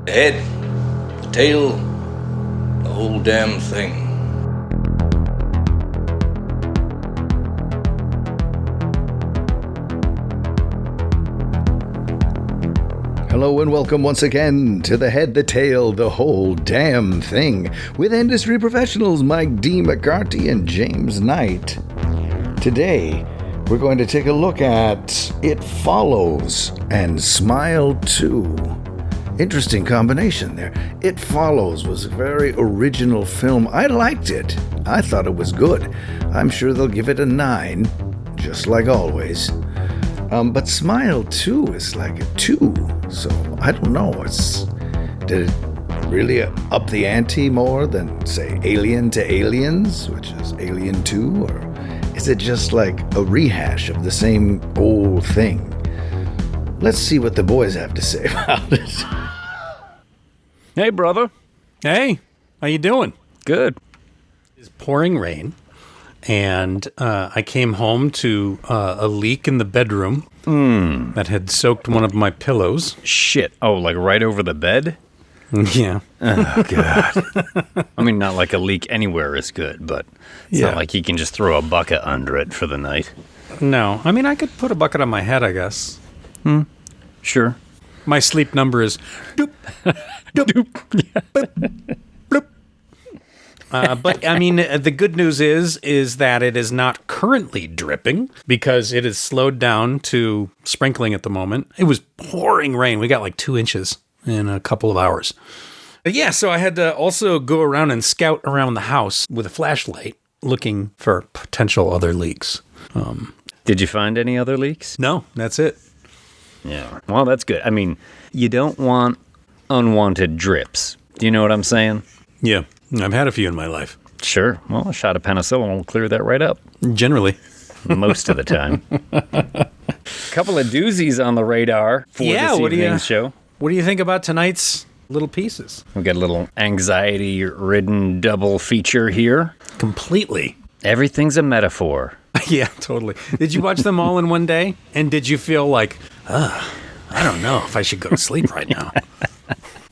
The head, the tail, the whole damn thing. Hello and welcome once again to The Head, the Tail, the Whole Damn Thing with industry professionals Mike D. McCarthy and James Knight. Today, we're going to take a look at It Follows and Smile 2. Interesting combination there. It Follows was a very original film. I liked it. I thought it was good. I'm sure they'll give it a 9, just like always. But Smile 2 is like a 2, so I don't know. Did it really up the ante more than, say, Alien to Aliens, which is Alien 2, or is it just like a rehash of the same old thing? Let's see what the boys have to say about it. Hey, brother. Hey, how you doing? Good. It's pouring rain, and I came home to a leak in the bedroom that had soaked one of my pillows. Shit. Oh, like right over the bed? Yeah. Oh, God. I mean, not like a leak anywhere is good, but it's not like you can just throw a bucket under it for the night. No, I mean, I could put a bucket on my head, I guess. Sure. My sleep number is doop, doop, doop, boop, bloop. But, I mean, the good news is that it is not currently dripping because it has slowed down to sprinkling at the moment. It was pouring rain. We got like 2 inches in a couple of hours. But yeah, so I had to also go around and scout around the house with a flashlight looking for potential other leaks. Did you find any other leaks? No, that's it. Yeah. Well, that's good. I mean, you don't want unwanted drips. Do you know what I'm saying? Yeah, I've had a few in my life. Sure. Well, a shot of penicillin will clear that right up. Generally. Most of the time. Couple of doozies on the radar for this evening's show. What do you think about tonight's little pieces? We've got a little anxiety-ridden double feature here. Completely. Everything's a metaphor. Yeah, totally. Did you watch them all in one day? And did you feel like, I don't know if I should go to sleep right now?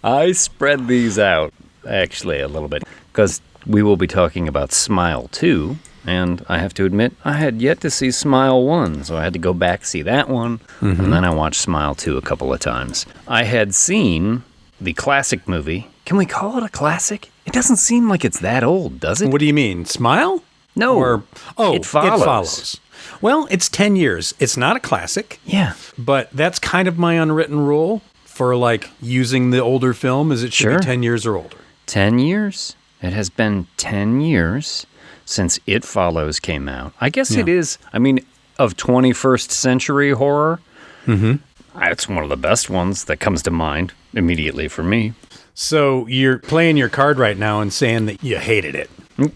I spread these out, actually, a little bit, because we will be talking about Smile 2, and I have to admit, I had yet to see Smile 1, so I had to go back, see that one, and then I watched Smile 2 a couple of times. I had seen the classic movie. Can we call it a classic? It doesn't seem like it's that old, does it? What do you mean, Smile? No. It Follows. Well, it's 10 years. It's not a classic. Yeah. But that's kind of my unwritten rule for, like, using the older film is it should be 10 years or older. 10 years? It has been 10 years since It Follows came out. I guess it is, I mean, of 21st century horror, it's one of the best ones that comes to mind immediately for me. So you're playing your card right now and saying that you hated it.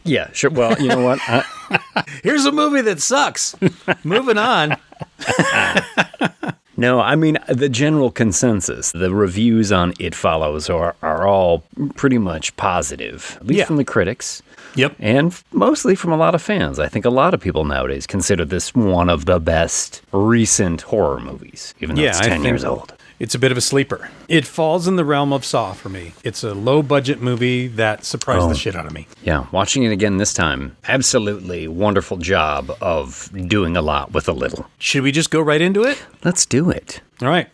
Yeah, sure. Well, you know what? Here's a movie that sucks. Moving on. No, I mean, the general consensus, the reviews on It Follows are all pretty much positive, at least from the critics. Yep. And mostly from a lot of fans. I think a lot of people nowadays consider this one of the best recent horror movies, even though it's 10 years old. It's a bit of a sleeper. It falls in the realm of Saw for me. It's a low-budget movie that surprised the shit out of me. Yeah, watching it again this time, absolutely wonderful job of doing a lot with a little. Should we just go right into it? Let's do it. All right.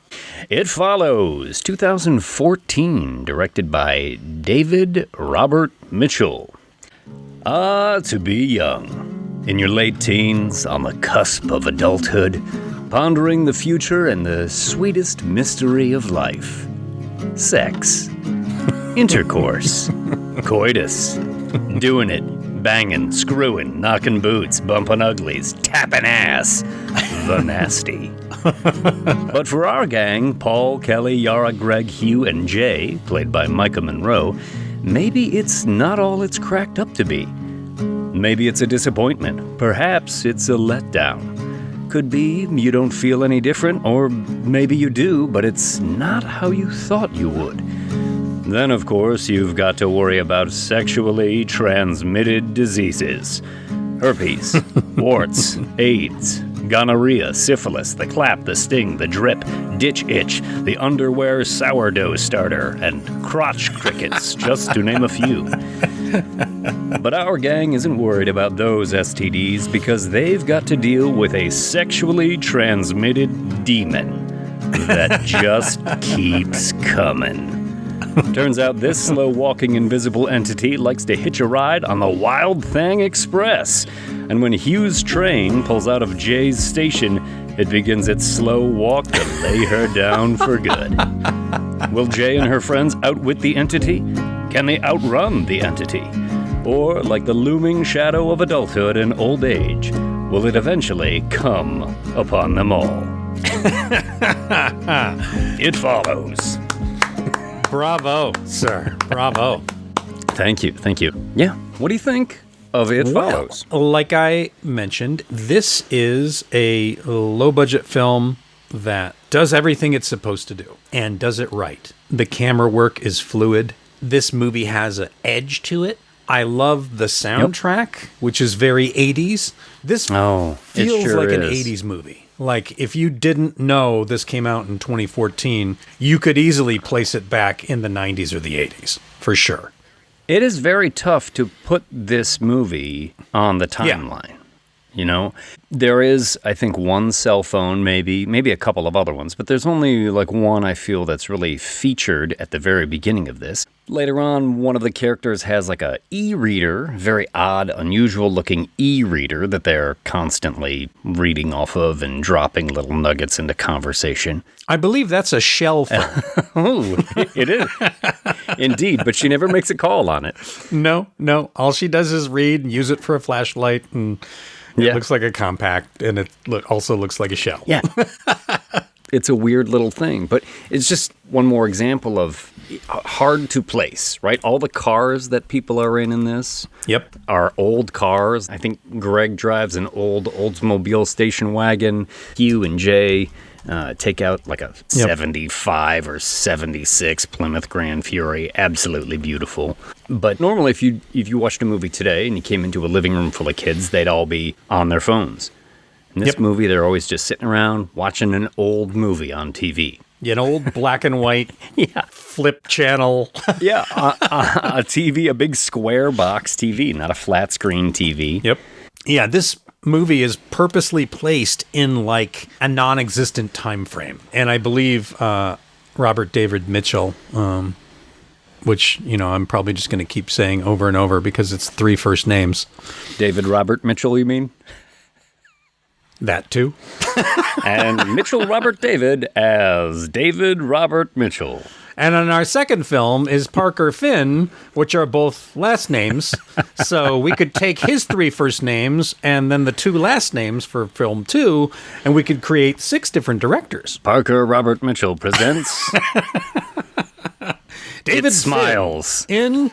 It Follows, 2014, directed by David Robert Mitchell. To be young, in your late teens, on the cusp of adulthood, pondering the future and the sweetest mystery of life. Sex. Intercourse. Coitus. Doing it. Banging, screwing, knocking boots, bumping uglies, tapping ass. The nasty. But for our gang, Paul, Kelly, Yara, Greg, Hugh, and Jay, played by Micah Monroe, maybe it's not all it's cracked up to be. Maybe it's a disappointment. Perhaps it's a letdown. Could be you don't feel any different, or maybe you do, but it's not how you thought you would. Then, of course, you've got to worry about sexually transmitted diseases. Herpes, warts, AIDS, gonorrhea, syphilis, the clap, the sting, the drip, ditch itch, the underwear sourdough starter, and crotch crickets, just to name a few. But our gang isn't worried about those STDs because they've got to deal with a sexually transmitted demon that just keeps coming. Turns out this slow-walking invisible entity likes to hitch a ride on the Wild Thang Express. And when Hugh's train pulls out of Jay's station, it begins its slow walk to lay her down for good. Will Jay and her friends outwit the entity? Can they outrun the entity? Or, like the looming shadow of adulthood and old age, will it eventually come upon them all? It follows. Bravo, sir. Bravo. Thank you. Yeah, what do you think of It Follows? Like I mentioned, this is a low-budget film that does everything it's supposed to do and does it right. The camera work is fluid. This movie has an edge to it. I love the soundtrack, which is very 80s. This feels sure like an is. 80s movie. Like, if you didn't know this came out in 2014, you could easily place it back in the 90s or the 80s, for sure. It is very tough to put this movie on the timeline. You know, there is, I think, one cell phone, maybe a couple of other ones, but there's only like one I feel that's really featured at the very beginning of this. Later on, one of the characters has like a e-reader, very odd, unusual looking e-reader that they're constantly reading off of and dropping little nuggets into conversation. I believe that's a shell phone. Oh, it is. Indeed, but she never makes a call on it. No. All she does is read and use it for a flashlight, and it looks like a compact, and it also looks like a shell. Yeah. It's a weird little thing, but it's just one more example of hard to place, right? All the cars that people are in this are old cars. I think Greg drives an old Oldsmobile station wagon. Hugh and Jay take out like a 75 or 76 Plymouth Grand Fury. Absolutely beautiful. But normally if you watched a movie today and you came into a living room full of kids, they'd all be on their phones. In this movie, they're always just sitting around watching an old movie on TV. An old black and white flip channel. A TV, a big square box TV, not a flat screen TV. Yep. Yeah, this movie is purposely placed in like a non-existent time frame. And I believe Robert David Mitchell, which, I'm probably just going to keep saying over and over because it's 3 first names. David Robert Mitchell, you mean? That too. And Mitchell Robert David as David Robert Mitchell. And on our second film is Parker Finn, which are both last names. So we could take his 3 first names and then the 2 last names for film 2, and we could create 6 different directors. Parker Robert Mitchell presents David Smiles. In.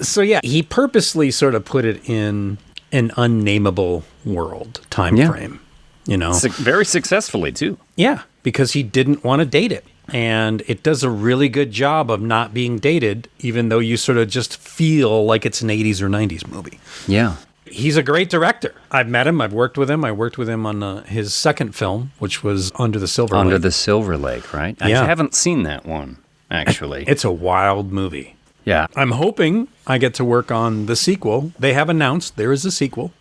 So yeah, he purposely sort of put it in an unnameable world time frame, very successfully too. Yeah, because he didn't want to date it. And it does a really good job of not being dated, even though you sort of just feel like it's an 80s or 90s movie. Yeah. He's a great director. I've met him. I've worked with him. I worked with him on his second film, which was Under the Silver Lake. Under the Silver Lake, right? Yeah. I haven't seen that one, actually. It's a wild movie. Yeah. I'm hoping I get to work on the sequel. They have announced there is a sequel.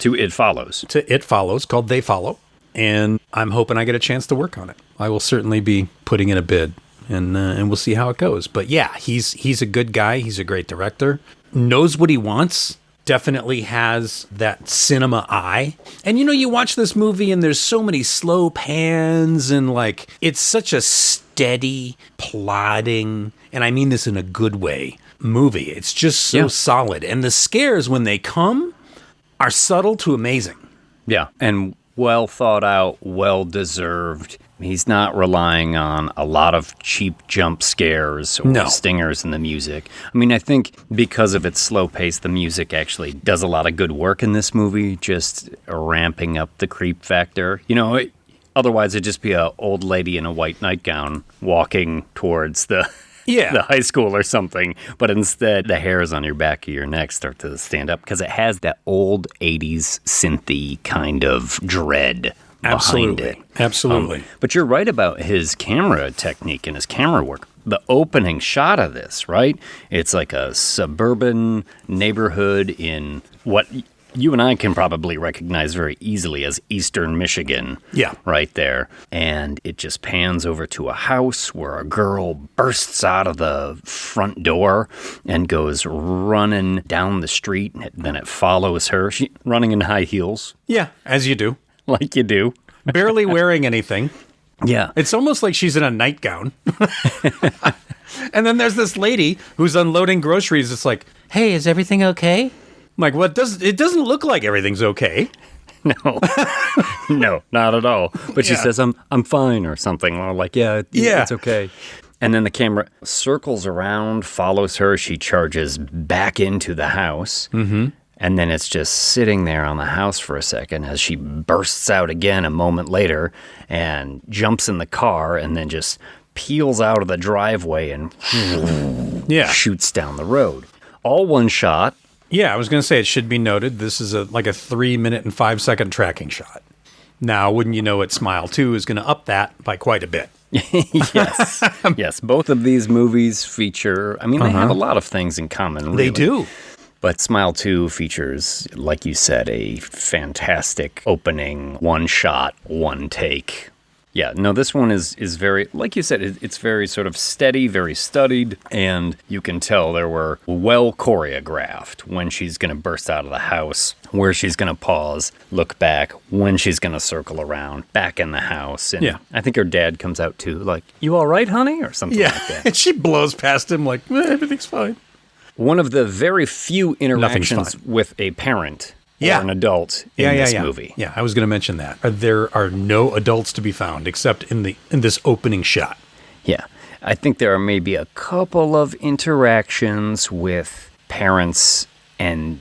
To It Follows. To It Follows, called They Follow. And I'm hoping I get a chance to work on it. I will certainly be putting in a bid, and we'll see how it goes. But yeah, he's a good guy. He's a great director. Knows what he wants. Definitely has that cinema eye. And you watch this movie and there's so many slow pans and like it's such a steady, plodding, and I mean this in a good way, movie. It's just so solid. And the scares when they come are subtle to amazing. Yeah, and well thought out, well deserved. He's not relying on a lot of cheap jump scares or stingers in the music. I mean, I think because of its slow pace, the music actually does a lot of good work in this movie, just ramping up the creep factor. Otherwise it'd just be an old lady in a white nightgown walking towards the Yeah. the high school or something. But instead, the hairs on your back of your neck start to stand up because it has that old 80s synthy kind of dread behind it. Absolutely. But you're right about his camera technique and his camera work. The opening shot of this, right? It's like a suburban neighborhood in what you and I can probably recognize very easily as Eastern Michigan. Yeah. Right there. And it just pans over to a house where a girl bursts out of the front door and goes running down the street. And then it follows her. She running in high heels. Yeah, as you do. Like you do. Barely wearing anything. Yeah. It's almost like she's in a nightgown. And then there's this lady who's unloading groceries. It's like, hey, is everything okay? I'm like, well, it doesn't look like everything's okay. No, no, not at all. But she says, I'm fine or something. Well, like, yeah, it's okay. And then the camera circles around, follows her. She charges back into the house. Mm-hmm. And then it's just sitting there on the house for a second as she bursts out again a moment later and jumps in the car and then just peels out of the driveway and shoots down the road. All one shot. Yeah, I was going to say, it should be noted, this is like a 3-minute and 5-second tracking shot. Now, wouldn't you know it, Smile 2 is going to up that by quite a bit. Yes. Yes, both of these movies feature, I mean, they have a lot of things in common, really. They do. But Smile 2 features, like you said, a fantastic opening, one shot, one take. Yeah, no, this one is very, like you said, it's very sort of steady, very studied, and you can tell there were well choreographed when she's going to burst out of the house, where she's going to pause, look back, when she's going to circle around, back in the house. And I think her dad comes out too, like, you all right, honey? Or something like that. And she blows past him like, everything's fine. One of the very few interactions with a parent or an adult in this movie. Yeah, I was going to mention that. There are no adults to be found except in this opening shot. Yeah. I think there are maybe a couple of interactions with parents and,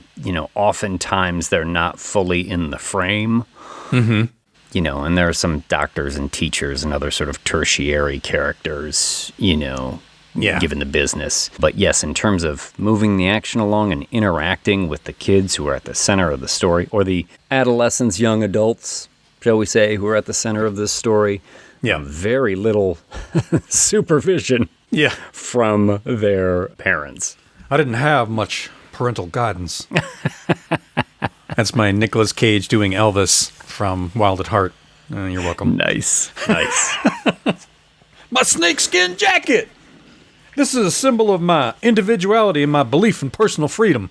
oftentimes they're not fully in the frame. Mm-hmm. And there are some doctors and teachers and other sort of tertiary characters, given the business. But yes, in terms of moving the action along and interacting with the kids who are at the center of the story, or the adolescents, young adults, shall we say, who are at the center of this story, very little supervision from their parents. I didn't have much parental guidance. That's my Nicolas Cage doing Elvis from Wild at Heart. You're welcome. Nice. My snakeskin jacket! This is a symbol of my individuality and my belief in personal freedom.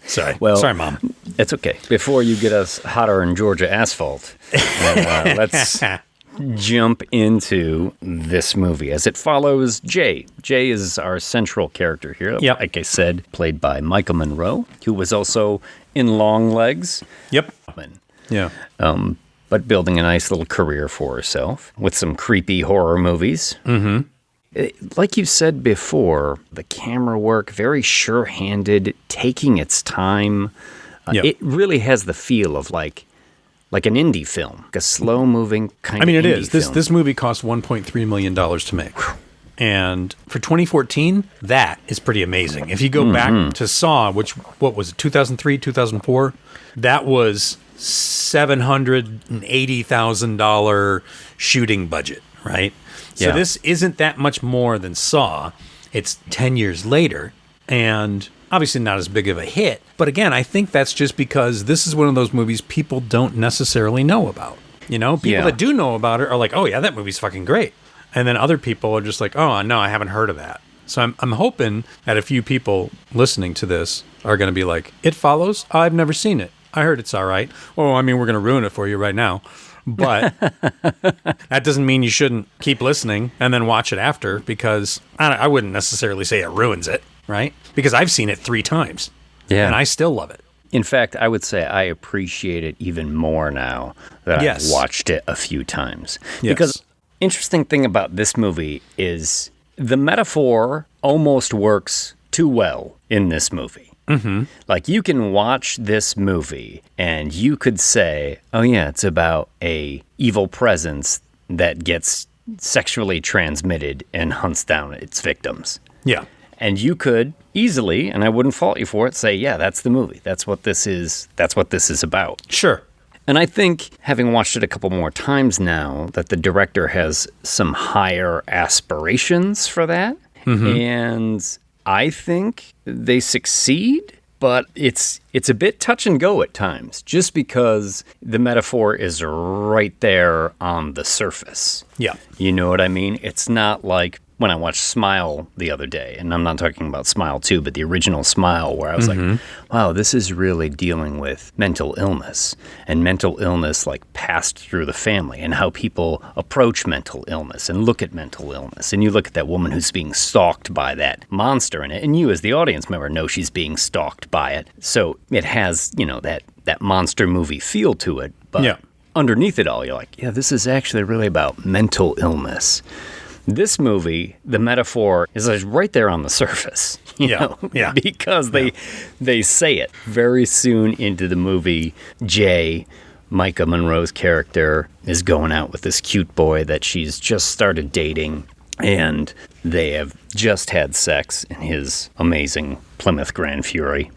Sorry, Mom. It's okay. Before you get us hotter in Georgia asphalt, let's jump into this movie as it follows Jay. Jay is our central character here. Yep. Like I said, played by Michael Monroe, who was also in Long Legs. Yep. Yeah. But building a nice little career for herself with some creepy horror movies. Mm-hmm. Like you said before, the camera work, very sure-handed, taking its time. It really has the feel of like an indie film, like a slow-moving kind of indie film. I mean, it is. This movie cost $1.3 million to make. And for 2014, that is pretty amazing. If you go back to Saw, what was it, 2003, 2004? That was $780,000 shooting budget, right? So this isn't that much more than Saw. It's 10 years later, and obviously not as big of a hit. But again, I think that's just because this is one of those movies people don't necessarily know about. People that do know about it are like, oh yeah, that movie's fucking great. And then other people are just like, oh no, I haven't heard of that. So I'm hoping that a few people listening to this are going to be like, It Follows? I've never seen it. I heard it's all right. Well, I mean, we're going to ruin it for you right now. But that doesn't mean you shouldn't keep listening and then watch it after, because I wouldn't necessarily say it ruins it, right? Because I've seen it 3 times. Yeah. And I still love it. In fact, I would say I appreciate it even more now that I've watched it a few times. Yes. Because interesting thing about this movie is the metaphor almost works too well in this movie. Mm-hmm. Like, you can watch this movie and you could say, oh yeah, it's about a evil presence that gets sexually transmitted and hunts down its victims. Yeah. And you could easily, and I wouldn't fault you for it, say, yeah, that's the movie. That's what this is. That's what this is about. Sure. And I think, having watched it a couple more times now, that the director has some higher aspirations for that. And I think they succeed, but it's a bit touch and go at times, just because the metaphor is right there on the surface. Yeah. You know what I mean? It's not like when I watched Smile the other day, and I'm not talking about Smile 2, but the original Smile, where I was like, wow, this is really dealing with mental illness, and mental illness like passed through the family, and how people approach mental illness and look at mental illness. And you look at that woman who's being stalked by that monster in it, and you as the audience member know she's being stalked by it. So it has, that monster movie feel to it, but underneath it all, you're like, yeah, this is actually really about mental illness. This movie, the metaphor is like right there on the surface, you know, because they say it very soon into the movie. Jay, Micah Monroe's character, is going out with this cute boy that she's just started dating, and they have just had sex in his amazing Plymouth Grand Fury.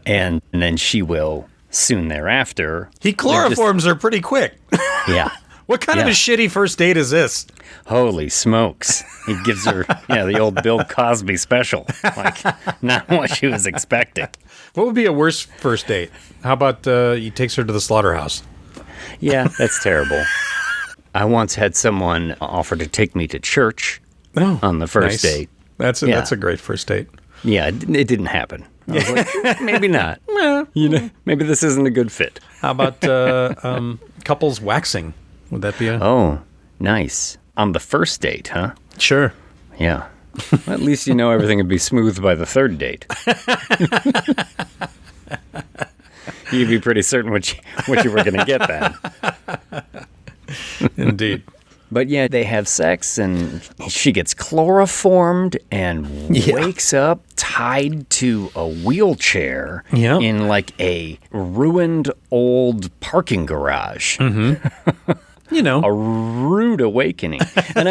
and then she will soon thereafter. He chloroforms her pretty quick. Yeah. What kind of a shitty first date is this? Holy smokes. He gives her, the old Bill Cosby special. Like, not what she was expecting. What would be a worse first date? How about he takes her to the slaughterhouse? Yeah, that's terrible. I once had someone offer to take me to church on the first date. That's a great first date. Yeah, it didn't happen. I was like, maybe not. Maybe this isn't a good fit. How about couples waxing? Would that be Oh, nice. On the first date, huh? Sure. Yeah. Well, at least you know everything would be smooth by the third date. You'd be pretty certain what you were going to get then. Indeed. But yeah, they have sex, and she gets chloroformed and wakes up tied to a wheelchair in like a ruined old parking garage. A rude awakening. And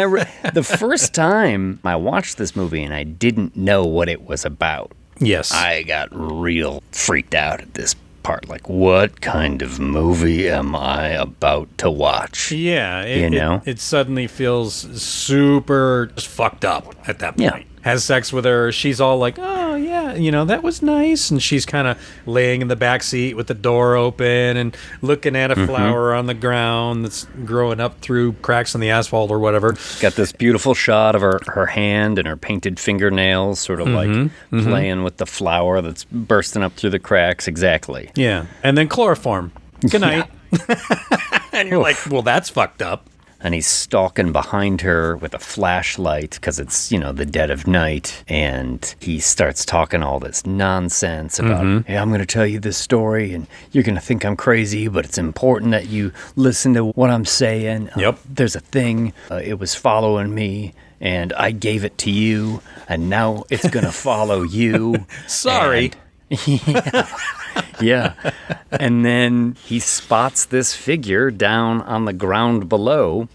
the first time I watched this movie and I didn't know what it was about. Yes. I got real freaked out at this part. Like, what kind of movie am I about to watch? Yeah. It suddenly feels super fucked up at that point. Yeah. Has sex with her. She's all like, oh, yeah, that was nice. And she's kind of laying in the back seat with the door open and looking at a flower on the ground that's growing up through cracks in the asphalt or whatever. Got this beautiful shot of her hand and her painted fingernails sort of like playing with the flower that's bursting up through the cracks. Exactly. Yeah. And then chloroform. Good night. And you're like, well, that's fucked up. And he's stalking behind her with a flashlight because it's, the dead of night. And he starts talking all this nonsense about, hey, I'm going to tell you this story and you're going to think I'm crazy, but it's important that you listen to what I'm saying. Yep. There's a thing. It was following me and I gave it to you and now it's going to follow you. Sorry. Yeah. And then he spots this figure down on the ground below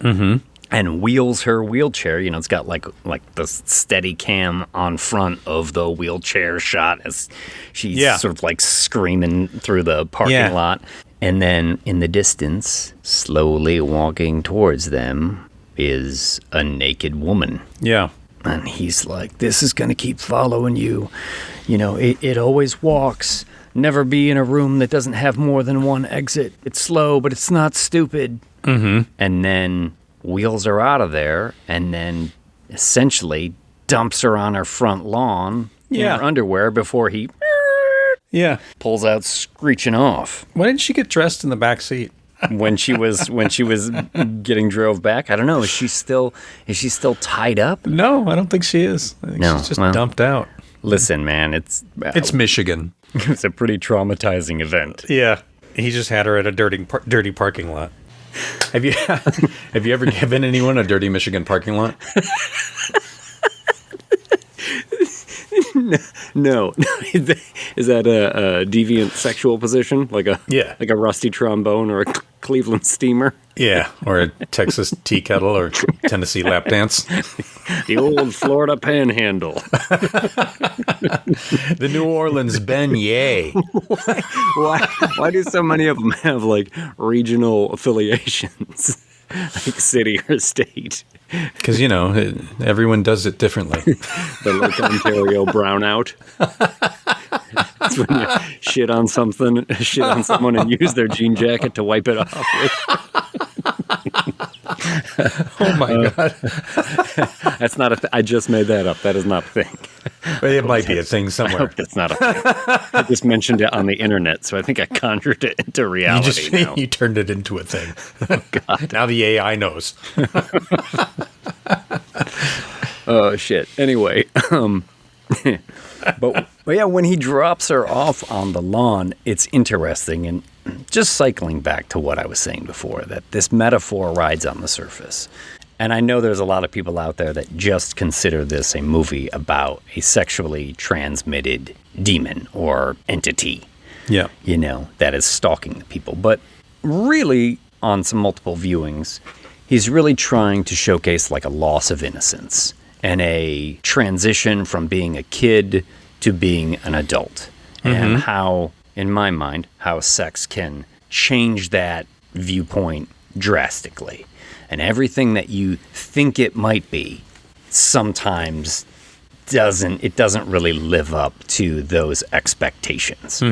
and wheels her wheelchair. It's got like the steady cam on front of the wheelchair shot as she's sort of like screaming through the parking lot. And then in the distance, slowly walking towards them, is a naked woman. Yeah. And he's like, this is going to keep following you. It always walks. Never be in a room that doesn't have more than one exit. It's slow, but it's not stupid. And then wheels her out of there and then essentially dumps her on her front lawn in her underwear before he pulls out screeching off. Why didn't she get dressed in the back seat? When she was getting drove back, I don't know. Is she still tied up? No, I don't think she is. I think she's just dumped out. Listen, man, it's Michigan. It was a pretty traumatizing event. Yeah, he just had her at a dirty parking lot. Have you ever given anyone a dirty Michigan parking lot? No. Is that a deviant sexual position? Like a rusty trombone or a Cleveland steamer? Yeah, or a Texas tea kettle or Tennessee lap dance. The old Florida panhandle. The New Orleans beignet. Why do so many of them have like regional affiliations? Like city or state? Because, everyone does it differently. The Lake Ontario brownout. That's when you shit on someone and use their jean jacket to wipe it off with. Oh my God. That's not a I just made that up. That is not a thing. But it might be a thing somewhere. I hope that's not a thing. I just mentioned it on the internet, so I think I conjured it into reality now. You turned it into a thing. Oh, God. Now the AI knows. Oh, shit. Anyway, but yeah, when he drops her off on the lawn, it's interesting. And just cycling back to what I was saying before, that this metaphor rides on the surface. And I know there's a lot of people out there that just consider this a movie about a sexually transmitted demon or entity, Yeah. That is stalking the people. But really, on some multiple viewings, he's really trying to showcase like a loss of innocence and a transition from being a kid to being an adult. And how, in my mind, how sex can change that viewpoint drastically. And everything that you think it might be sometimes doesn't really live up to those expectations.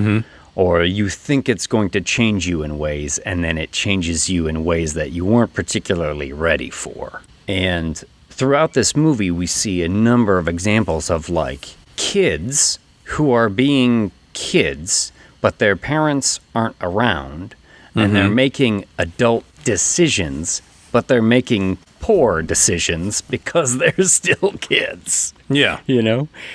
Or you think it's going to change you in ways, and then it changes you in ways that you weren't particularly ready for. And throughout this movie, we see a number of examples of like kids who are being kids, but their parents aren't around, and they're making adult decisions, but they're making poor decisions because they're still kids. Yeah.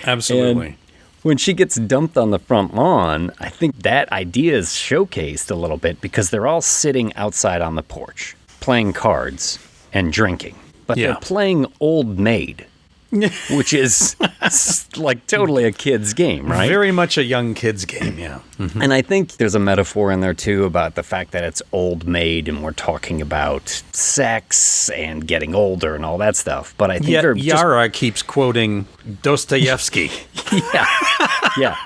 Absolutely. And when she gets dumped on the front lawn, I think that idea is showcased a little bit because they're all sitting outside on the porch, playing cards and drinking. But they're playing Old Maid, which is like totally a kid's game, right? Very much a young kid's game, yeah. And I think there's a metaphor in there, too, about the fact that it's Old Maid and we're talking about sex and getting older and all that stuff. But I think Yara keeps quoting Dostoevsky. Yeah.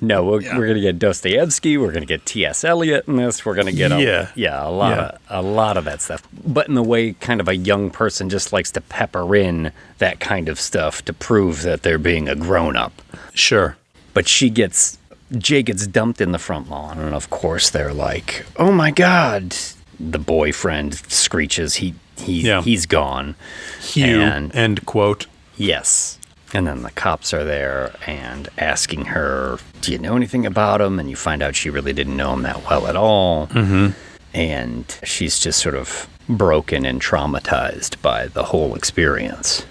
No, we're going to get Dostoevsky. We're going to get T.S. Eliot in this. We're going to get a lot of that stuff. But in the way kind of a young person just likes to pepper in that kind of stuff to prove that they're being a grown-up. Sure. But Jay gets dumped in the front lawn, and of course they're like, "Oh my God!" The boyfriend screeches, "He's gone." Hugh, end quote. Yes. And then the cops are there and asking her, "Do you know anything about him?" And you find out she really didn't know him that well at all. And she's just sort of broken and traumatized by the whole experience.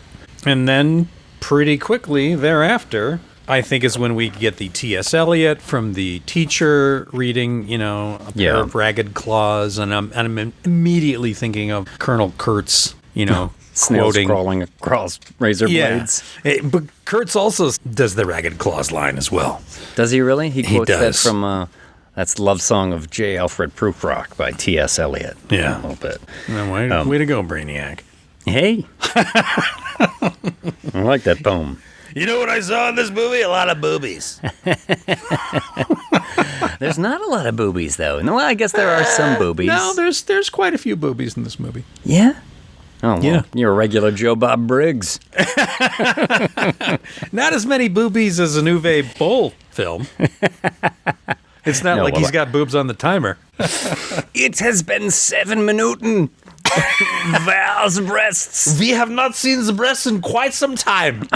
And then pretty quickly thereafter, I think is when we get the T.S. Eliot from the teacher reading, a pair of ragged claws. And I'm immediately thinking of Colonel Kurtz, Snails quoting, crawling across razor blades. But Kurtz also does the ragged claws line as well. Does he really? He quotes that does. from that's Love Song of J. Alfred Prufrock by T.S. Eliot. Yeah. A little bit. Way to go, Brainiac. Hey. I like that poem. You know what I saw in this movie? A lot of boobies. There's not a lot of boobies, though. No, I guess there are some boobies. No, there's quite a few boobies in this movie. Yeah? Oh, well, yeah. You're a regular Joe Bob Briggs. Not as many boobies as an Uwe Boll film. It's not like he's got boobs on the timer. It has been 7 minuten. Val's breasts. We have not seen the breasts in quite some time.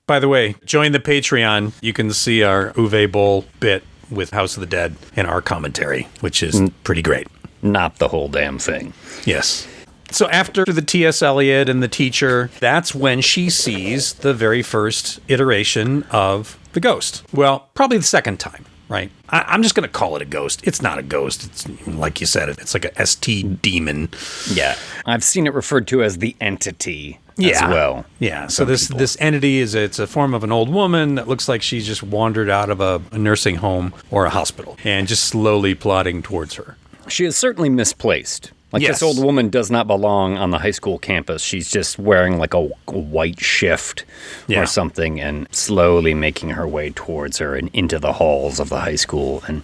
By the way, join the Patreon. You can see our Uwe Boll bit with House of the Dead in our commentary, which is pretty great. Not the whole damn thing. Yes. So after the T.S. Eliot and the teacher, that's when she sees the very first iteration of the ghost. Well, probably the second time. right? I'm just going to call it a ghost. It's not a ghost. It's like you said, it's like a ST demon. Yeah. I've seen it referred to as the entity as well. Yeah. So this entity it's a form of an old woman that looks like she's just wandered out of a nursing home or a hospital and just slowly plodding towards her. She is certainly misplaced. Like, this old woman does not belong on the high school campus. She's just wearing like a white shift or something and slowly making her way towards her and into the halls of the high school. And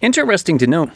interesting to note,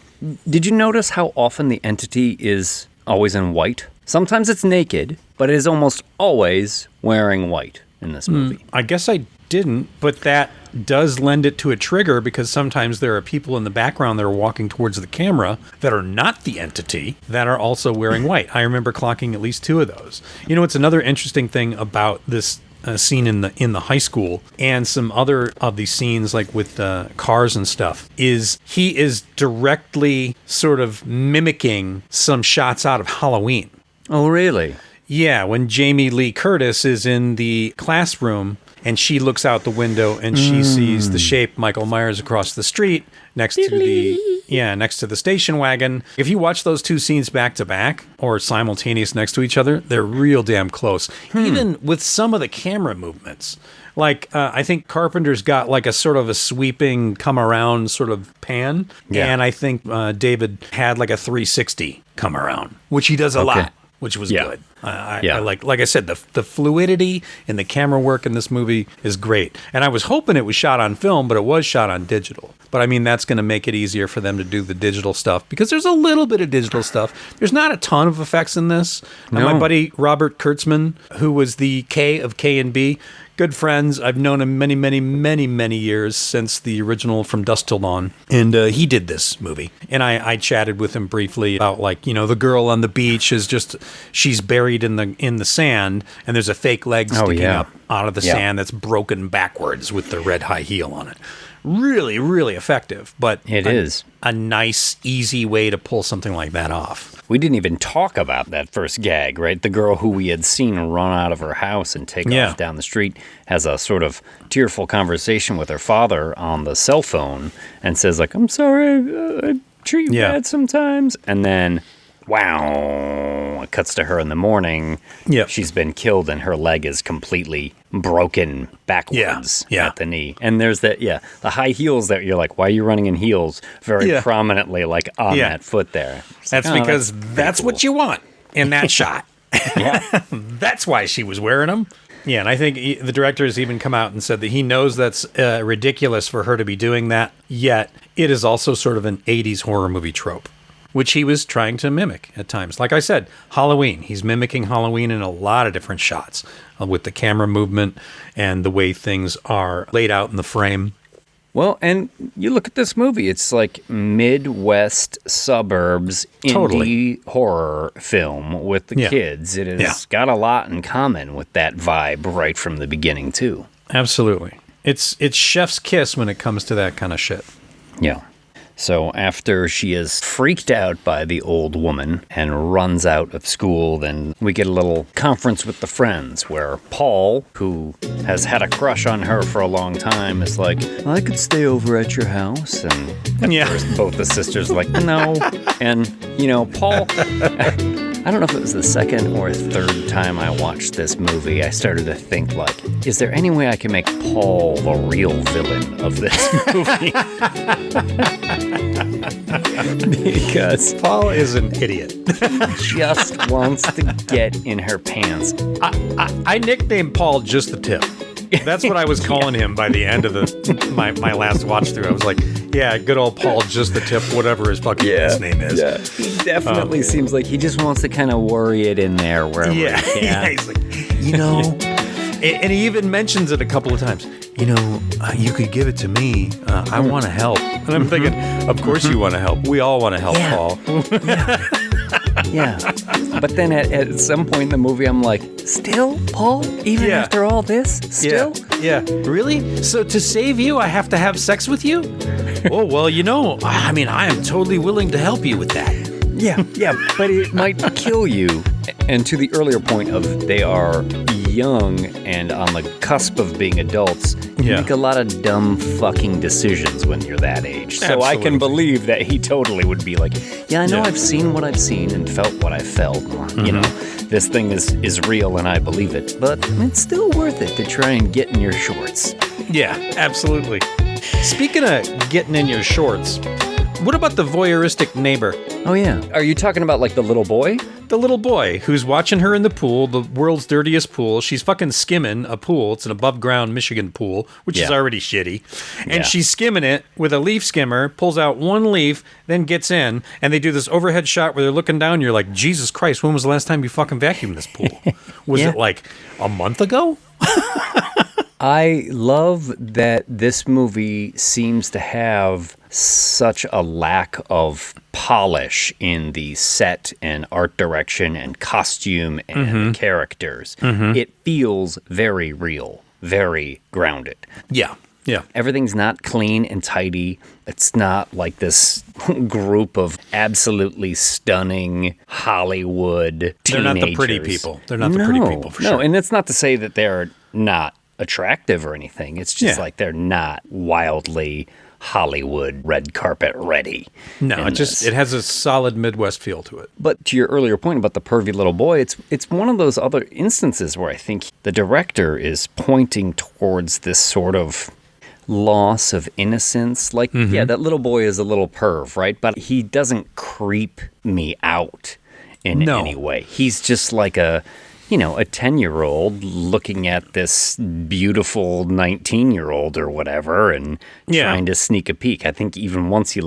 did you notice how often the entity is always in white? Sometimes it's naked, but it is almost always wearing white in this movie. I guess I didn't, but that does lend it to a trigger because sometimes there are people in the background that are walking towards the camera that are not the entity that are also wearing white. I remember clocking at least 2 of those. You know, it's another interesting thing about this scene in the high school and some other of these scenes like with cars and stuff is he is directly sort of mimicking some shots out of Halloween. Oh, really? Yeah, when Jamie Lee Curtis is in the classroom and she looks out the window and she sees the shape Michael Myers across the street next to the station wagon. If you watch those 2 scenes back to back or simultaneous next to each other, they're real damn close. Even with some of the camera movements. Like, I think Carpenter's got like a sort of a sweeping come around sort of pan. Yeah. And I think David had like a 360 come around, which he does a lot. Which was good. I like I said, the fluidity in the camera work in this movie is great. And I was hoping it was shot on film, but it was shot on digital. But I mean, that's going to make it easier for them to do the digital stuff because there's a little bit of digital stuff. There's not a ton of effects in this. No. My buddy Robert Kurtzman, who was the K of K&B, good friends. I've known him many, many, many, many years since the original From Dusk Till Dawn. And he did this movie. And I chatted with him briefly about, like, you know, the girl on the beach is just, she's buried in the sand and there's a fake leg sticking up out of the sand that's broken backwards with the red high heel on it. Really, really effective. But it is a nice, easy way to pull something like that off. We didn't even talk about that first gag, right? The girl who we had seen run out of her house and take off down the street has a sort of tearful conversation with her father on the cell phone and says, like, I'm sorry, I treat you bad sometimes. And then, wow, it cuts to her in the morning. Yep. She's been killed and her leg is completely broken backwards at the knee. And there's that, the high heels that you're like, why are you running in heels very prominently, like on that foot there? That's like, because that's cool. What you want in that shot. That's why she was wearing them. Yeah, and I think the director has even come out and said that he knows that's ridiculous for her to be doing that, yet it is also sort of an 80s horror movie trope, which he was trying to mimic at times. Like I said, Halloween. He's mimicking Halloween in a lot of different shots with the camera movement and the way things are laid out in the frame. Well, and you look at this movie, it's like Midwest suburbs indie horror film with the kids. It has got a lot in common with that vibe right from the beginning, too. Absolutely. It's chef's kiss when it comes to that kind of shit. Yeah. So after she is freaked out by the old woman and runs out of school, then we get a little conference with the friends where Paul, who has had a crush on her for a long time, is like, I could stay over at your house. And at first both the sisters are like, no. And, you know, Paul... I don't know if it was the second or third time I watched this movie, I started to think, like, is there any way I can make Paul the real villain of this movie? Because Paul is an idiot. He just wants to get in her pants. I nicknamed Paul Just the Tip. That's what I was calling him by the end of my last watch through. I was like, yeah, good old Paul Just the Tip, whatever his fucking last name is. Yeah. He definitely seems like he just wants to kind of worry it in there wherever he can. Yeah, he's like, you know, and he even mentions it a couple of times. You know, you could give it to me. I want to help. And I'm thinking, of course you want to help. We all want to help, Paul. Yeah. But then at some point in the movie, I'm like, still, Paul? Even after all this? Still? Yeah. Really? So to save you, I have to have sex with you? Oh, well, you know, I mean, I am totally willing to help you with that. Yeah, but it might kill you. And to the earlier point of they are young and on the cusp of being adults, you make a lot of dumb fucking decisions when you're that age. So I can believe that he totally would be like, yeah, I know I've seen what I've seen and felt what I felt. You know, this thing is real and I believe it. But it's still worth it to try and get in your shorts. Yeah, absolutely. Speaking of getting in your shorts, what about the voyeuristic neighbor? Oh, yeah. Are you talking about, like, the little boy? The little boy who's watching her in the pool, the world's dirtiest pool. She's fucking skimming a pool. It's an above-ground Michigan pool, which is already shitty. And she's skimming it with a leaf skimmer, pulls out one leaf, then gets in, and they do this overhead shot where they're looking down, and you're like, Jesus Christ, when was the last time you fucking vacuumed this pool? Was it, like, a month ago? I love that this movie seems to have such a lack of polish in the set and art direction and costume and the characters. It feels very real, very grounded. Yeah. Everything's not clean and tidy. It's not like this group of absolutely stunning Hollywood teenagers. They're not the pretty people. They're not the pretty people, for sure. No, and it's not to say that they're not attractive or anything. It's just like they're not wildly Hollywood red carpet ready. No, it has a solid Midwest feel to it. But to your earlier point about the pervy little boy, it's one of those other instances where I think the director is pointing towards this sort of loss of innocence. Like, that little boy is a little perv, right? But he doesn't creep me out in any way. He's just like a 10-year-old looking at this beautiful 19-year-old or whatever and trying to sneak a peek. I think even once he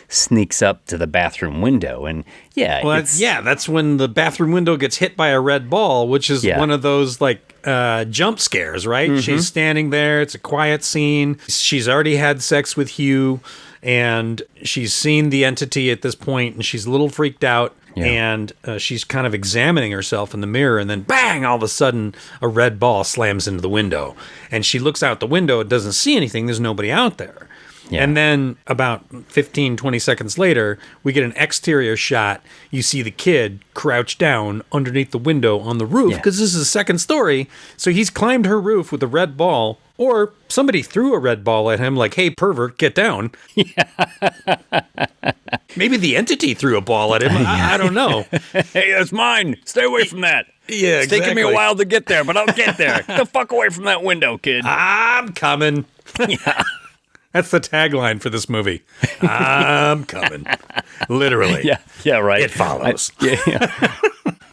sneaks up to the bathroom window and that's when the bathroom window gets hit by a red ball, which is one of those jump scares, right? She's standing there. It's a quiet scene. She's already had sex with Hugh and she's seen the entity at this point and she's a little freaked out. Yeah. And she's kind of examining herself in the mirror, and then bang, all of a sudden, a red ball slams into the window. And she looks out the window, it doesn't see anything, there's nobody out there. Yeah. And then about 15, 20 seconds later, we get an exterior shot. You see the kid crouched down underneath the window on the roof, because this is the second story. So he's climbed her roof with a red ball, or somebody threw a red ball at him like, hey, pervert, get down. Maybe the entity threw a ball at him. I don't know. Hey, that's mine. Stay away from that. Yeah, it's taking me a while to get there, but I'll get there. Get the fuck away from that window, kid. I'm coming. Yeah. That's the tagline for this movie. I'm coming. Literally. Yeah, right. It follows.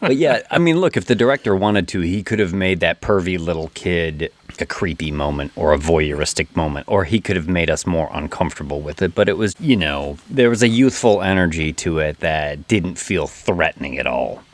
But yeah, I mean, look, if the director wanted to, he could have made that pervy little kid a creepy moment or a voyeuristic moment, or he could have made us more uncomfortable with it. But it was, there was a youthful energy to it that didn't feel threatening at all.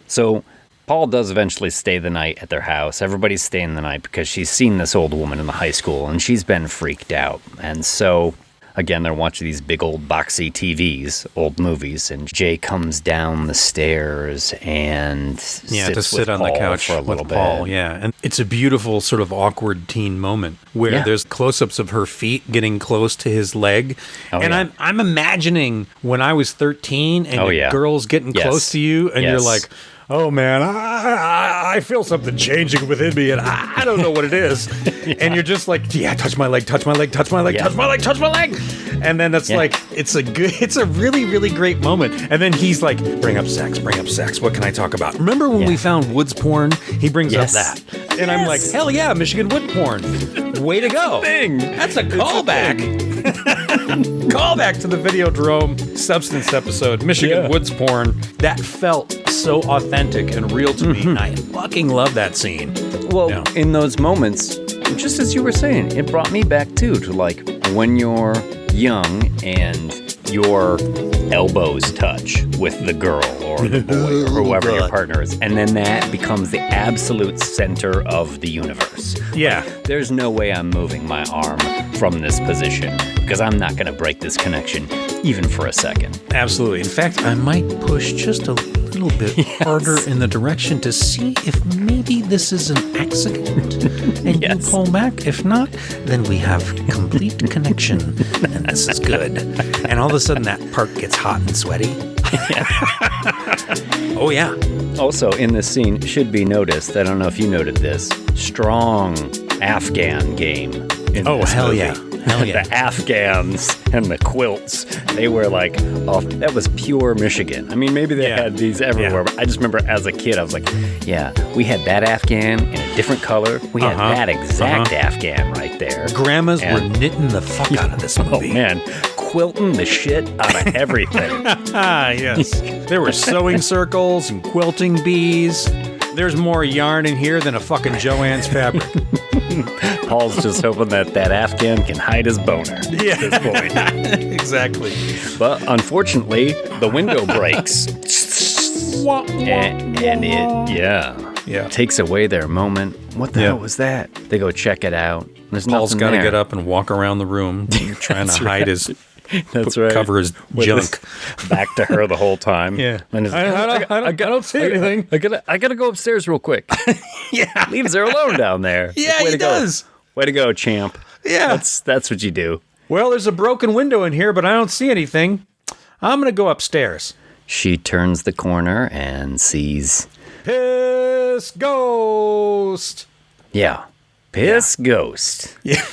So Paul does eventually stay the night at their house. Everybody's staying the night because she's seen this old woman in the high school and she's been freaked out. And so, again, they're watching these big old boxy TVs, old movies, and Jay comes down the stairs and sits on the couch for a little bit. Paul, and it's a beautiful sort of awkward teen moment where there's close-ups of her feet getting close to his leg. I'm imagining when I was 13 and a girl's getting close to you and you're like, oh man, I feel something changing within me and I don't know what it is. And you're just like, touch my leg, touch my leg, touch my leg, touch my leg, touch my leg. And then it's like, it's a really, really great moment. And then he's like, bring up sex. What can I talk about? Remember when we found Woods porn? He brings up that. And I'm like, hell yeah, Michigan wood porn. Way to go. That's a callback. Callback to the Videodrome Substance episode, Michigan Woods porn. That felt so authentic and real to me. And I fucking love that scene. Well, in those moments, just as you were saying, it brought me back too to like when you're young and your elbows touch with the girl or the boy or whoever your partner is, and then that becomes the absolute center of the universe. Yeah. Like, there's no way I'm moving my arm from this position because I'm not going to break this connection even for a second. Absolutely. In fact, I might push just a little bit harder in the direction to see if maybe this is an accident and you pull back. If not, then we have complete connection and this is good. And all of a sudden that part gets hot and sweaty. Oh, yeah. Also, in this scene, should be noticed, I don't know if you noted this, strong Afghan game. Oh, hell yeah. Hell yeah. The Afghans and the quilts, they were like, oh, that was pure Michigan. I mean, maybe they had these everywhere, but I just remember as a kid, I was like, yeah, we had that Afghan in a different color. We had that exact Afghan right there. Grandmas were knitting the fuck out of this movie. Oh, man. Quilting the shit out of everything. Ah, yes. There were sewing circles and quilting bees. There's more yarn in here than a fucking Joann's fabric. Paul's just hoping that Afghan can hide his boner at this point. Exactly. But unfortunately, the window breaks. and it takes away their moment. What the hell was that? They go check it out. There's Paul's got to get up and walk around the room trying to hide his... That's right. Cover his junk. Back to her the whole time. Yeah. And I don't see anything. I gotta go upstairs real quick. Yeah. Leaves her alone down there. Yeah, he does. Way to go, champ. Yeah. That's what you do. Well, there's a broken window in here, but I don't see anything. I'm going to go upstairs. She turns the corner and sees... Piss Ghost. Yeah. Piss Ghost. Yeah.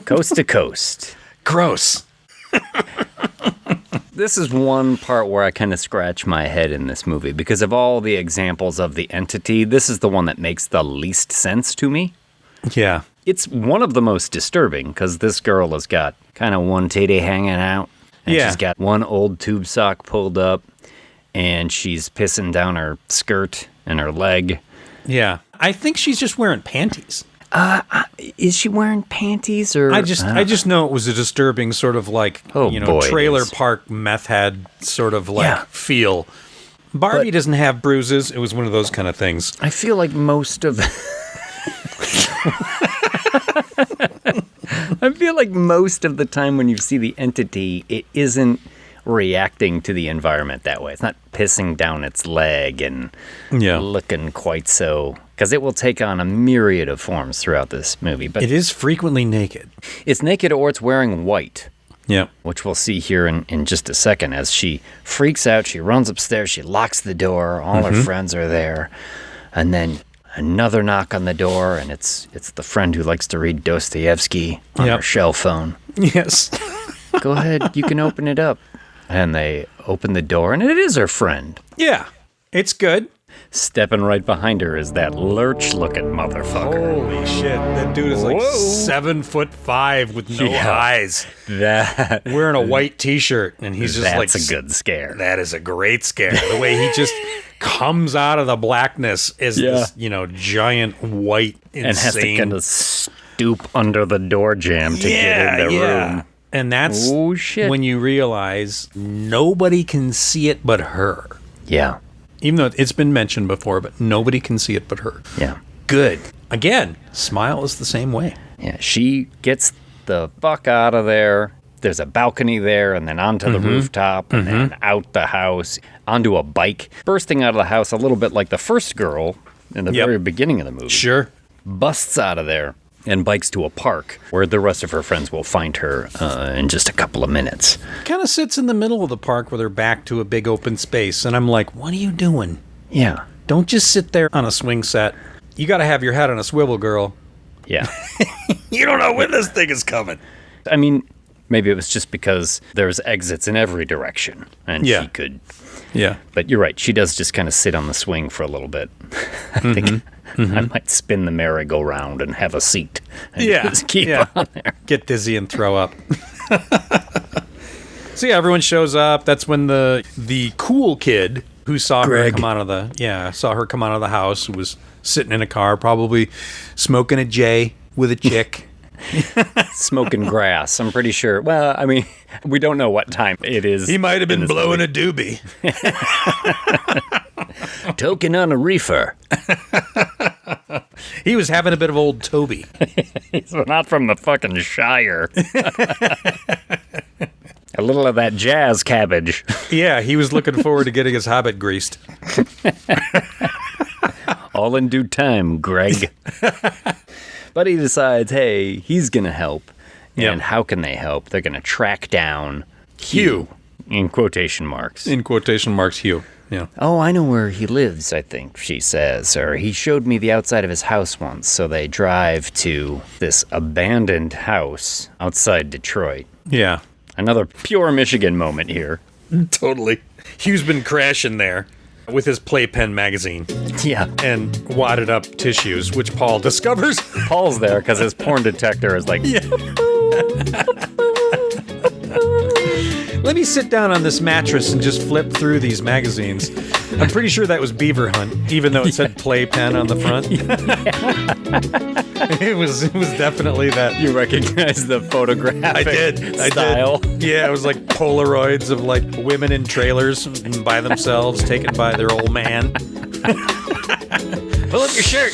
Coast to coast. Gross. This is one part where I kind of scratch my head in this movie because of all the examples of the entity. This is the one that makes the least sense to me. Yeah. It's one of the most disturbing because this girl has got kind of one titty hanging out. And she's got one old tube sock pulled up and she's pissing down her skirt and her leg. Yeah. I think she's just wearing panties. Is she wearing panties or? I just know it was a disturbing sort of like, trailer park meth head sort of like feel. Barbie doesn't have bruises. It was one of those kind of things. I feel like most of the time when you see the entity, it isn't reacting to the environment that way. It's not pissing down its leg and looking quite so... Because it will take on a myriad of forms throughout this movie. But it is frequently naked. It's naked or it's wearing white. Yeah. Which we'll see here in just a second. As she freaks out, she runs upstairs, she locks the door, all her friends are there. And then another knock on the door, and it's the friend who likes to read Dostoevsky on her shell phone. Yes. Go ahead, you can open it up. And they open the door, and it is her friend. Yeah, it's good. Stepping right behind her is that lurch-looking motherfucker. Holy shit, that dude is like 7'5" with no eyes. That wearing a white t-shirt, and he's just that's a good scare. That is a great scare. The way he just comes out of the blackness is this, giant white insane. And has to kind of stoop under the door jamb to get in the room. And that's when you realize nobody can see it but her. Yeah. Even though it's been mentioned before, but nobody can see it but her. Yeah. Good. Again, Smile is the same way. Yeah, she gets the fuck out of there. There's a balcony there, and then onto the rooftop, and then out the house, onto a bike. Bursting out of the house a little bit like the first girl in the very beginning of the movie. Sure. Busts out of there and bikes to a park where the rest of her friends will find her in just a couple of minutes. Kind of sits in the middle of the park with her back to a big open space, and I'm like, what are you doing? Yeah. Don't just sit there on a swing set. You got to have your head on a swivel, girl. Yeah. You don't know when this thing is coming. I mean, maybe it was just because there's exits in every direction, and she could... Yeah. But you're right. She does just kind of sit on the swing for a little bit. I think I might spin the merry-go-round and have a seat. And just keep on there. Get dizzy and throw up. So everyone shows up. That's when the cool kid who saw her come out of the house, who was sitting in a car, probably smoking a J with a chick. Smoking grass, I'm pretty sure. Well, I mean, we don't know what time it is. He might have been blowing a doobie. Toking on a reefer. He was having a bit of old Toby. He's not from the fucking Shire. A little of that jazz cabbage. Yeah, he was looking forward to getting his hobbit greased. All in due time, Greg. But he decides, hey, he's going to help. And how can they help? They're going to track down Hugh. In quotation marks. In quotation marks, Hugh. Yeah. Oh, I know where he lives, I think, she says. Or he showed me the outside of his house once. So they drive to this abandoned house outside Detroit. Yeah. Another pure Michigan moment here. Totally. Hugh's been crashing there with his Playpen magazine. Yeah. And wadded up tissues, which Paul discovers. Paul's there because his porn detector is like... Yeah. Let me sit down on this mattress and just flip through these magazines. I'm pretty sure that was Beaver Hunt, even though it said Playpen on the front. It was definitely that. You recognize the photographic style? I did. Yeah, it was like Polaroids of like women in trailers by themselves, taken by their old man. Pull up your shirt.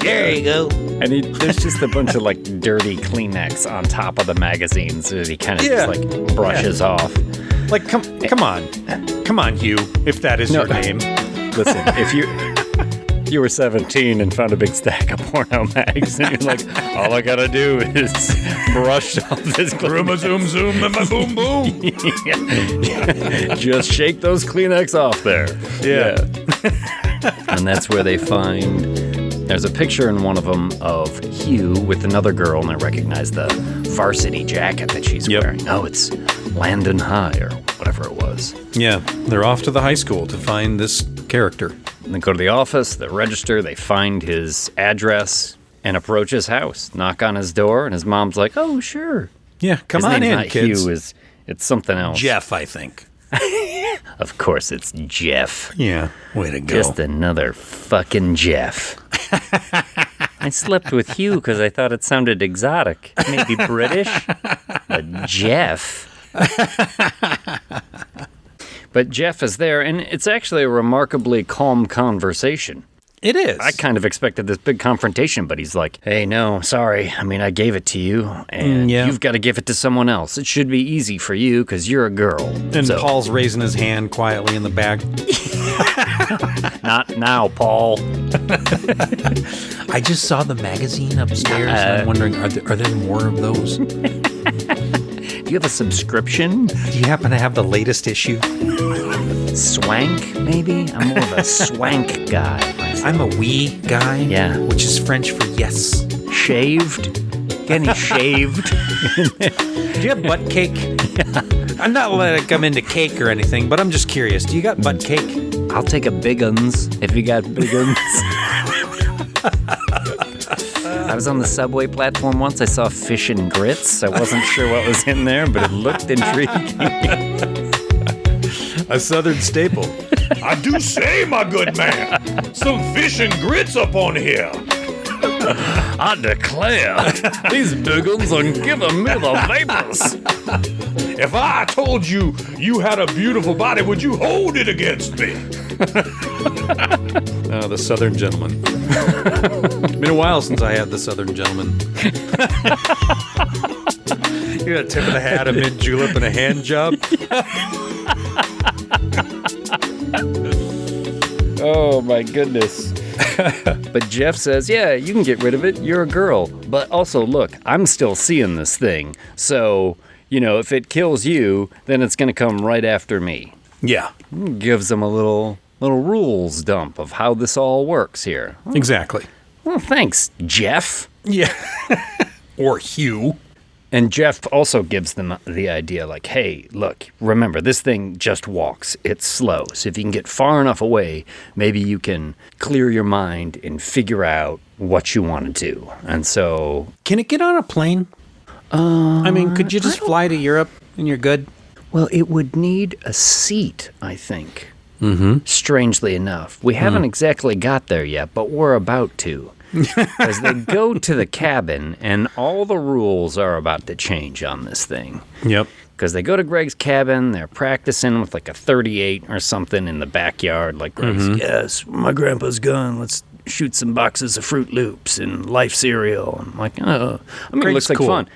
There you go. And there's just a bunch of like dirty Kleenex on top of the magazines that he kind of just like brushes off. Like, come on, Hugh, if that is your name. Listen, if you were 17 and found a big stack of porno mags, and you're like, all I gotta do is brush off this Kleenex. Zoom zoom and my boom boom. Yeah. Just shake those Kleenex off there. Yeah. And that's where they find. There's a picture in one of them of Hugh with another girl, and I recognize the varsity jacket that she's wearing. Oh, it's Landon High or whatever it was. Yeah, they're off to the high school to find this character. And they go to the office, they register, they find his address, and approach his house. Knock on his door, and his mom's like, "Oh, sure." Yeah, come his on name's in, not kids. Hugh, it's something else. Jeff, I think. Of course, it's Jeff. Yeah, way to go. Just another fucking Jeff. I slept with Hugh because I thought it sounded exotic. Maybe British. But Jeff. But Jeff is there, and it's actually a remarkably calm conversation. It is. I kind of expected this big confrontation, but he's like, "Hey, no, sorry. I mean, I gave it to you, and you've got to give it to someone else. It should be easy for you because you're a girl." And Paul's raising his hand quietly in the back. Not now, Paul. I just saw the magazine upstairs, and I'm wondering, are there more of those? Do you have a subscription? Do you happen to have the latest issue? Swank, maybe? I'm more of a swank guy myself. I'm a wee guy. Yeah. Which is French for yes. Shaved? Get any shaved? Do you have butt cake? Yeah. I'm not like I'm into cake or anything, but I'm just curious. Do you got butt cake? I'll take a big uns if you got big uns. I was on the subway platform once. I saw fish and grits. I wasn't sure what was in there, but it looked intriguing. A southern staple. I do say, my good man, some fish and grits up on here. I declare, these big uns are giving me the vapors. If I told you you had a beautiful body, would you hold it against me? Oh, the southern gentleman. It's been a while since I had the southern gentleman. You got a tip of the hat, a mid julep, and a hand job. Oh my goodness. But Jeff says, yeah, you can get rid of it. You're a girl. But also, look, I'm still seeing this thing. So, if it kills you, then it's going to come right after me. Yeah. Gives them a little rules dump of how this all works here. Exactly. Well, thanks, Jeff. Yeah. Or Hugh. And Jeff also gives them the idea like, hey, look, remember, this thing just walks. It's slow. So if you can get far enough away, maybe you can clear your mind and figure out what you want to do. And so... Can it get on a plane? I mean, could you just fly to Europe and you're good? Well, it would need a seat, I think. Mm-hmm. Strangely enough. We haven't exactly got there yet, but we're about to. As they go to the cabin, and all the rules are about to change on this thing. Yep. Because they go to Greg's cabin, they're practicing with like a 38 or something in the backyard. Like Greg's, yes, my grandpa's gun, let's shoot some boxes of Fruit Loops and Life cereal. And I'm like, oh. I mean, it looks like cool. fun.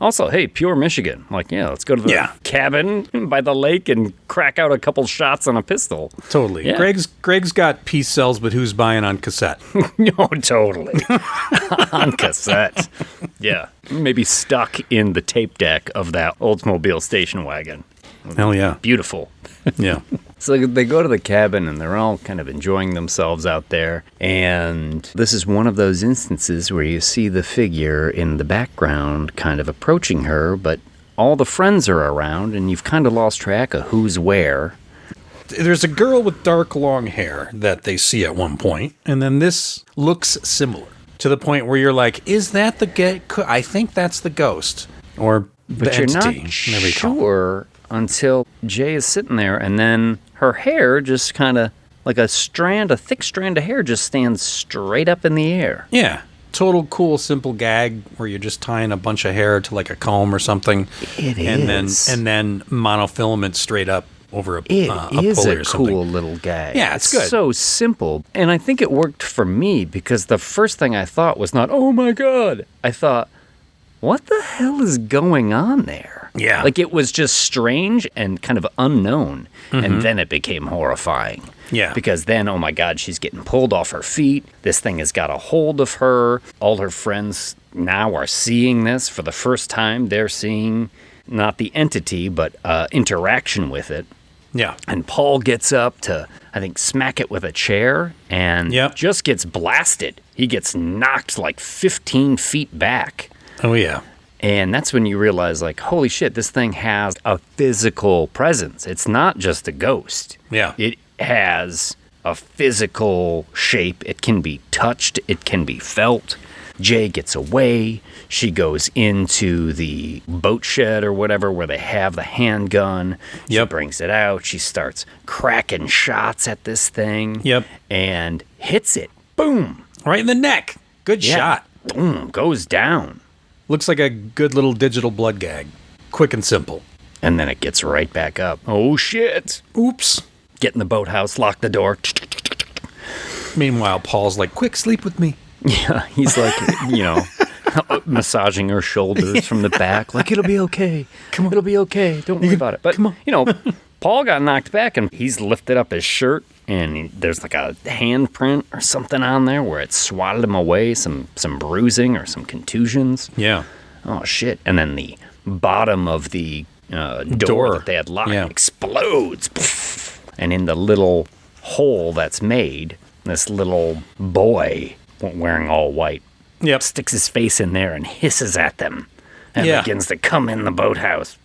Also, hey, pure Michigan. I'm like, yeah, let's go to the cabin by the lake and crack out a couple shots on a pistol. Totally. Yeah. Greg's got peace cells, but who's buying on cassette? No, totally. On cassette. Yeah. Maybe stuck in the tape deck of that Oldsmobile station wagon. Hell yeah. Beautiful. Yeah. So they go to the cabin and they're all kind of enjoying themselves out there. And this is one of those instances where you see the figure in the background kind of approaching her, but all the friends are around and you've kind of lost track of who's where. There's a girl with dark long hair that they see at one point, and then this looks similar to the point where you're like, is that the I think that's the ghost or the But you're entity. not sure until Jay is sitting there, and then her hair just kind of, like a thick strand of hair just stands straight up in the air. Yeah. Total cool, simple gag where you're just tying a bunch of hair to like a comb or something. It is. And then monofilament straight up over a It is pulley a or something. cool little gag. Yeah, it's good. So simple. And I think it worked for me because the first thing I thought was not, oh my God. I thought, what the hell is going on there? Yeah. Like it was just strange and kind of unknown. And then it became horrifying. Yeah. Because then, oh my God, she's getting pulled off her feet. This thing has got a hold of her. All her friends now are seeing this for the first time. They're seeing not the entity, but interaction with it. Yeah. And Paul gets up to, I think, smack it with a chair and just gets blasted. He gets knocked like 15 feet back. Oh, yeah. And that's when you realize, like, holy shit, this thing has a physical presence. It's not just a ghost. Yeah. It has a physical shape. It can be touched. It can be felt. Jay gets away. She goes into the boat shed or whatever where they have the handgun. She brings it out. She starts cracking shots at this thing. Yep. And hits it. Boom. Right in the neck. Good shot. Boom. Goes down. Looks like a good little digital blood gag. Quick and simple. And then it gets right back up. Oh, shit. Oops. Get in the boathouse, lock the door. Meanwhile, Paul's like, quick, sleep with me. Yeah, he's like, massaging her shoulders from the back. Like, it'll be okay. Come on. It'll be okay. Don't worry about it. But, Paul got knocked back and he's lifted up his shirt and there's like a handprint or something on there where it swatted him away, some bruising or some contusions. Yeah. Oh, shit. And then the bottom of the door that they had locked explodes. And in the little hole that's made, this little boy wearing all white sticks his face in there and hisses at them and begins to come in the boathouse.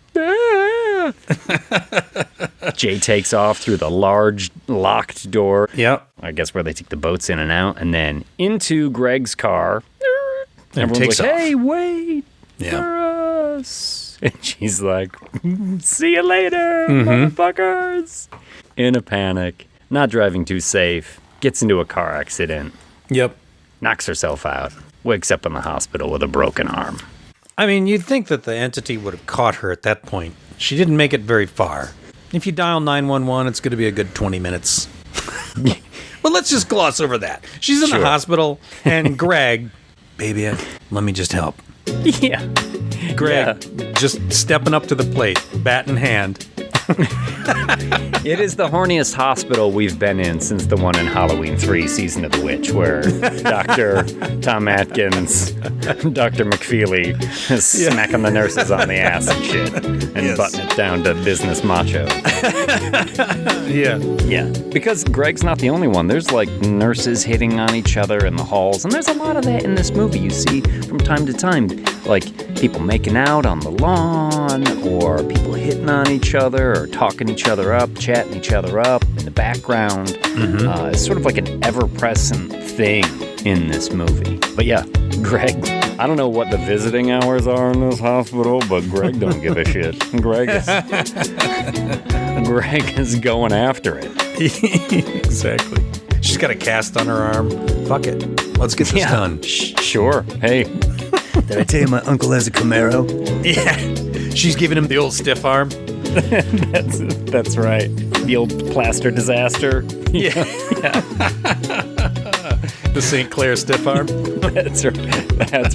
Jay takes off through the large locked door. Yep. I guess where they take the boats in and out, and then into Greg's car. And takes like, off. hey, wait for us. And she's like, see you later, motherfuckers. In a panic, not driving too safe, gets into a car accident. Yep. Knocks herself out, wakes up in the hospital with a broken arm. I mean, you'd think that the entity would have caught her at that point. She didn't make it very far. If you dial 911, it's going to be a good 20 minutes. But let's just gloss over that. She's in the hospital, and Greg, baby, let me just help. Yeah. Greg, just stepping up to the plate, bat in hand. It is the horniest hospital we've been in since the one in Halloween 3, Season of the Witch, where Dr. Tom Atkins, Dr. McFeely is smacking the nurses on the ass and shit and butting it down to business macho. Yeah. Because Greg's not the only one. There's like nurses hitting on each other in the halls, and there's a lot of that in this movie. You see from time to time, like people making out on the lawn, or people hitting on each other, or talking each other up, chatting each other up in the background. It's sort of like an ever-present thing in this movie. But yeah, Greg, I don't know what the visiting hours are in this hospital, but Greg don't give a shit. Greg is going after it. Exactly. She's got a cast on her arm. Fuck it. Let's get this done. Sure. Hey. Did I tell you my uncle has a Camaro? Yeah. She's giving him the old stiff arm. That's right. The old plaster disaster. Yeah. The St. Clair stiff arm. That's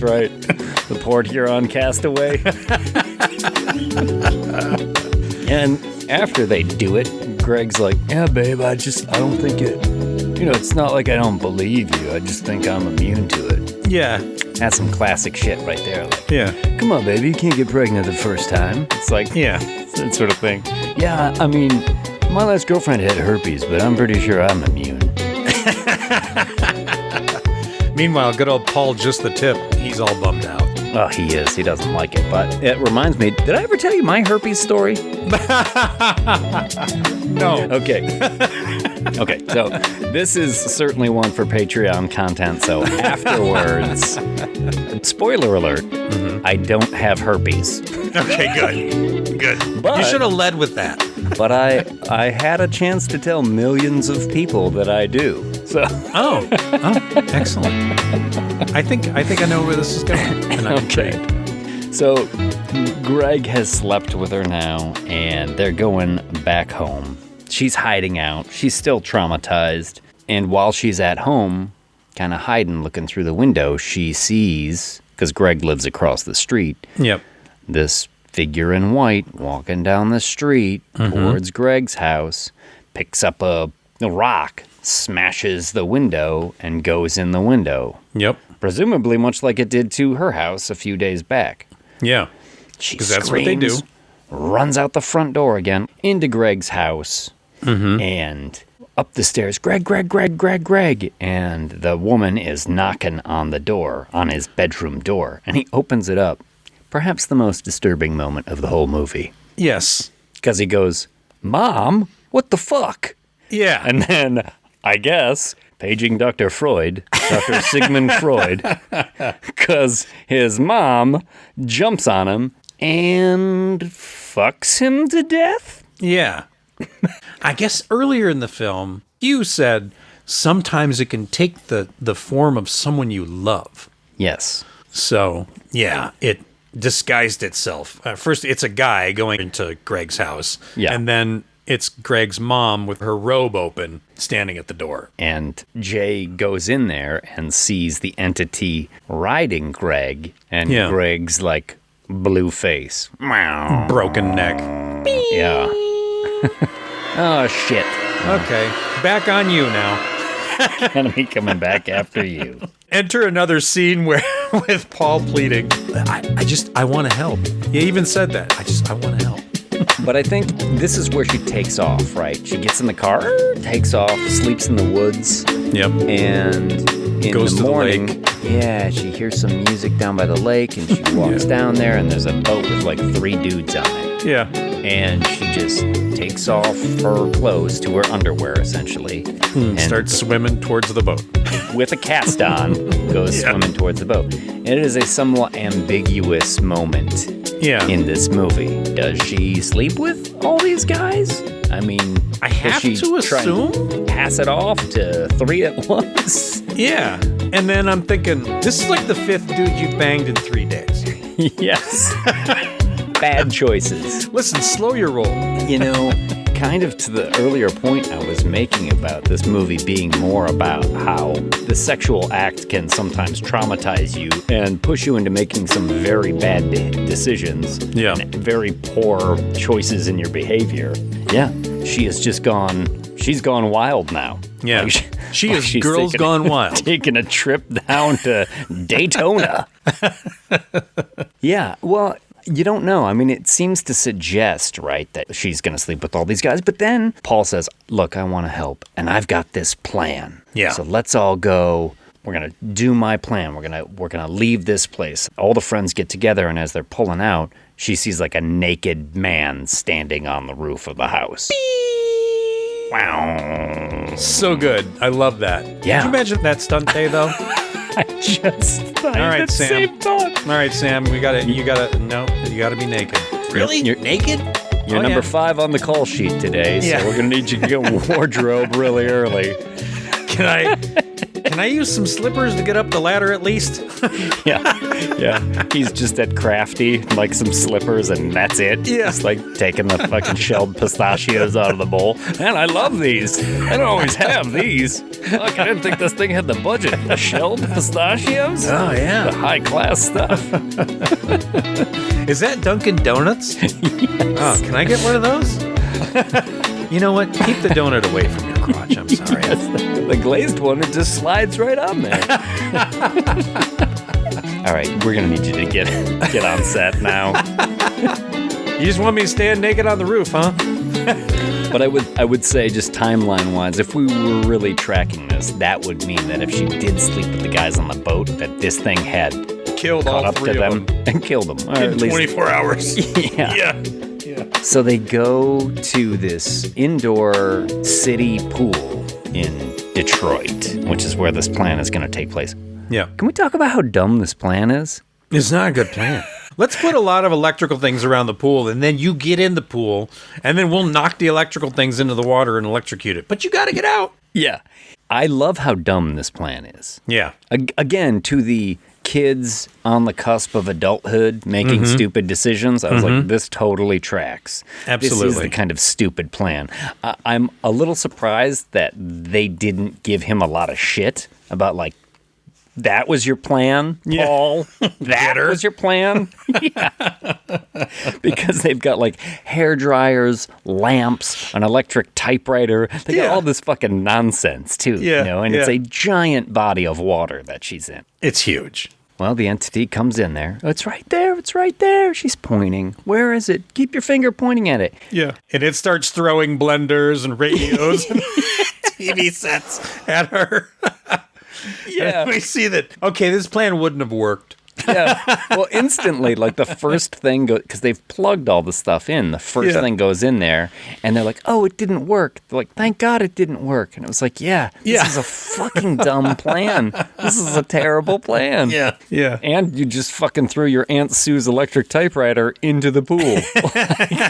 right. The Port Huron castaway. And after they do it, Greg's like, yeah, babe, I don't think it. It's not like I don't believe you. I just think I'm immune to it. Yeah. That's some classic shit right there. Like, yeah. Come on, baby, you can't get pregnant the first time. It's like, yeah. that sort of thing. Yeah, I mean, my last girlfriend had herpes, but I'm pretty sure I'm immune. Meanwhile, good old Paul Just the Tip, he's all bummed out. Oh, he is. He doesn't like it. But it reminds me, did I ever tell you my herpes story? No. Okay. Okay, so this is certainly one for Patreon content. So afterwards, spoiler alert, I don't have herpes. Okay, good. But- You should have led with that. But I had a chance to tell millions of people that I do. So Oh, excellent. I think I know where this is going. And I'm intrigued. So Greg has slept with her now, and they're going back home. She's hiding out. She's still traumatized. And while she's at home, kind of hiding, looking through the window, she sees, because Greg lives across the street, Yep. this figure in white walking down the street towards Greg's house, picks up a rock, smashes the window, and goes in the window. Yep. Presumably much like it did to her house a few days back. Yeah. She 'Cause that's what they do. screams, runs out the front door again, into Greg's house, and up the stairs, Greg. And the woman is knocking on the door, on his bedroom door, and he opens it up. Perhaps the most disturbing moment of the whole movie. Yes. Because he goes, "Mom, what the fuck?" Yeah. And then, I guess, paging Dr. Freud, Dr. Sigmund Freud, because his mom jumps on him and fucks him to death? Yeah. I guess earlier in the film, you said sometimes it can take the form of someone you love. Yes. So, yeah, it disguised itself. First, it's a guy going into Greg's house. Yeah. And then it's Greg's mom with her robe open, standing at the door. And Jay goes in there and sees the entity riding Greg, and Yeah. Greg's like blue face. Meow. Broken neck. Yeah. Oh, shit. Okay, back on you now. Enemy coming back after you. Enter another scene where with Paul pleading, I want to help. He even said that. I want to help. But I think this is where she takes off, right? She gets in the car, takes off, sleeps in the woods, Yep. and in Goes the to the morning, lake. yeah, she hears some music down by the lake, and she walks down there, and there's a boat with like 3 dudes on it. Yeah. And she just takes off her clothes to her underwear, essentially, and Starts swimming towards the boat. with a cast on, goes Yeah. swimming towards the boat. And it is a somewhat ambiguous moment Yeah. in this movie. Does she sleep with all these guys? I mean, I does have she to try and assume. pass it off to 3 at once? Yeah. And then I'm thinking, this is like the 5th dude you banged in 3 days. Yes. Bad choices. Listen, slow your roll. You know, kind of to the earlier point I was making about this movie being more about how the sexual act can sometimes traumatize you and push you into making some very bad decisions. Yeah. And very poor choices in your behavior. Yeah. She has just gone, she's gone wild now. Yeah. Like, She like is she's Girls taking- Gone Wild. Taking a trip down to Daytona. Yeah, well, you don't know. I mean, it seems to suggest, right, that she's going to sleep with all these guys. But then Paul says, look, I want to help, and I've got this plan. Yeah. So let's all go. We're going to do my plan. We're going to leave this place. All the friends get together, and as they're pulling out, she sees like a naked man standing on the roof of the house. Wow. So good. I love that. Yeah. Could you imagine that stunt day, though? I just thought All right, the Sam. same thought. All right, Sam, you gotta be naked. Really? You're naked? You're Oh, number yeah. 5 on the call sheet today, Yeah. so we're going to need you to get wardrobe really early. Can I use some slippers to get up the ladder at least? Yeah. He's just at Crafty, like some slippers, and that's it. Yeah. Just like taking the fucking shelled pistachios out of the bowl. Man, I love these. I don't always have these. Fuck, I didn't think this thing had the budget. The shelled pistachios? Oh, yeah. The high class stuff. Is that Dunkin' Donuts? Yes. Oh, can I get one of those? You know what? Keep the donut away from your crotch. I'm sorry. Yes, the glazed one, it just slides right on there. All right, we're going to need you to get on set now. You just want me to stand naked on the roof, huh? But I would say, just timeline-wise, if we were really tracking this, that would mean that if she did sleep with the guys on the boat, that this thing had Killed caught all up three to of them and killed them. Or in at least 24 hours. Yeah. Yeah. So they go to this indoor city pool in Detroit, which is where this plan is going to take place. Yeah. Can we talk about how dumb this plan is? It's not a good plan. Let's put a lot of electrical things around the pool, and then you get in the pool, and then we'll knock the electrical things into the water and electrocute it. But you got to get out. Yeah. I love how dumb this plan is. Yeah. Again, to the kids on the cusp of adulthood making stupid decisions, I was like, this totally tracks. Absolutely. This is the kind of stupid plan. I'm a little surprised that they didn't give him a lot of shit about, like, that was your plan, Paul? That was your plan? Yeah. Because they've got, like, hair dryers, lamps, an electric typewriter. They got all this fucking nonsense, too. Yeah, You know, and it's a giant body of water that she's in. It's huge. Well, the entity comes in there. Oh, it's right there. It's right there. She's pointing. Where is it? Keep your finger pointing at it. Yeah. And it starts throwing blenders and radios and TV sets at her. Yeah. And we see that, okay, this plan wouldn't have worked. Yeah. Well, instantly, like the first thing goes, because they've plugged all the stuff in, the first thing goes in there, and they're like, oh, it didn't work. They're like, thank God it didn't work. And it was like, this is a fucking dumb plan. This is a terrible plan. Yeah. And you just fucking threw your Aunt Sue's electric typewriter into the pool.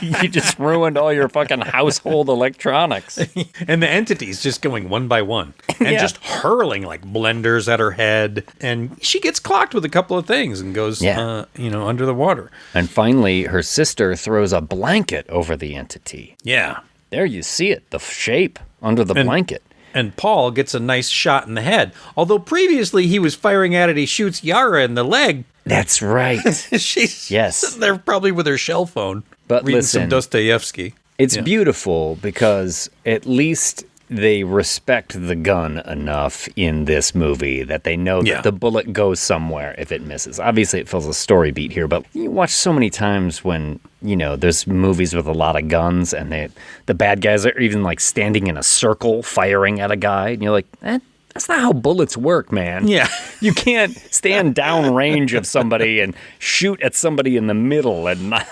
You just ruined all your fucking household electronics. And the entity's just going one by one and just hurling like blenders at her head. And she gets clocked with a couple of things and goes, under the water. And finally, her sister throws a blanket over the entity. Yeah. There you see it, the shape under the blanket. And Paul gets a nice shot in the head. Although previously he was firing at it, he shoots Yara in the leg. That's right. She's sitting there probably with her shell phone. But reading listen, some Dostoevsky. It's beautiful because at least they respect the gun enough in this movie that they know that the bullet goes somewhere if it misses. Obviously, it fills a story beat here, but you watch so many times when, there's movies with a lot of guns and the bad guys are even like standing in a circle firing at a guy, and you're like, that's not how bullets work, man. Yeah. You can't stand downrange of somebody and shoot at somebody in the middle and not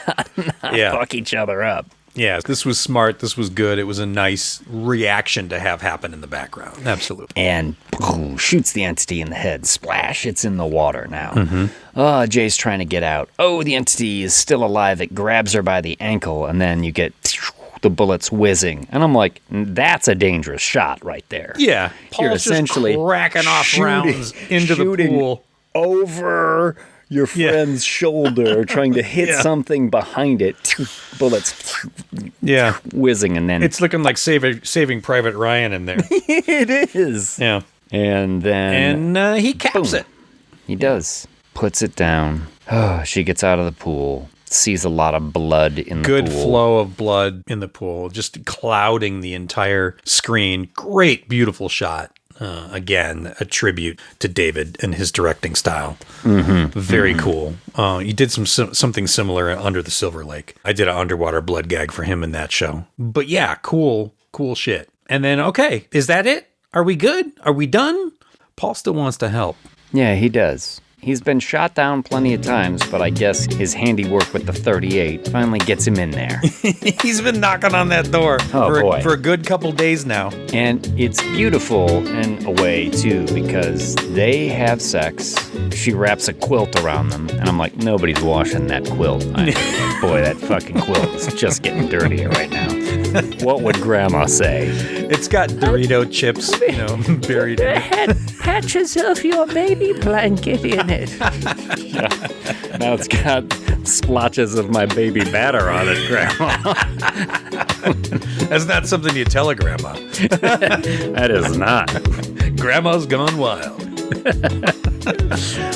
fuck each other up. Yeah, this was smart. This was good. It was a nice reaction to have happen in the background. Absolutely. And boom, shoots the entity in the head. Splash, it's in the water now. Oh, Jay's trying to get out. Oh, the entity is still alive. It grabs her by the ankle, and then you get the bullets whizzing. And I'm like, that's a dangerous shot right there. Yeah. You're Paul's essentially just cracking off rounds into the pool. Over your friend's shoulder, trying to hit something behind it. Bullets whizzing, and then it's looking like Saving Private Ryan in there. It is. Yeah. And then he caps it. He does. Puts it down. Oh, she gets out of the pool. Sees a lot of blood in the pool. Good flow of blood in the pool, just clouding the entire screen. Great, beautiful shot. Again, a tribute to David and his directing style. Very cool. You did something similar at Under the Silver Lake. I did an underwater blood gag for him in that show. But yeah, cool shit. And then, okay, is that it? Are we good? Are we done? Paul still wants to help. Yeah, he does. He's been shot down plenty of times, but I guess his handiwork with the 38 finally gets him in there. He's been knocking on that door for a good couple days now. And it's beautiful in a way, too, because they have sex. She wraps a quilt around them, and I'm like, nobody's washing that quilt. Boy, that fucking quilt is just getting dirtier right now. What would Grandma say? It's got Dorito chips, buried in it. Had patches of your baby blanket in it. Now it's got splotches of my baby batter on it, Grandma. That's not something you tell a grandma. That is not. Grandma's gone wild.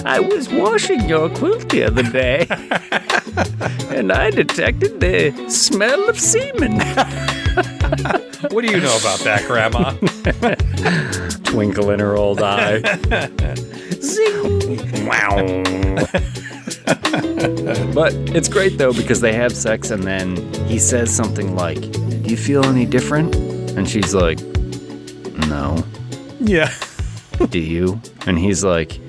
I was washing your quilt the other day, and I detected the smell of semen. What do you know about that, Grandma? Twinkle in her old eye. Zing! Wow. But it's great, though, because they have sex, and then he says something like, do you feel any different? And she's like, no. Yeah. Do you? And he's like,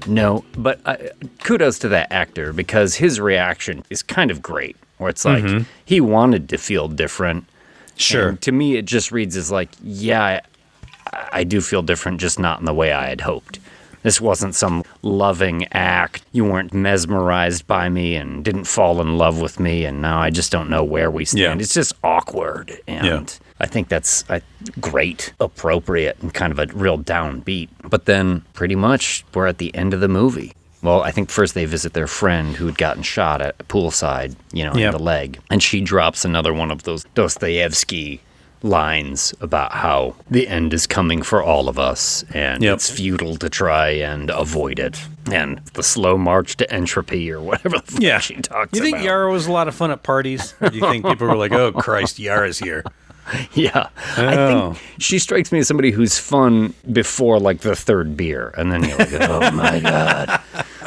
no. But kudos to that actor, because his reaction is kind of great, where it's like, he wanted to feel different. Sure. And to me, it just reads as like, yeah, I do feel different, just not in the way I had hoped. This wasn't some loving act. You weren't mesmerized by me and didn't fall in love with me, and now I just don't know where we stand. Yeah. It's just awkward, and I think that's great, appropriate, and kind of a real downbeat. But then, pretty much, we're at the end of the movie. Well, I think first they visit their friend who had gotten shot at a poolside, in the leg, and she drops another one of those Dostoevsky lines about how the end is coming for all of us, and it's futile to try and avoid it, and the slow march to entropy, or whatever the fuck she talks about. You think Yara was a lot of fun at parties? Or do you think people were like, oh, Christ, Yara's here? Yeah. I think she strikes me as somebody who's fun before, like, the third beer, and then you're like, oh, my God.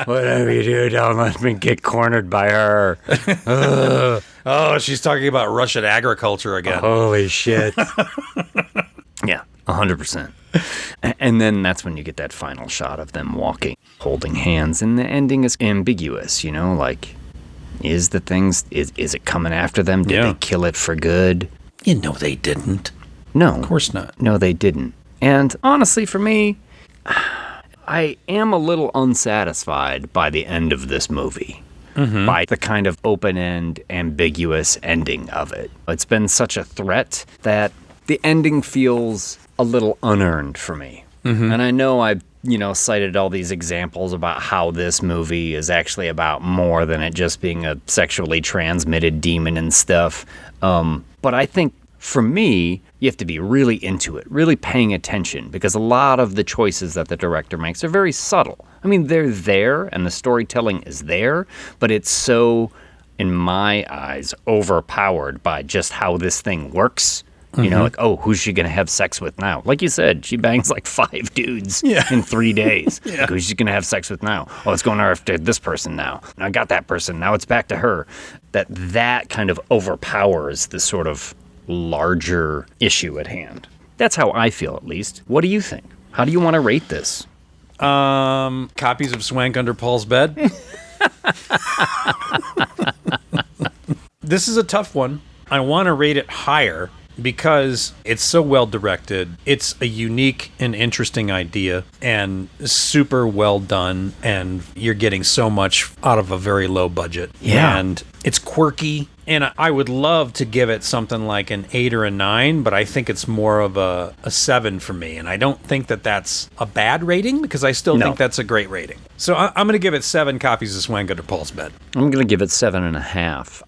Whatever you do, don't let me get cornered by her. Oh, she's talking about Russian agriculture again. Holy shit. Yeah, 100%. And then that's when you get that final shot of them walking, holding hands, and the ending is ambiguous, like, is it coming after them? Did they kill it for good? They didn't. No. Of course not. No, they didn't. And honestly, for me, I am a little unsatisfied by the end of this movie. By the kind of open-end, ambiguous ending of it. It's been such a threat that the ending feels a little unearned for me. And I know I, cited all these examples about how this movie is actually about more than it just being a sexually transmitted demon and stuff. But I think, for me, you have to be really into it, really paying attention, because a lot of the choices that the director makes are very subtle. I mean, they're there, and the storytelling is there, but it's so, in my eyes, overpowered by just how this thing works. Like, oh, who's she going to have sex with now? Like you said, she bangs like 5 dudes in 3 days. Like, who's she going to have sex with now? Oh, it's going after this person now. I got that person. Now it's back to her. That kind of overpowers the sort of larger issue at hand. That's how I feel, at least. What do you think? How do you want to rate this? Copies of Swank Under Paul's Bed. This is a tough one. I want to rate it higher because it's so well directed. It's a unique and interesting idea and super well done, and you're getting so much out of a very low budget. Yeah. And it's quirky, and I would love to give it something like an 8 or a 9, but I think it's more of a 7 for me, and I don't think that that's a bad rating, because I still think that's a great rating. So I'm going to give it 7 copies of Swank Under Paul's Bed. I'm going to give it 7.5.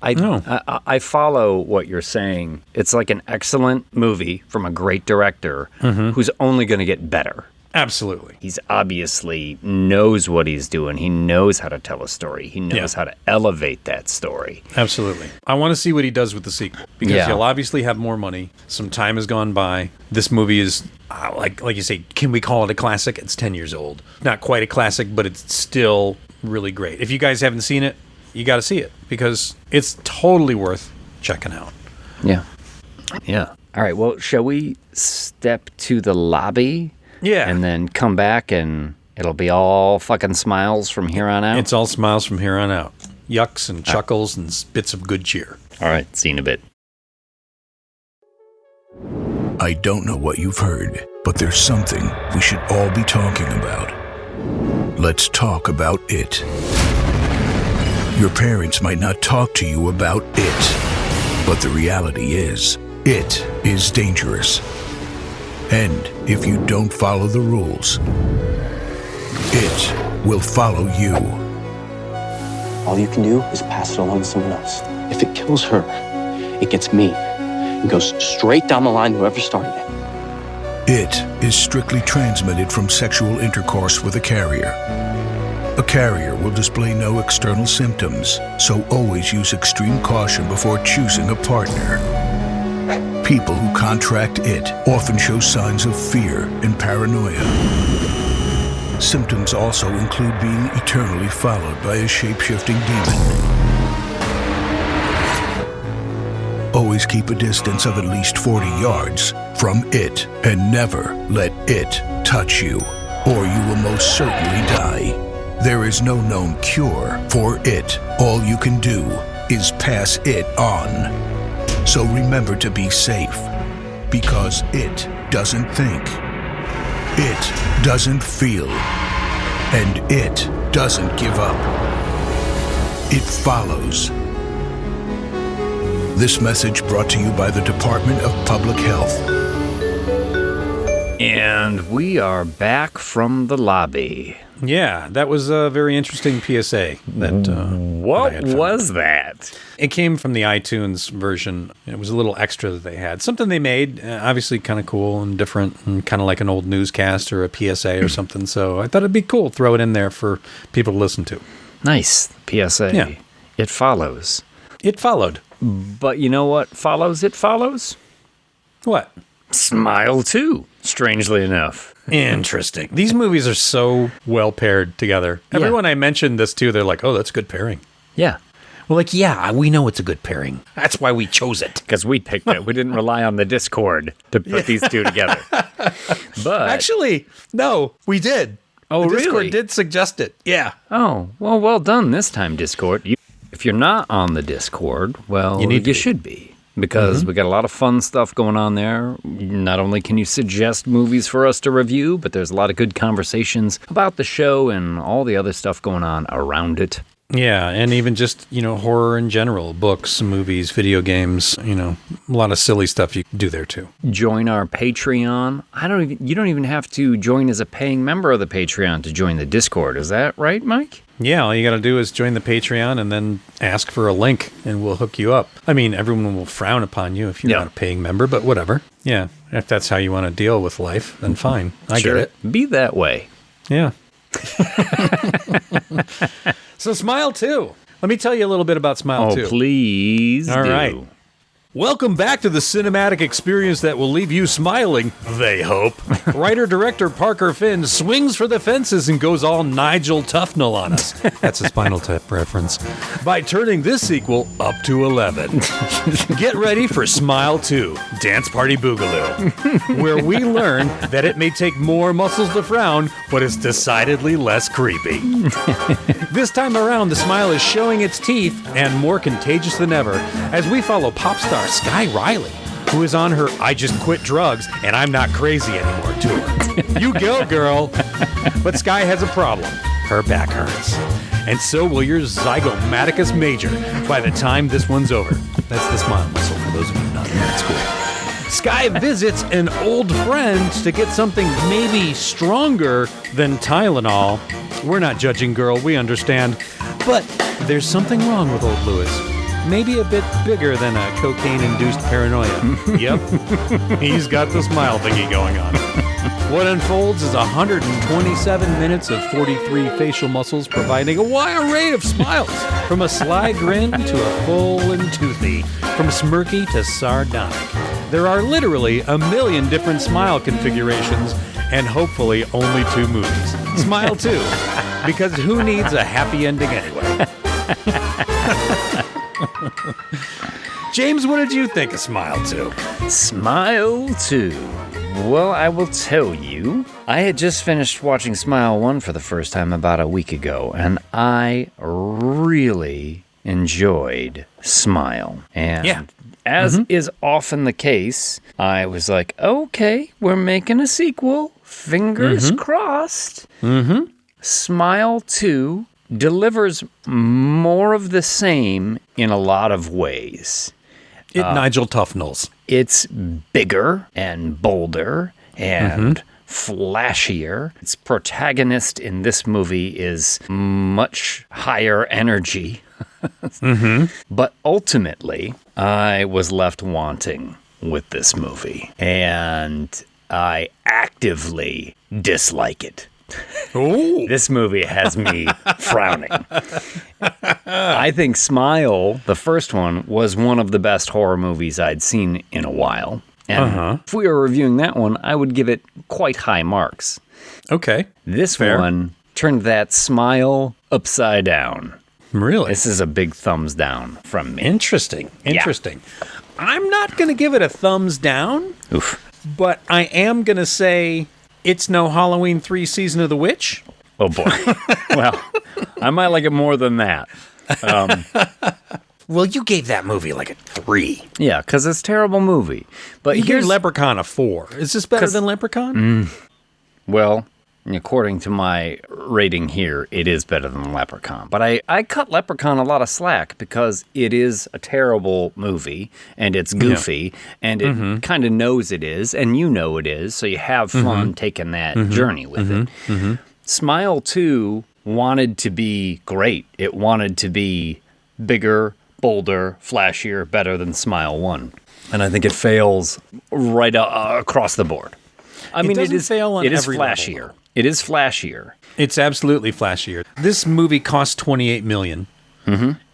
I follow what you're saying. It's like an excellent movie from a great director who's only going to get better. Absolutely. He's obviously knows what he's doing. He knows how to tell a story. He knows how to elevate that story. Absolutely. I want to see what he does with the sequel, because he'll obviously have more money. Some time has gone by. This movie is, like you say, can we call it a classic? It's 10 years old. Not quite a classic, but it's still really great. If you guys haven't seen it, you got to see it, because it's totally worth checking out. Yeah. Yeah. All right. Well, shall we step to the lobby? Yeah. And then come back, and it'll be all fucking smiles from here on out? It's all smiles from here on out. Yucks and chuckles and bits of good cheer. All right. See you in a bit. I don't know what you've heard, but there's something we should all be talking about. Let's talk about it. Your parents might not talk to you about it, but the reality is, it is dangerous. And if you don't follow the rules, it will follow you. All you can do is pass it along to someone else. If it kills her, it gets me. It goes straight down the line to whoever started it. It is strictly transmitted from sexual intercourse with a carrier. A carrier will display no external symptoms, so always use extreme caution before choosing a partner. People who contract it often show signs of fear and paranoia. Symptoms also include being eternally followed by a shape-shifting demon. Always keep a distance of at least 40 yards from it and never let it touch you, or you will most certainly die. There is no known cure for it. All you can do is pass it on. So remember to be safe, because it doesn't think. It doesn't feel, and it doesn't give up. It follows. This message brought to you by the Department of Public Health. And we are back from the lobby. Yeah, that was a very interesting PSA. What was that? It came from the iTunes version. It was a little extra that they had. Something they made, obviously kind of cool and different, and kind of like an old newscast or a PSA or something. So I thought it'd be cool to throw it in there for people to listen to. Nice. PSA. Yeah. It follows. It followed. But you know what follows it follows? What? Smile 2, strangely enough. Interesting. These movies are so well paired together. Everyone I mentioned this to, they're like, oh, that's a good pairing. Yeah. We're like, yeah, we know it's a good pairing. That's why we chose it. Because we picked it. We didn't rely on the Discord to put these two together. But actually, no, we did. Oh, the really? Discord did suggest it. Yeah. Oh, well done this time, Discord. If you're not on the Discord, well, you should be. Because we got a lot of fun stuff going on there. Not only can you suggest movies for us to review, but there's a lot of good conversations about the show and all the other stuff going on around it. Yeah, and even just, horror in general, books, movies, video games, a lot of silly stuff you can do there too. Join our Patreon. You don't even have to join as a paying member of the Patreon to join the Discord. Is that right, Mike? Yeah, all you got to do is join the Patreon and then ask for a link and we'll hook you up. I mean, everyone will frown upon you if you're not a paying member, but whatever. Yeah, if that's how you want to deal with life, then fine. I get it. Be that way. Yeah. So Smile 2. Let me tell you a little bit about Smile 2. Oh, please All right. Welcome back to the cinematic experience that will leave you smiling, they hope. Writer-director Parker Finn swings for the fences and goes all Nigel Tufnell on us. That's a Spinal Tap reference. By turning this sequel up to 11. Get ready for Smile 2, Dance Party Boogaloo, where we learn that it may take more muscles to frown, but it's decidedly less creepy. This time around, the smile is showing its teeth and more contagious than ever as we follow pop star Sky Riley, who is on her I just quit drugs and I'm not crazy anymore tour. You go, girl. But Sky has a problem. Her back hurts. And so will your zygomaticus major by the time this one's over. That's the smile muscle for those of you not in med school. Sky visits an old friend to get something maybe stronger than Tylenol. We're not judging, girl, we understand. But there's something wrong with old Lewis. Maybe a bit bigger than a cocaine-induced paranoia. Yep, he's got the smile thingy going on. What unfolds is 127 minutes of 43 facial muscles providing a wide array of smiles, from a sly grin to a full and toothy, from smirky to sardonic. There are literally a million different smile configurations, and hopefully only 2 movies. Smile 2, because who needs a happy ending anyway? James, what did you think of Smile 2? Smile 2. Well, I will tell you, I had just finished watching Smile 1 for the first time about a week ago, and I really enjoyed Smile. And as is often the case, I was like, okay, we're making a sequel. Fingers crossed. Smile 2 delivers more of the same in a lot of ways. Nigel Tufnells. It's bigger and bolder and flashier. Its protagonist in this movie is much higher energy. But ultimately, I was left wanting with this movie. And I actively dislike it. Ooh. This movie has me frowning. I think Smile, the first one, was one of the best horror movies I'd seen in a while. And if we were reviewing that one, I would give it quite high marks. Okay. This Fair. one turned that smile upside down. Really? This is a big thumbs down from me. Interesting. I'm not going to give it a thumbs down, Oof. but I am going to say it's no Halloween 3 Season of the Witch. Oh, boy. Well, I might like it more than that. Well, you gave that movie like a 3. Yeah, because it's a terrible movie. But You gave here's... Leprechaun a 4. Is this better than Leprechaun? Well, according to my rating here, it is better than Leprechaun. But I cut Leprechaun a lot of slack because it is a terrible movie, and it's goofy, and it kind of knows it is, and you know it is, so you have fun taking that journey with it. Smile 2 wanted to be great. It wanted to be bigger, bolder, flashier, better than Smile 1. And I think it fails right across the board. I mean, doesn't fail on it is every flashier. level. It is flashier. It's absolutely flashier. This movie cost $28 million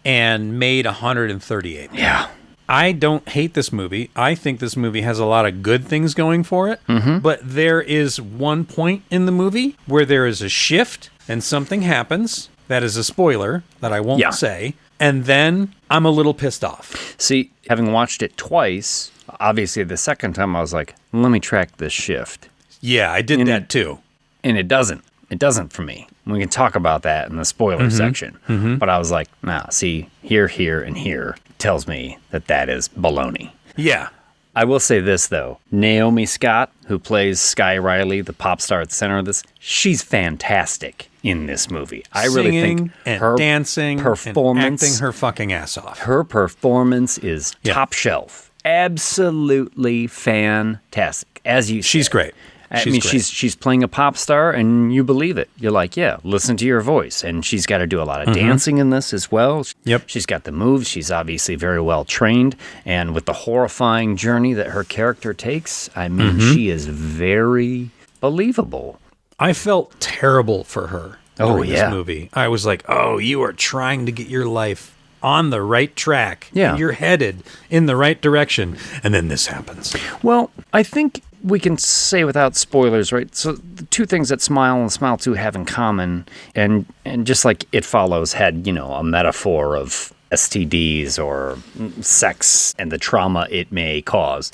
and made $138 million. Yeah. I don't hate this movie. I think this movie has a lot of good things going for it. But there is one point in the movie where there is a shift and something happens that is a spoiler that I won't say. And then I'm a little pissed off. See, having watched it twice, obviously the second time I was like, let me track this shift. Yeah, I did that too. And it doesn't. It doesn't for me. We can talk about that in the spoiler section. But I was like, nah, see, here, and here tells me that is baloney. Yeah. I will say this, though. Naomi Scott, who plays Sky Riley, the pop star at the center of this, she's fantastic in this movie. I really think and her dancing performance, and acting her fucking ass off. her performance is top shelf. Absolutely fantastic. As you She's said. great. I mean, she's playing a pop star, and you believe it. You're like, yeah, listen to your voice. And she's got to do a lot of dancing in this as well. Yep. She's got the moves. She's obviously very well trained. And with the horrifying journey that her character takes, I mean, she is very believable. I felt terrible for her during yeah. this movie. I was like, oh, you are trying to get your life on the right track. Yeah. You're headed in the right direction. And then this happens. Well, I think we can say without spoilers, right? So the two things that Smile and Smile 2 have in common, and just like It Follows had, a metaphor of STDs or sex and the trauma it may cause.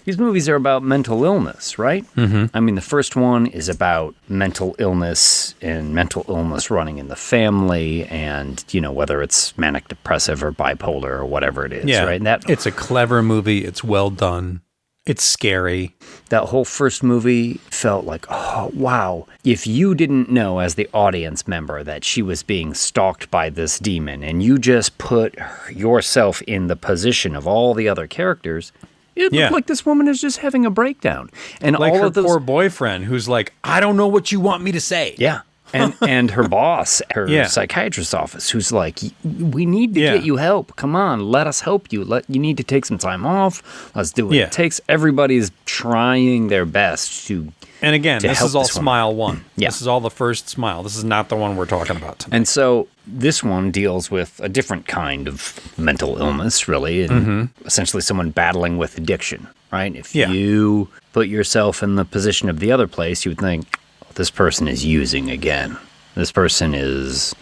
These movies are about mental illness, right? I mean, the first one is about mental illness and mental illness running in the family and, whether it's manic depressive or bipolar or whatever it is, right? And it's a clever movie. It's well done. It's scary. That whole first movie felt like, oh, wow. If you didn't know as the audience member that she was being stalked by this demon and you just put yourself in the position of all the other characters, it looked like this woman is just having a breakdown. And like all her of those... poor boyfriend who's like, I don't know what you want me to say. Yeah. And her boss, her psychiatrist's office, who's like, we need to get you help. Come on, let us help you. You need to take some time off. Let's do what it takes. Everybody's trying their best to And again, this is all this Smile 1. Yeah. This is all the first Smile. This is not the one we're talking about tonight. And so this one deals with a different kind of mental illness, really, and essentially someone battling with addiction, right? If you put yourself in the position of the other place, you would think, this person is using again. This person has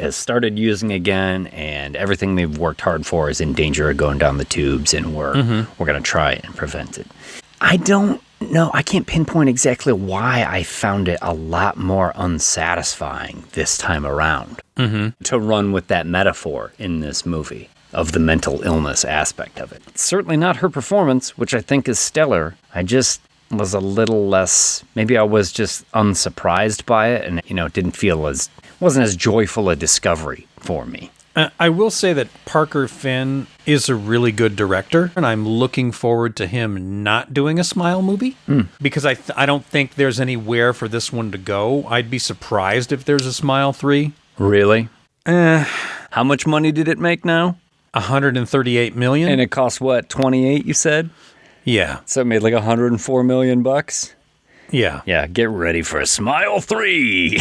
started using again, and everything they've worked hard for is in danger of going down the tubes, and we're going to try and prevent it. I don't know. I can't pinpoint exactly why I found it a lot more unsatisfying this time around to run with that metaphor in this movie of the mental illness aspect of it. It's certainly not her performance, which I think is stellar. I just was a little less, maybe I was just unsurprised by it, and it wasn't as joyful a discovery for me. I will say that Parker Finn is a really good director, and I'm looking forward to him not doing a Smile movie because I don't think there's anywhere for this one to go. I'd be surprised if there's a Smile 3. Really? How much money did it make now? $138 million. And it cost what, 28, you said? Yeah. So it made like $104 million? Yeah. Yeah, get ready for a Smile 3.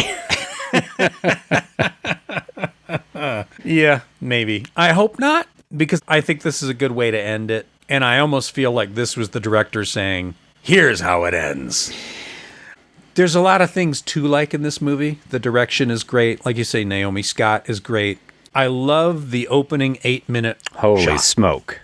Yeah, maybe. I hope not, because I think this is a good way to end it. And I almost feel like this was the director saying, here's how it ends. There's a lot of things to like in this movie. The direction is great. Like you say, Naomi Scott is great. I love the opening 8-minute Holy shot. smoke.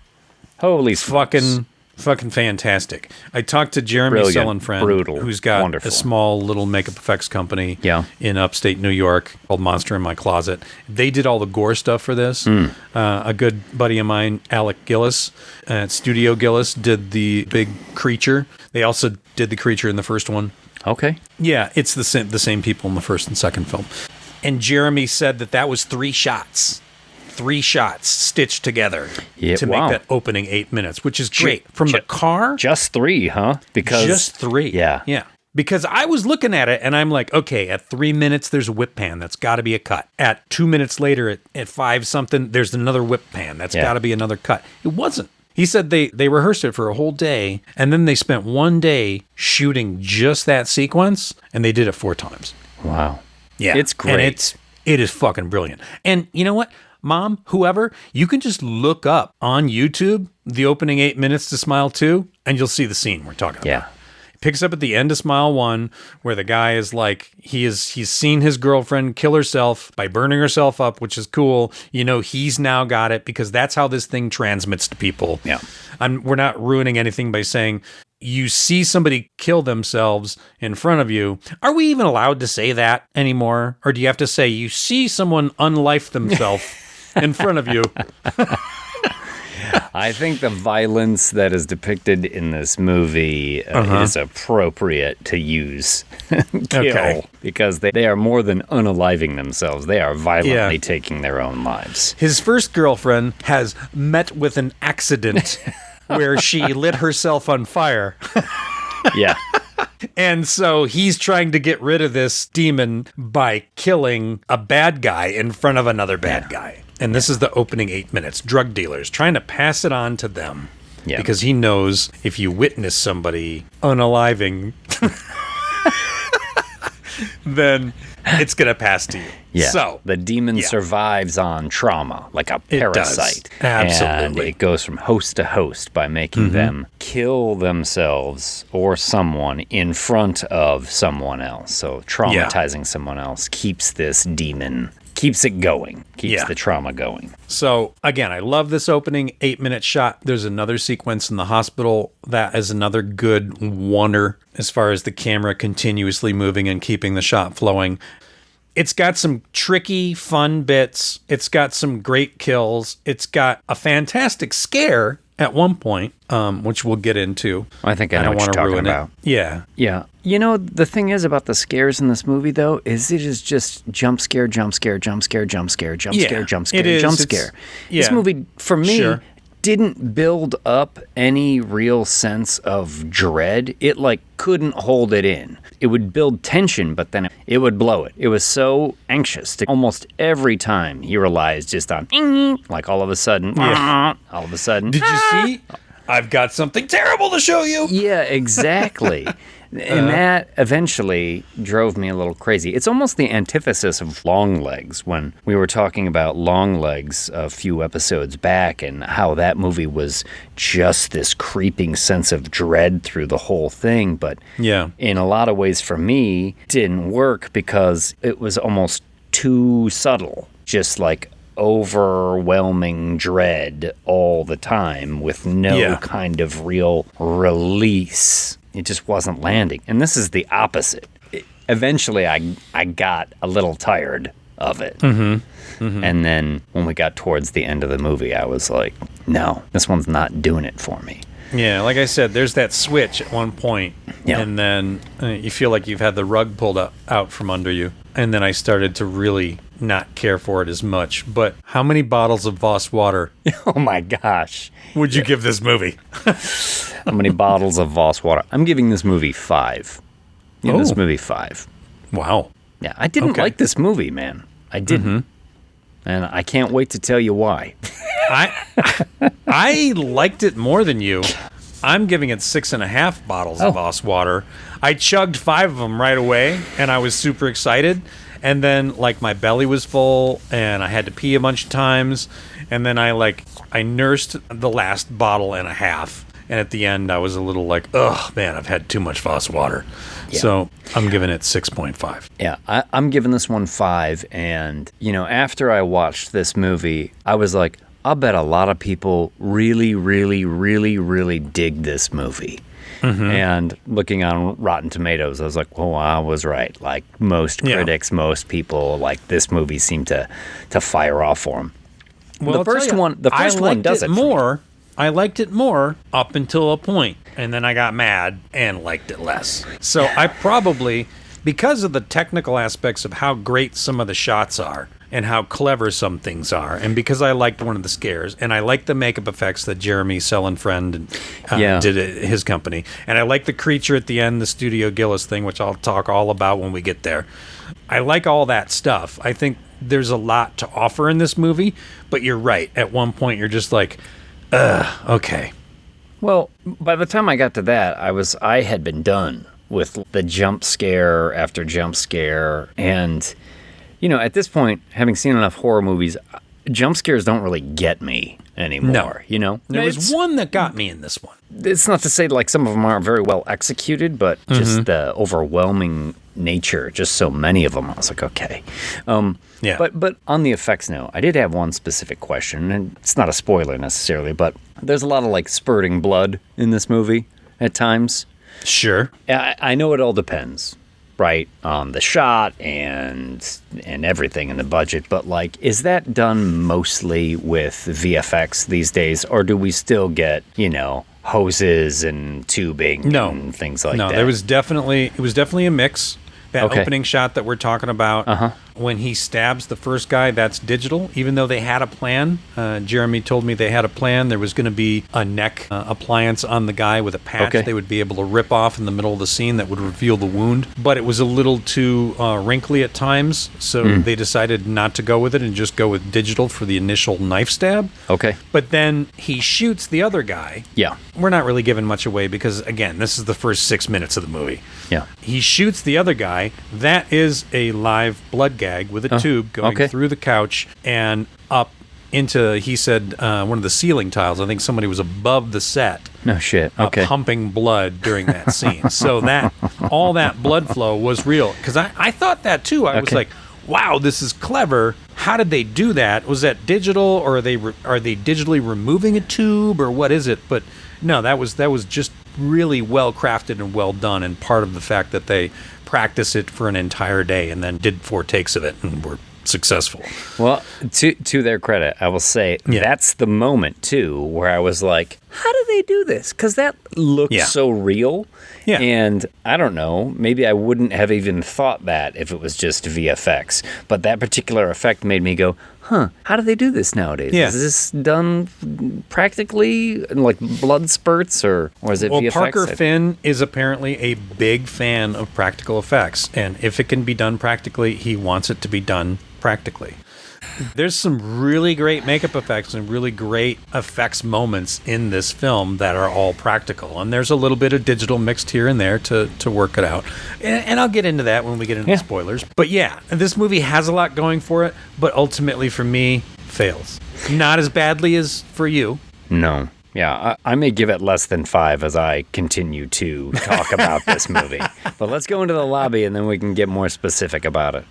Holy Fucking fantastic. I talked to Jeremy Brilliant, Selenfriend, brutal, who's got wonderful. a small little makeup effects company Yeah. in upstate New York called Monster in My Closet. They did all the gore stuff for this. A good buddy of mine, Alec Gillis, at Studio Gillis, did the big creature. They also did the creature in the first one. Okay. Yeah, it's the same people in the first and second film. And Jeremy said that was 3 shots. 3 shots stitched together to make that opening 8 minutes, which is great. From the car? Just 3, huh? Because Just 3. Yeah. Yeah. Because I was looking at it and I'm like, okay, at 3 minutes, there's a whip pan. That's got to be a cut. At 2 minutes later, at 5 something, there's another whip pan. That's got to be another cut. It wasn't. He said they rehearsed it for a whole day, and then they spent one day shooting just that sequence, and they did it 4 times. Wow. Yeah. It's great. And it is fucking brilliant. And you know what? Mom, whoever, you can just look up on YouTube the opening 8 minutes to Smile 2, and you'll see the scene we're talking about. Yeah. It picks up at the end of Smile 1, where the guy is like, he's seen his girlfriend kill herself by burning herself up, which is cool. You know, he's now got it because that's how this thing transmits to people. Yeah. We're not ruining anything by saying you see somebody kill themselves in front of you. Are we even allowed to say that anymore? Or do you have to say you see someone unlife themselves in front of you? I think the violence that is depicted in this movie is appropriate to use kill because they are more than unaliving themselves. They are violently taking their own lives. His first girlfriend has met with an accident where she lit herself on fire. Yeah. And so he's trying to get rid of this demon by killing a bad guy in front of another bad guy. And this is the opening 8 minutes. Drug dealers trying to pass it on to them. Yeah. Because he knows if you witness somebody unaliving, then it's going to pass to you. Yeah. So the demon survives on trauma, like a parasite. It does. Absolutely. And it goes from host to host by making them kill themselves or someone in front of someone else. So traumatizing someone else keeps this demon, keeps it going, keeps the trauma going. So, again, I love this opening 8 minute shot. There's another sequence in the hospital that is another good wonder as far as the camera continuously moving and keeping the shot flowing. It's got some tricky, fun bits. It's got some great kills. It's got a fantastic scare at one point, which we'll get into. I think I know what you're talking about. Yeah. Yeah. You know, the thing is about the scares in this movie, though, is it is just jump scare, jump scare, jump scare, jump scare, jump scare, jump scare, jump scare. This movie, for me, didn't build up any real sense of dread. It, couldn't hold it in. It would build tension, but then it would blow it. It was so anxious to almost every time he relies just on, all of a sudden, all of a sudden. Did you see? I've got something terrible to show you. Yeah, exactly. And that eventually drove me a little crazy. It's almost the antithesis of Long Legs when we were talking about Long Legs a few episodes back and how that movie was just this creeping sense of dread through the whole thing. But in a lot of ways for me, it didn't work because it was almost too subtle. Just overwhelming dread all the time with no kind of real release. It just wasn't landing. And this is the opposite. Eventually, I got a little tired of it. And then when we got towards the end of the movie, I was like, no, this one's not doing it for me. Yeah, like I said, there's that switch at one point, and then you feel like you've had the rug pulled out from under you. And then I started to really not care for it as much. But how many bottles of Voss water oh my gosh would you give this movie? How many bottles of Voss water? I'm giving this movie 5. This movie 5. Wow. Yeah, I didn't like this movie, man. I didn't. And I can't wait to tell you why. I liked it more than you. I'm giving it 6.5 bottles of Voss water. I chugged 5 of them right away, and I was super excited. And then, my belly was full, and I had to pee a bunch of times. And then I nursed the last bottle and a half. And at the end, I was a little like, oh, man, I've had too much Voss water. Yeah. So I'm giving it 6.5. Yeah, I'm giving this one 5. And, after I watched this movie, I was like, I'll bet a lot of people really, really, really, really dig this movie. Mm-hmm. And looking on Rotten Tomatoes, I was like, well, I was right. Like most critics, most people, like this movie seemed to fire off for them. Well, the first one does it more. I liked it more up until a point, and then I got mad and liked it less. So I probably, because of the technical aspects of how great some of the shots are and how clever some things are, and because I liked one of the scares, and I liked the makeup effects that Jeremy Selenfriend did at his company, and I like the creature at the end, the Studio Gillis thing, which I'll talk all about when we get there. I like all that stuff. I think there's a lot to offer in this movie, but you're right. At one point, you're just like, okay. Well, by the time I got to that, I had been done with the jump scare after jump scare. And, at this point, having seen enough horror movies, jump scares don't really get me anymore, There was one that got me in this one. It's not to say like some of them aren't very well executed, but just the overwhelming nature, just so many of them. I was like, okay. But on the effects note, I did have one specific question, and it's not a spoiler necessarily, but there's a lot of like spurting blood in this movie at times. Sure. I know it all depends, right, on the shot and everything in the budget, but like, is that done mostly with VFX these days, or do we still get, hoses and tubing and things like that? No, it was definitely a mix. That opening shot that we're talking about, when he stabs the first guy, that's digital. Even though they had a plan, Jeremy told me they had a plan. There was going to be a neck appliance on the guy with a patch they would be able to rip off in the middle of the scene that would reveal the wound. But it was a little too wrinkly at times, so they decided not to go with it and just go with digital for the initial knife stab. Okay. But then he shoots the other guy. Yeah. We're not really giving much away because, again, this is the first 6 minutes of the movie. Yeah. He shoots the other guy. That is a live blood gag with a tube going through the couch and up into, he said, one of the ceiling tiles. I think somebody was above the set. No shit. Okay. Pumping blood during that scene. So that all that blood flow was real. Because I thought that too. I was like, wow, this is clever. How did they do that? Was that digital, or are they digitally removing a tube, or what is it? But no, that was just really well crafted and well done, and part of the fact that they practiced it for an entire day and then did 4 takes of it and were successful. Well, to their credit, I will say that's the moment too where I was like, how do they do this? Because that looks so real. Yeah. And I don't know, maybe I wouldn't have even thought that if it was just VFX. But that particular effect made me go, how do they do this nowadays? Yeah. Is this done practically, like blood spurts, or is it VFX? Well, Parker Finn is apparently a big fan of practical effects. And if it can be done practically, he wants it to be done practically. There's some really great makeup effects and really great effects moments in this film that are all practical. And there's a little bit of digital mixed here and there to work it out. And I'll get into that when we get into spoilers. But yeah, this movie has a lot going for it, but ultimately for me, fails. Not as badly as for you. No. Yeah, I may give it less than 5 as I continue to talk about this movie. But let's go into the lobby and then we can get more specific about it.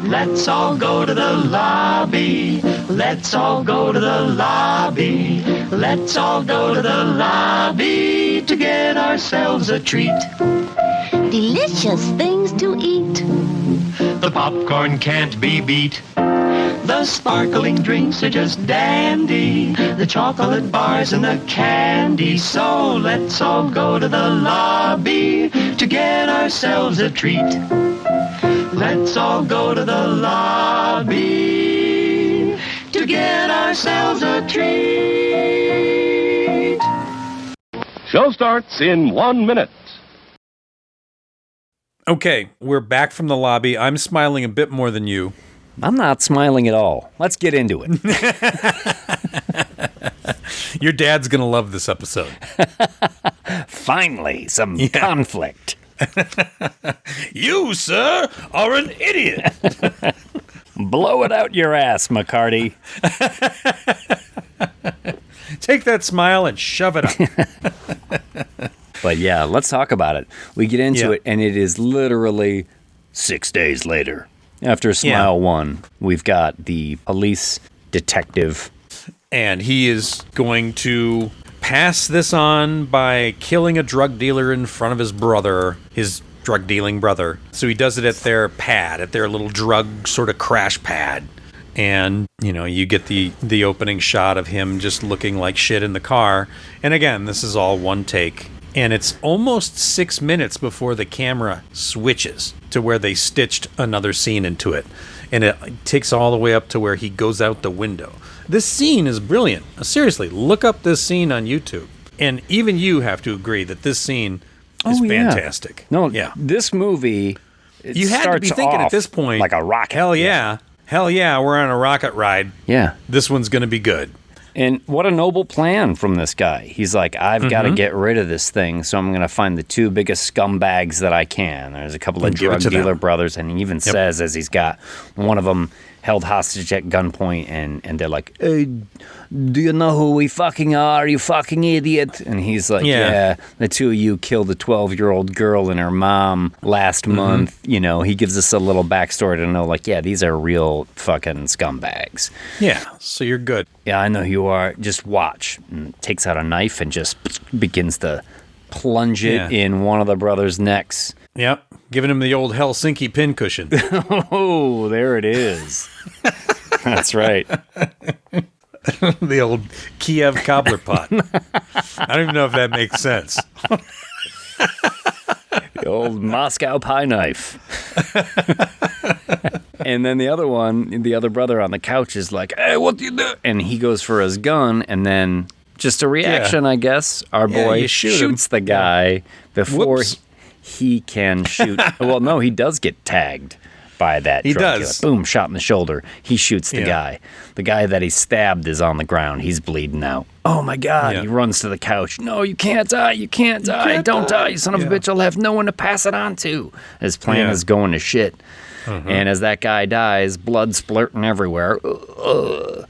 Let's all go to the lobby. Let's all go to the lobby. Let's all go to the lobby to get ourselves a treat. Delicious things to eat. The popcorn can't be beat. The sparkling drinks are just dandy. The chocolate bars and the candy. So let's all go to the lobby to get ourselves a treat. Let's all go to the lobby to get ourselves a treat. Show starts in 1 minute. Okay, we're back from the lobby. I'm smiling a bit more than you. I'm not smiling at all. Let's get into it. Your dad's going to love this episode. Finally, some conflict. You, sir, are an idiot. Blow it out your ass, McCarty. Take that smile and shove it up. But yeah, let's talk about it. We get into it, and it is literally 6 days later. After Smile 1, we've got the police detective. And he is going to pass this on by killing a drug dealer in front of his brother, his drug-dealing brother. So he does it at their pad, at their little drug sort of crash pad. And, you know, you get the opening shot of him just looking like shit in the car. And again, this is all one take. And it's almost 6 minutes before the camera switches to where they stitched another scene into it. And it takes all the way up to where he goes out the window. This scene is brilliant. Seriously, look up this scene on YouTube. And even you have to agree that this scene is fantastic. No, yeah. This movie, you had to be thinking at this point, like a rocket. Hell yeah. Hell yeah, we're on a rocket ride. Yeah. This one's going to be good. And what a noble plan from this guy. He's like, I've got to get rid of this thing, so I'm going to find the two biggest scumbags that I can. There's a couple of drug dealer brothers, and he even says, as he's got one of them held hostage at gunpoint, and they're like, hey, do you know who we fucking are, you fucking idiot? And he's like, yeah, the two of you killed a 12-year-old girl and her mom last month. You know, he gives us a little backstory to know, like, yeah, these are real fucking scumbags. Yeah, so you're good. Yeah, I know you are. Just watch. And takes out a knife and just begins to plunge it in one of the brothers' necks. Yep, giving him the old Helsinki pincushion. Oh, there it is. That's right. The old Kiev cobbler pot. I don't even know if that makes sense. The old Moscow pie knife. And then the other one, the other brother on the couch is like, hey, what do you do? And he goes for his gun, and then just a reaction, I guess. Our boy shoots the guy before he can shoot. Well, no, he does get tagged by that. He drug does. dealer. Boom, shot in the shoulder. He shoots the guy. The guy that he stabbed is on the ground. He's bleeding out. Oh, my God. He runs to the couch. No, you can't die. You can't die. Don't die, you son of a bitch. I'll have no one to pass it on to. His plan is going to shit. And as that guy dies, blood splurting everywhere.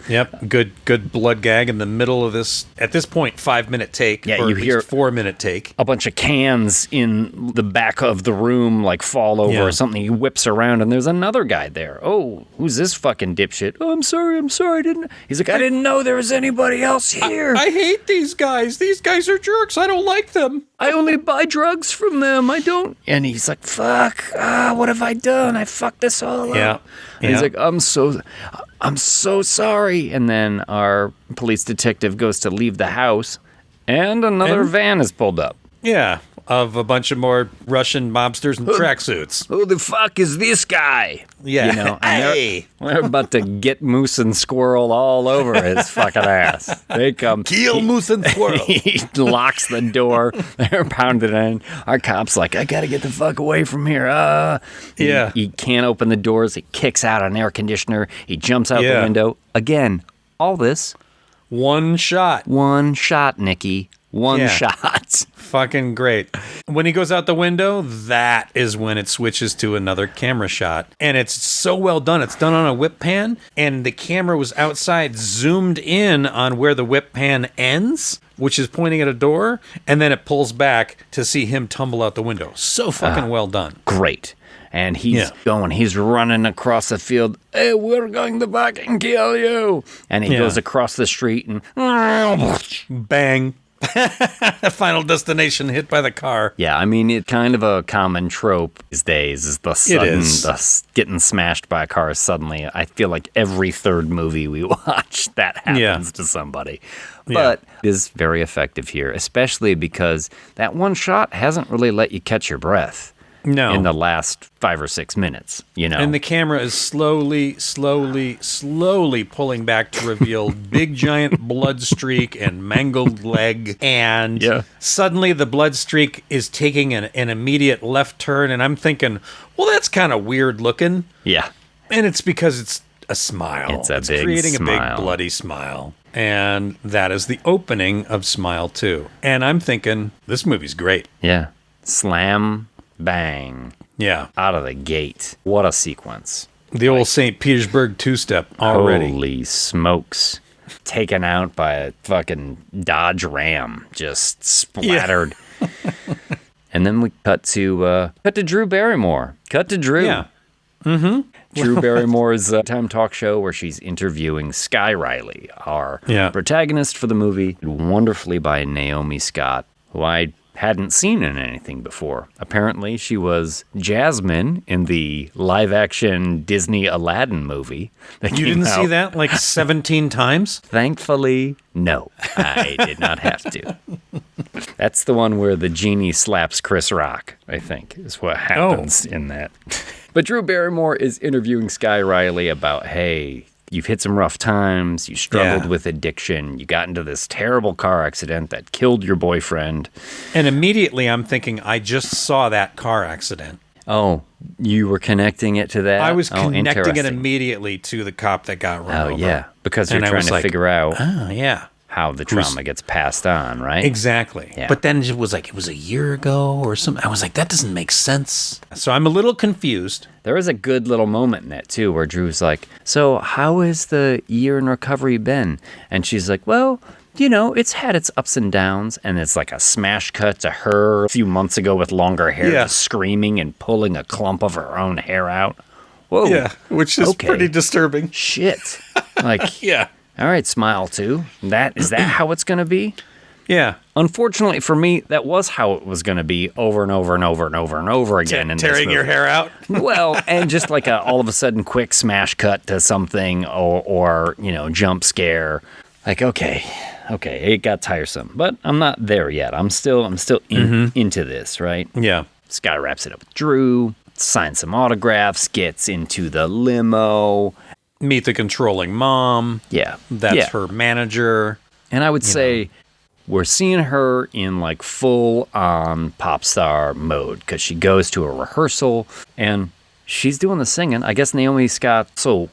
Yep, good blood gag in the middle of this, at this point, 5-minute take. Yeah, or you at hear least 4-minute take. A bunch of cans in the back of the room, like, fall over or something. He whips around, and there's another guy there. Oh, who's this fucking dipshit? Oh, I'm sorry, I didn't... He's like, I didn't know there was anybody else here. I hate these guys. These guys are jerks. I don't like them. I only buy drugs from them. I don't... And he's like, fuck, what have I done? I fucked this all up. And he's like, I'm so sorry. And then our police detective goes to leave the house, and another van is pulled up. Yeah, of a bunch of more Russian mobsters in tracksuits. Who the fuck is this guy? Yeah. You know, and they're about to get Moose and Squirrel all over his fucking ass. They come. Kill Moose and Squirrel. He locks the door. They're pounding in. Our cop's like, I gotta get the fuck away from here. He can't open the doors. He kicks out an air conditioner. He jumps out the window. Again, all this. One shot, Nikki. One shot. Fucking great. When he goes out the window, that is when it switches to another camera shot. And it's so well done. It's done on a whip pan, and the camera was outside, zoomed in on where the whip pan ends, which is pointing at a door, and then it pulls back to see him tumble out the window. So fucking well done. Great. And he's he's running across the field. Hey, we're going to fucking kill you. And he goes across the street and bang. Final destination hit by the car. Yeah, I mean, it's kind of a common trope these days is the sudden getting smashed by a car suddenly. I feel like every third movie we watch, that happens to somebody. But it is very effective here, especially because that one shot hasn't really let you catch your breath. No. In the last 5 or 6 minutes, you know. And the camera is slowly pulling back to reveal big giant blood streak and mangled leg. And suddenly the blood streak is taking an immediate left turn. And I'm thinking, well, that's kind of weird looking. Yeah. And it's because it's a smile. It's creating smile. a big bloody smile. And that is the opening of Smile 2. And I'm thinking, this movie's great. Yeah. Slam. Bang. Yeah. Out of the gate. What a sequence. The old St. Petersburg two-step already. Holy smokes. Taken out by a fucking Dodge Ram. Just splattered. Yeah. And then we cut to Drew Barrymore. Cut to Drew. Yeah. Mm-hmm. Drew Barrymore's time talk show where she's interviewing Sky Riley, our protagonist for the movie, wonderfully by Naomi Scott, who I hadn't seen in anything before. Apparently, she was Jasmine in the live-action Disney Aladdin movie. You didn't see that like 17 times? Thankfully, no. I did not have to. That's the one where the genie slaps Chris Rock, I think, is what happens in that. But Drew Barrymore is interviewing Sky Riley about, hey, you've hit some rough times, you struggled with addiction, you got into this terrible car accident that killed your boyfriend. And immediately I'm thinking, I just saw that car accident. Oh, you were connecting it to that? I was connecting it immediately to the cop that got run over. Oh, yeah, because you're trying to figure out how the trauma gets passed on, right? Exactly. Yeah. But then it was a year ago or something. I was like, that doesn't make sense. So I'm a little confused. There was a good little moment in that, too, where Drew's like, so how has the year in recovery been? And she's like, well, you know, it's had its ups and downs. And it's like a smash cut to her a few months ago with longer hair, just screaming and pulling a clump of her own hair out. Whoa. Yeah, which is pretty disturbing. Shit. Like, all right, Smile 2. Is that how it's going to be? Yeah. Unfortunately for me, that was how it was going to be over and over and over and over and over again. Tearing your hair out? Well, and just like a all of a sudden quick smash cut to something or you know, jump scare. Like, okay, it got tiresome. But I'm not there yet. I'm still into this, right? Yeah. Sky wraps it up with Drew, signs some autographs, gets into the limo. Meet the controlling mom. Yeah. That's her manager. And I would say we're seeing her in like full on pop star mode because she goes to a rehearsal and she's doing the singing. I guess Naomi Scott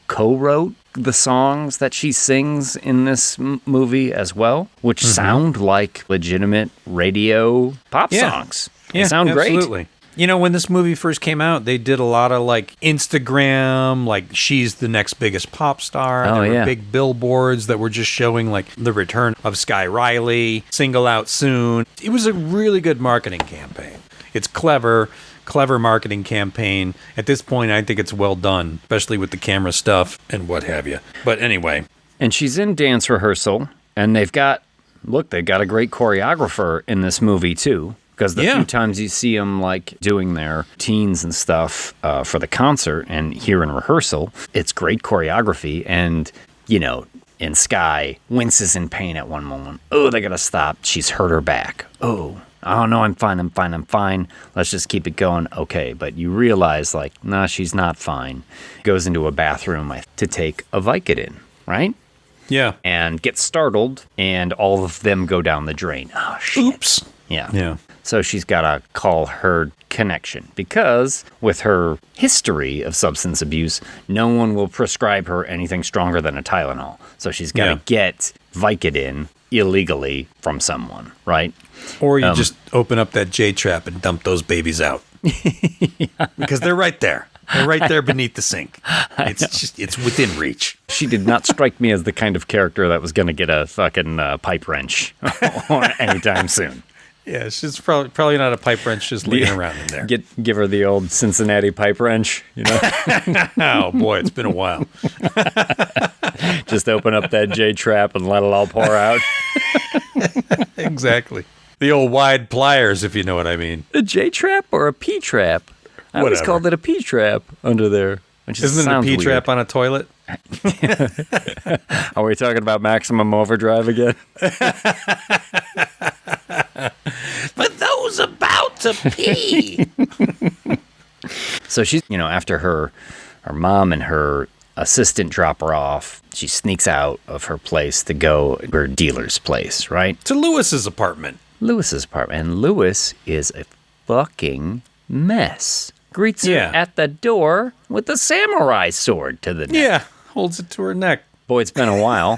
co-wrote the songs that she sings in this movie as well, which sound like legitimate radio pop songs. They sound great. You know, when this movie first came out, they did a lot of like Instagram, like she's the next biggest pop star. There were big billboards that were just showing like the return of Sky Riley, single out soon. It was a really good marketing campaign. It's clever marketing campaign. At this point, I think it's well done, especially with the camera stuff and what have you. But anyway. And she's in dance rehearsal, and they've got a great choreographer in this movie too. Because the few times you see them like doing their teens and stuff for the concert and here in rehearsal, it's great choreography. And, you know, in Sky winces in pain at one moment. Oh, they got to stop. She's hurt her back. Oh, no, I'm fine. Let's just keep it going. Okay. But you realize like, nah, she's not fine. Goes into a bathroom to take a Vicodin, right? Yeah. And gets startled and all of them go down the drain. Oh, shit. Oops. Yeah. So she's got to call her connection because with her history of substance abuse, no one will prescribe her anything stronger than a Tylenol. So she's got to get Vicodin illegally from someone, right? Or you just open up that J-trap and dump those babies out. Because they're right there. They're right there beneath the sink. It's within reach. She did not strike me as the kind of character that was going to get a fucking pipe wrench anytime soon. Yeah, she's probably not a pipe wrench just laying around in there. Give her the old Cincinnati pipe wrench, you know? Oh, boy, it's been a while. Just open up that J-trap and let it all pour out. Exactly. The old wide pliers, if you know what I mean. A J-trap or a P-trap? I always called it a P-trap under there. Isn't it a P-trap on a toilet? Are we talking about Maximum Overdrive again? For those about to pee. So she's, after her mom and her assistant drop her off, she sneaks out of her place to go to her dealer's place, right? To Lewis's apartment. And Lewis is a fucking mess. Greets her at the door with a samurai sword to the neck. Yeah, holds it to her neck. Boy, it's been a while,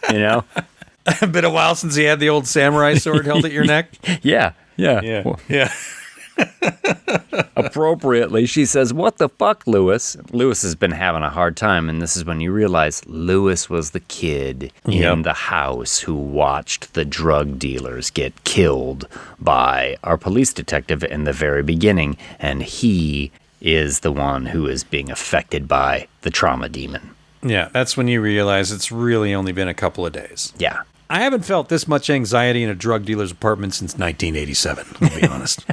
Been a while since he had the old samurai sword held at your neck? Yeah. Yeah. Appropriately, she says, "What the fuck, Lewis?" Lewis has been having a hard time, and this is when you realize Lewis was the kid in the house who watched the drug dealers get killed by our police detective in the very beginning, and he is the one who is being affected by the trauma demon. Yeah, that's when you realize it's really only been a couple of days. Yeah. I haven't felt this much anxiety in a drug dealer's apartment since 1987, to be honest.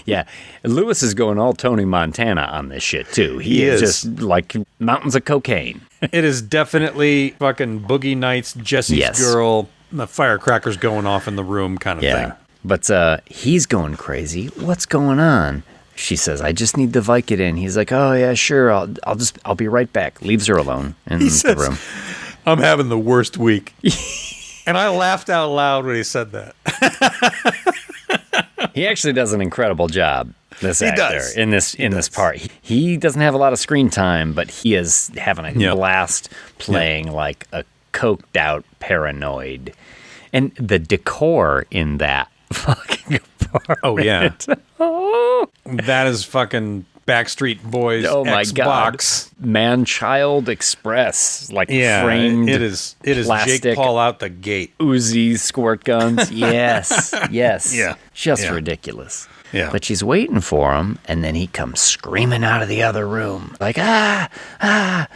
Yeah. Lewis is going all Tony Montana on this shit, too. He is just like mountains of cocaine. It is definitely fucking Boogie Nights, Jesse's Girl, the firecrackers going off in the room kind of thing. But he's going crazy. What's going on? She says, "I just need the Vicodin." He's like, "Oh, yeah, sure. I'll be right back." Leaves her alone in the room. "I'm having the worst week." And I laughed out loud when he said that. He actually does an incredible job, this actor, does. in this part. He doesn't have a lot of screen time, but he is having a blast playing like a coked out paranoid. And the decor in that fucking apartment. Oh, yeah. That is fucking Backstreet Boys. Oh my Xbox. God. Man-Child Express. Like framed it is plastic Jake Paul out the gate. Uzi squirt guns. Yes. Yeah. Just ridiculous. Yeah. But she's waiting for him, and then he comes screaming out of the other room. Like, ah.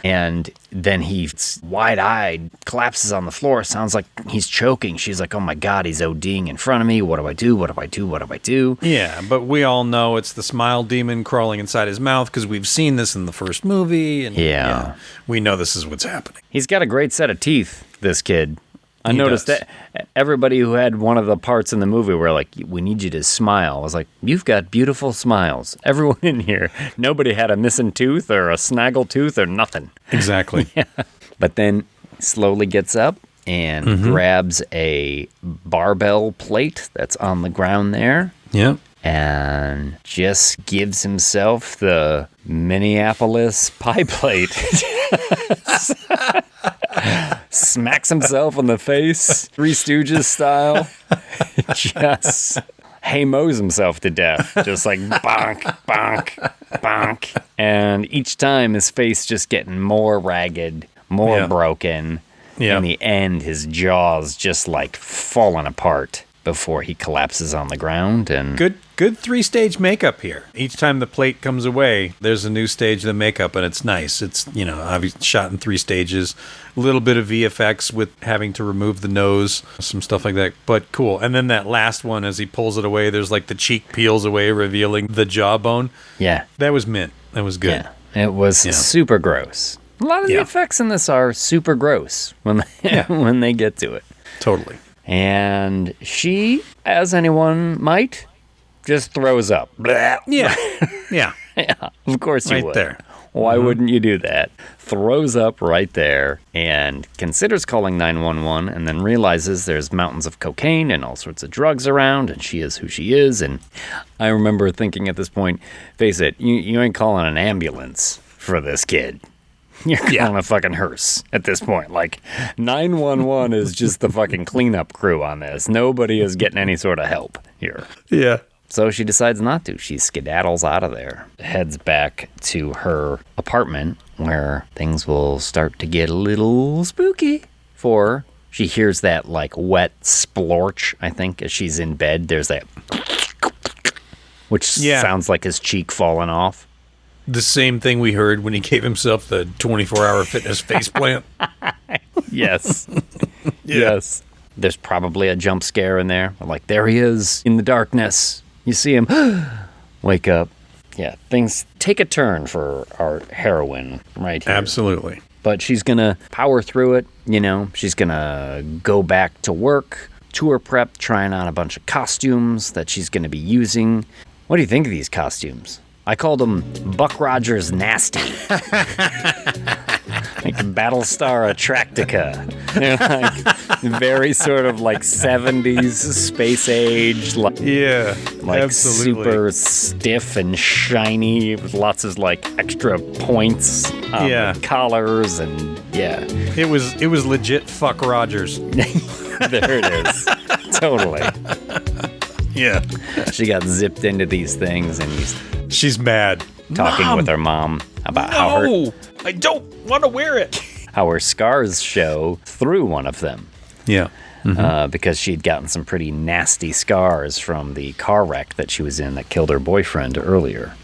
And then he's wide-eyed, collapses on the floor. Sounds like he's choking. She's like, "Oh my God, he's ODing in front of me. What do I do? What do I do? What do I do?" Yeah, but we all know it's the smile demon crawling inside his mouth because we've seen this in the first movie. And we know this is what's happening. He's got a great set of teeth, this kid. I noticed that everybody who had one of the parts in the movie were like, "We need you to smile." I was like, "You've got beautiful smiles." Everyone in here, nobody had a missing tooth or a snaggle tooth or nothing. Exactly. But then slowly gets up and grabs a barbell plate that's on the ground there. Yep. And just gives himself the Minneapolis pie plate. Smacks himself in the face, Three Stooges style. Just mows himself to death. Just like bonk, bonk, bonk. And each time his face just getting more ragged, more broken. In the end, his jaw's just like falling apart before he collapses on the ground. And good 3-stage makeup here. Each time the plate comes away, there's a new stage of the makeup, and it's nice. It's, obviously shot in 3 stages. A little bit of VFX with having to remove the nose, some stuff like that, but cool. And then that last one, as he pulls it away, there's like the cheek peels away, revealing the jawbone. Yeah. That was mint. That was good. Yeah. It was super gross. A lot of the effects in this are super gross when when they get to it. Totally. And she, as anyone might, just throws up. Yeah. Yeah, of course you right would. There. Why wouldn't you do that? Throws up right there and considers calling 911 and then realizes there's mountains of cocaine and all sorts of drugs around and she is who she is. And I remember thinking at this point, face it, you ain't calling an ambulance for this kid. You're calling a fucking hearse at this point. Like, 911 is just the fucking cleanup crew on this. Nobody is getting any sort of help here. Yeah. So she decides not to. She skedaddles out of there, heads back to her apartment where things will start to get a little spooky for her. She hears that, like, wet splorch, I think, as she's in bed. There's that, which sounds like his cheek falling off. The same thing we heard when he gave himself the 24-hour fitness faceplant. Yes. Yes. There's probably a jump scare in there. Like, there he is in the darkness. You see him wake up. Yeah, things take a turn for our heroine right here. Absolutely. But she's going to power through it, She's going to go back to work, tour prep, trying on a bunch of costumes that she's going to be using. What do you think of these costumes? I called them Buck Rogers Nasty. Like Battlestar Attractica. They're like very sort of like 70s space age. Like absolutely. Super stiff and shiny with lots of like extra points on the collars and It was legit Fuck Rogers. There it is. Totally. Yeah. She got zipped into these things, and he's She's mad. talking Mom, with her mom about how her No, I don't want to wear it. scars show through one of them. Yeah. Because she'd gotten some pretty nasty scars from the car wreck that she was in that killed her boyfriend earlier.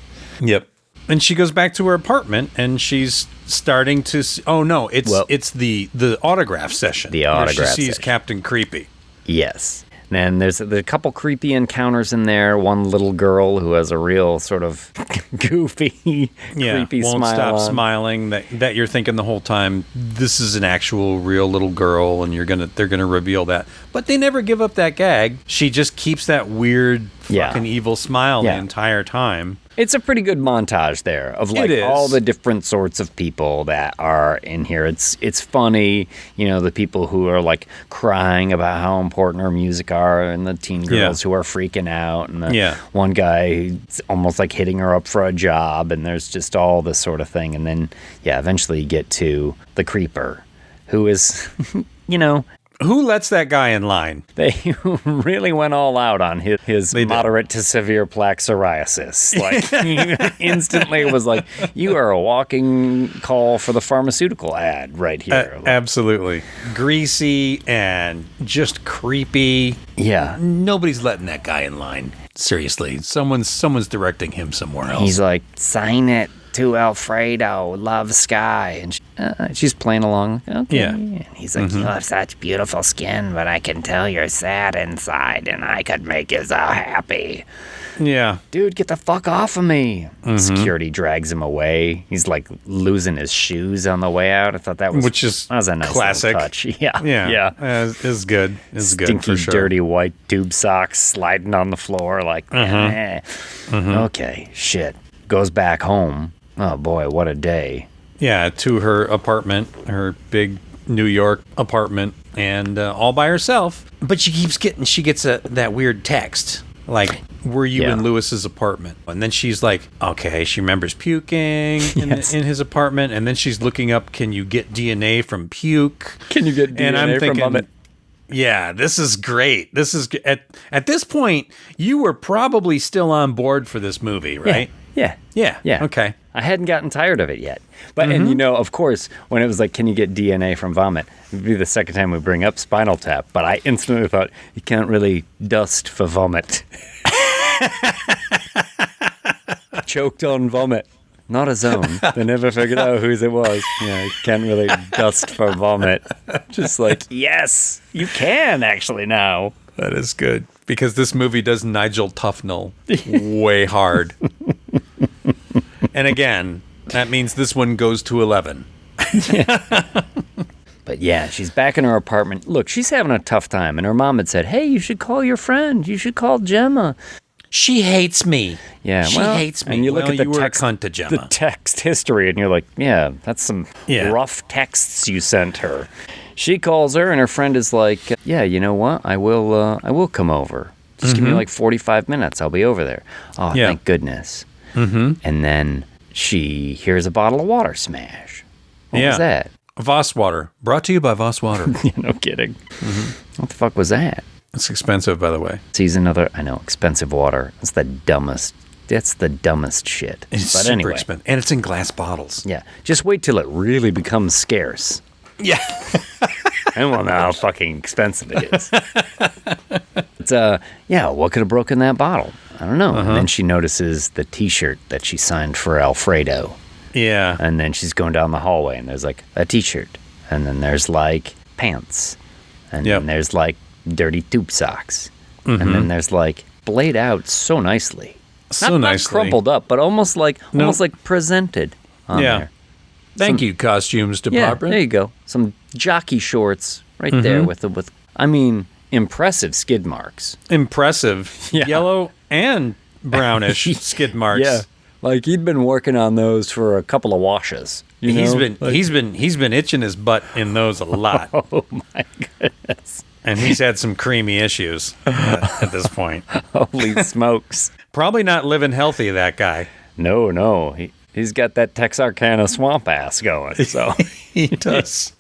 Yep. And she goes back to her apartment, and she's starting to. Oh no! It's the autograph session. The autograph where she sees session. Captain Creepy. Yes. Then there's a couple creepy encounters in there. One little girl who has a real sort of goofy, creepy won't smile stop on. smiling. That you're thinking the whole time. This is an actual, real little girl, and they're gonna reveal that. But they never give up that gag. She just keeps that weird, fucking evil smile the entire time. It's a pretty good montage there of like It is. all the different sorts of people that are in here. It's funny, the people who are like crying about how important her music are, and the teen girls who are freaking out, and the one guy who's almost like hitting her up for a job, and there's just all this sort of thing. And then eventually you get to the creeper, who is Who lets that guy in line? They really went all out on his moderate to severe plaque psoriasis. Like, instantly it was like, you are a walking call for the pharmaceutical ad right here. Absolutely. Greasy and just creepy. Yeah. Nobody's letting that guy in line. Seriously. Someone's directing him somewhere else. He's like, sign it to Alfredo, love Sky. And she's playing along. Okay. Yeah. And he's like, you have such beautiful skin, but I can tell you're sad inside, and I could make you so happy. Yeah. Dude, get the fuck off of me. Security drags him away. He's like losing his shoes on the way out. I thought that was, that was a nice classic little touch. Yeah. Yeah. It's good. It's good Stinky, for sure. dirty white tube socks sliding on the floor like, okay, shit. Goes back home. Oh boy, what a day. Yeah, to her apartment, her big New York apartment, and all by herself. But she gets that weird text, like, were you in Lewis's apartment? And then she's like, okay, she remembers puking in his apartment, and then she's looking up, can you get DNA from puke? Can you get DNA and I'm thinking, from vomit? Yeah, this is great. This is at this point, you were probably still on board for this movie, right? Yeah. Okay. I hadn't gotten tired of it yet. But, and of course, when it was like, can you get DNA from vomit? It would be the second time we bring up Spinal Tap. But I instantly thought, you can't really dust for vomit. Choked on vomit. Not his own. They never figured out whose it was. Yeah, you can't really dust for vomit. Just like, yes, you can actually now. That is good. Because this movie does Nigel Tufnell way hard. And again, that means this one goes to 11. But yeah, she's back in her apartment. Look, she's having a tough time. And her mom had said, hey, you should call your friend. You should call Gemma. She hates me. Yeah, she hates me. And you look at the you were a text, cunt to Gemma. the text history, and you're like, yeah, that's some rough texts you sent her. She calls her, and her friend is like, yeah, you know what? I will come over. Just give me like 45 minutes. I'll be over there. Oh, thank goodness. And then she hears a bottle of water smash. What was that? Voss Water. Brought to you by Voss Water. No kidding. What the fuck was that? It's expensive, by the way. Sees another, I know, expensive water. That's the dumbest shit. It's but super anyway. expensive. And it's in glass bottles. Yeah. Just wait till it really becomes scarce. Yeah. And we'll know how fucking expensive it is. It's, what could have broken that bottle? I don't know. And then she notices the T-shirt that she signed for Alfredo. Yeah. And then she's going down the hallway, and there's like a T-shirt. And then there's like pants. And then there's like dirty tube socks. And then there's like splayed out so nicely. Not crumpled up, but almost like presented on there. Thank you, costumes department. Yeah, there you go. Some jockey shorts right there with impressive skid marks. Impressive. Yeah. Yellow and brownish skid marks. Yeah. Like he'd been working on those for a couple of washes. He's been itching his butt in those a lot. Oh my goodness. And he's had some creamy issues at this point. Holy smokes. Probably not living healthy, that guy. No. He's got that Texarkana swamp ass going. So he does.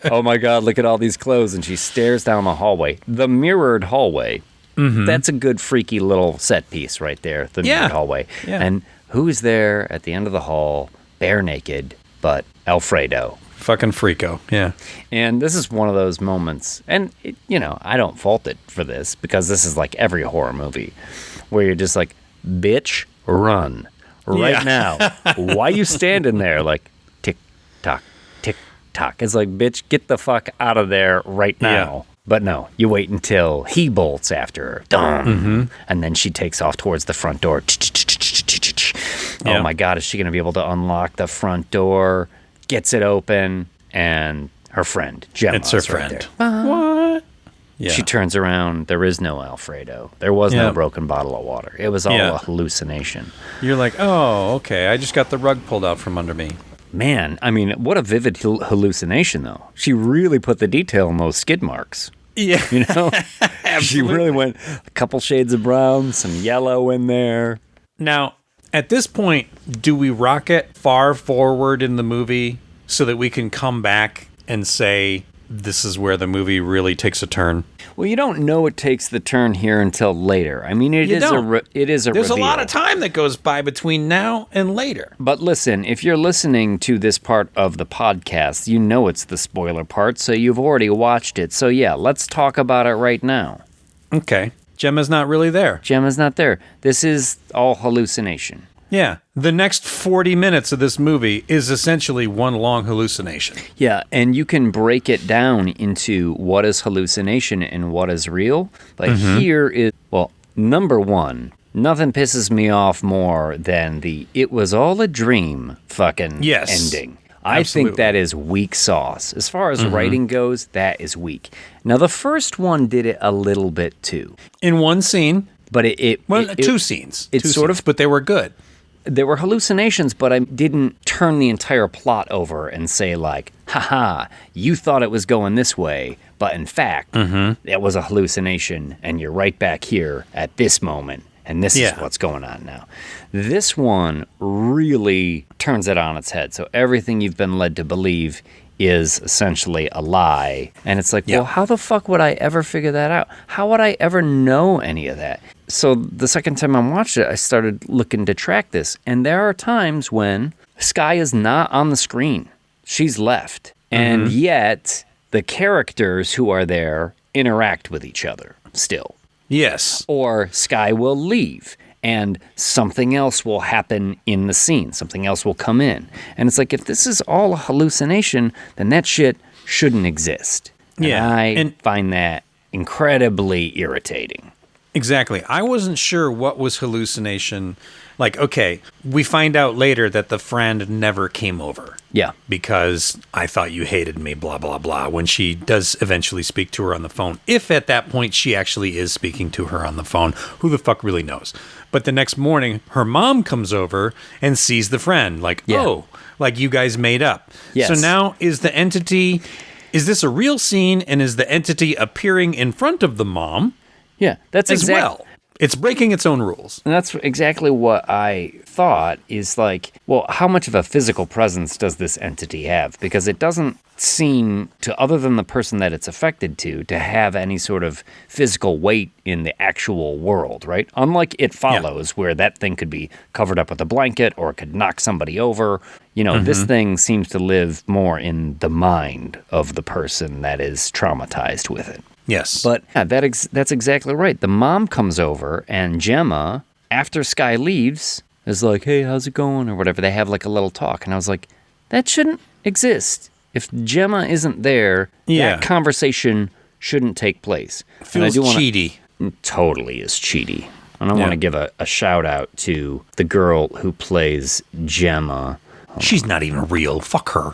Oh my God, look at all these clothes. And she stares down the hallway. The mirrored hallway That's a good freaky little set piece right there, the main hallway. Yeah. And who's there at the end of the hall, bare naked, but Alfredo. Fucking freako, yeah. And this is one of those moments, and, I don't fault it for this, because this is like every horror movie, where you're just like, bitch, run. Right now. Why you standing there like, tick-tock, tick-tock? It's like, bitch, get the fuck out of there right now. But no, you wait until he bolts after her. Dum. And then she takes off towards the front door. Oh my God, is she going to be able to unlock the front door? Gets it open, and her friend, Gemma. It's her friend. What? Yeah. She turns around. There is no Alfredo. There was no broken bottle of water. It was all a hallucination. You're like, oh, okay. I just got the rug pulled out from under me. Man, I mean, what a vivid hallucination, though. She really put the detail in those skid marks. Yeah. She really went a couple shades of brown, some yellow in there. Now, at this point, do we rocket far forward in the movie so that we can come back and say this is where the movie really takes a turn? Well, you don't know it takes the turn here until later. I mean, it is a There's reveal. a lot of time that goes by between now and later. But listen, if you're listening to this part of the podcast, you know it's the spoiler part, so you've already watched it. So yeah, let's talk about it right now. Okay. Gemma's not really there. Gemma's not there. This is all hallucination. Yeah. The next 40 minutes of this movie is essentially one long hallucination. Yeah, and you can break it down into what is hallucination and what is real. But here is, well, number one, nothing pisses me off more than the "it was all a dream" fucking ending. I think that is weak sauce. As far as writing goes, that is weak. Now, the first one did it a little bit too. In one scene. But two scenes. It's sort of, but they were good. There were hallucinations, but I didn't turn the entire plot over and say like, haha, you thought it was going this way, but in fact, it was a hallucination, and you're right back here at this moment, and this is what's going on now. This one really turns it on its head, so everything you've been led to believe is essentially a lie. And it's like, well, how the fuck would I ever figure that out? How would I ever know any of that? So the second time I watched it, I started looking to track this. And there are times when Skye is not on the screen. She's left. And yet the characters who are there interact with each other still. Yes. Or Skye will leave. And something else will happen in the scene. Something else will come in. And it's like, if this is all a hallucination, then that shit shouldn't exist. And I find that incredibly irritating. Exactly. I wasn't sure what was hallucination. Like, okay, we find out later that the friend never came over. Yeah. Because I thought you hated me, blah, blah, blah, when she does eventually speak to her on the phone. If at that point she actually is speaking to her on the phone, who the fuck really knows? But the next morning, her mom comes over and sees the friend. Like, oh, like you guys made up. Yes. So now is this a real scene, and is the entity appearing in front of the mom? Yeah, that's well. It's breaking its own rules. And that's exactly what I thought is like, well, how much of a physical presence does this entity have? Because it doesn't seem to, other than the person that it's affected to have any sort of physical weight in the actual world, right? Unlike It Follows, where that thing could be covered up with a blanket or it could knock somebody over. You know, this thing seems to live more in the mind of the person that is traumatized with it. Yes. But that's exactly right. The mom comes over, and Gemma, after Skye leaves, is like, hey, how's it going? Or whatever. They have like a little talk. And I was like, that shouldn't exist. If Gemma isn't there, that conversation shouldn't take place. Feels cheaty. Totally is cheaty. And I want to give a shout out to the girl who plays Gemma. She's not even real. Fuck her.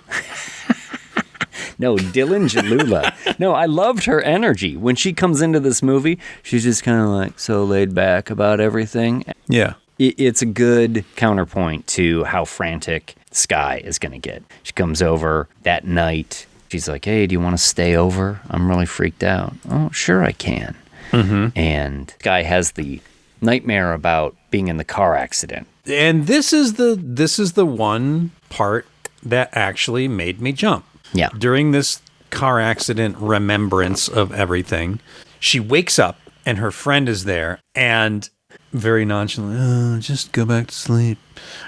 No, Dylan Jalula. No, I loved her energy. When she comes into this movie, she's just kind of like so laid back about everything. Yeah. It's a good counterpoint to how frantic Skye is going to get. She comes over that night. She's like, hey, do you want to stay over? I'm really freaked out. Oh, sure I can. And Skye has the nightmare about being in the car accident. And this is the one part that actually made me jump. Yeah. During this car accident remembrance of everything, she wakes up and her friend is there, and very nonchalant, oh, just go back to sleep.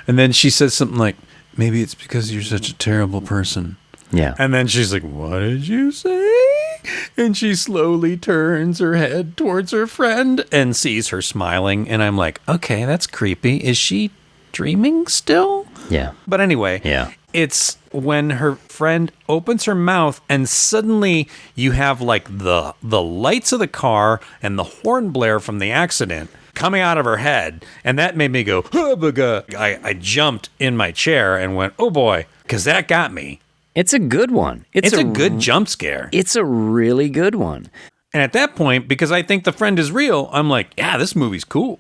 And then she says something like, maybe it's because you're such a terrible person. Yeah. And then she's like, what did you say? And she slowly turns her head towards her friend and sees her smiling. And I'm like, okay, that's creepy. Is she dreaming still? Yeah. But anyway, it's when her friend opens her mouth and suddenly you have like the lights of the car and the horn blare from the accident coming out of her head. And that made me go, I jumped in my chair and went, oh boy, because that got me. It's a good one. It's a good jump scare. It's a really good one. And at that point, because I think the friend is real, I'm like, yeah, this movie's cool.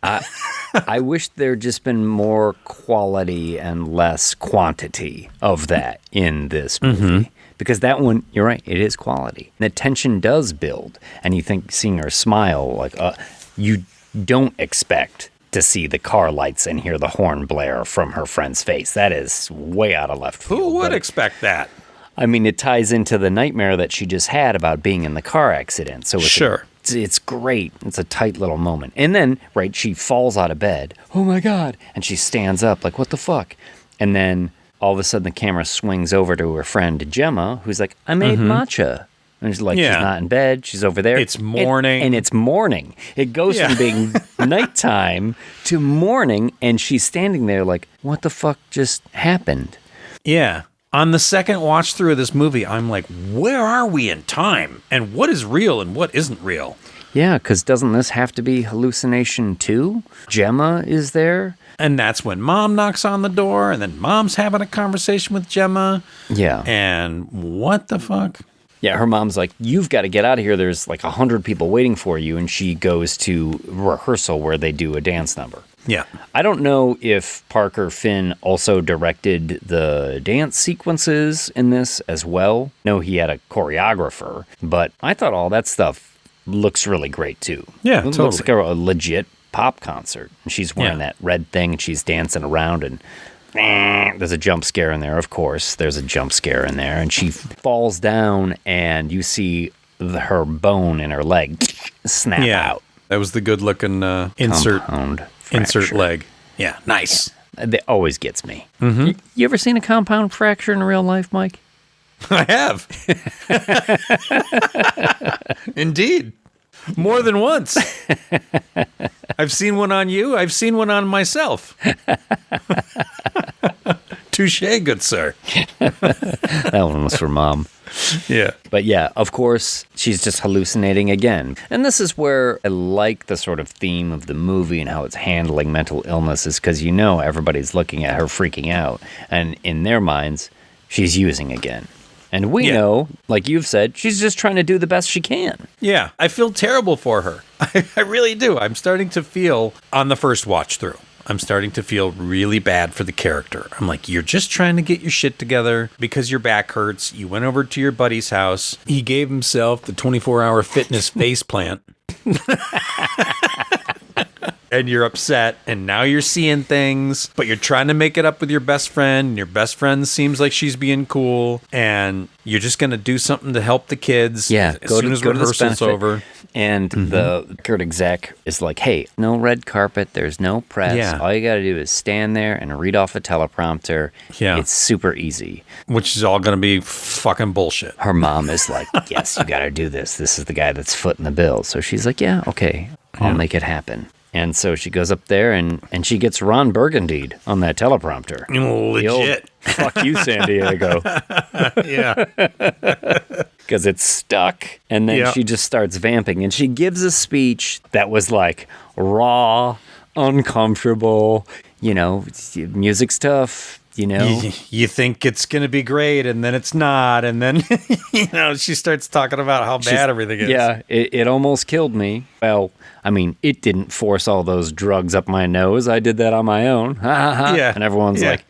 I wish there'd just been more quality and less quantity of that in this movie. Because that one, you're right, it is quality. The tension does build. And you think seeing her smile, like, you don't expect to see the car lights and hear the horn blare from her friend's face. That is way out of left field. Who would expect that? I mean, it ties into the nightmare that she just had about being in the car accident. So it's great. It's a tight little moment. And then, right, she falls out of bed. Oh my God. And she stands up like, what the fuck? And then all of a sudden the camera swings over to her friend Gemma, who's like, I made matcha. And she's like, she's not in bed. She's over there. It's morning. And it's morning. It goes from being nighttime to morning. And she's standing there like, what the fuck just happened? Yeah. On the second watch through of this movie, I'm like, where are we in time? And what is real and what isn't real? Yeah, because doesn't this have to be hallucination too? Gemma is there. And that's when Mom knocks on the door, and then Mom's having a conversation with Gemma. Yeah. And what the fuck? Yeah, her mom's like, you've got to get out of here. There's like 100 people waiting for you. And she goes to rehearsal where they do a dance number. Yeah. I don't know if Parker Finn also directed the dance sequences in this as well. No, he had a choreographer, but I thought all that stuff looks really great too. Yeah, it looks like a legit pop concert. And she's wearing that red thing and she's dancing around and there's a jump scare in there, of course. There's a jump scare in there. And she falls down and you see her bone in her leg snap out. That was the good-looking insert leg. Yeah, nice. Yeah. That always gets me. Mm-hmm. You ever seen a compound fracture in real life, Mike? I have. Indeed. More than once. I've seen one on you. I've seen one on myself. Touche, good sir. That one was for Mom. Yeah. But yeah, of course, she's just hallucinating again. And this is where I like the sort of theme of the movie and how it's handling mental illness is because you know everybody's looking at her freaking out. And in their minds, she's using again. And we know, like you've said, she's just trying to do the best she can. Yeah, I feel terrible for her. I really do. I'm starting to feel, on the first watch through, I'm starting to feel really bad for the character. I'm like, you're just trying to get your shit together because your back hurts. You went over to your buddy's house. He gave himself the 24-hour fitness face plant. And you're upset, and now you're seeing things, but you're trying to make it up with your best friend, and your best friend seems like she's being cool, and you're just going to do something to help the kids as soon as rehearsal's over. And the record exec is like, hey, no red carpet, there's no press. Yeah. All you got to do is stand there and read off a teleprompter. Yeah. It's super easy. Which is all going to be fucking bullshit. Her mom is like, yes, you got to do this. This is the guy that's footing the bill. So she's like, yeah, okay, I'll make it happen. And so she goes up there and she gets Ron Burgundied on that teleprompter. Legit. Fuck you, San Diego. Yeah. Because it's stuck. And then she just starts vamping. And she gives a speech that was like raw, uncomfortable, music's tough. You think it's going to be great, and then it's not. And then, she starts talking about how bad everything is. Yeah, it almost killed me. Well, I mean, it didn't force all those drugs up my nose. I did that on my own. Yeah. And everyone's like,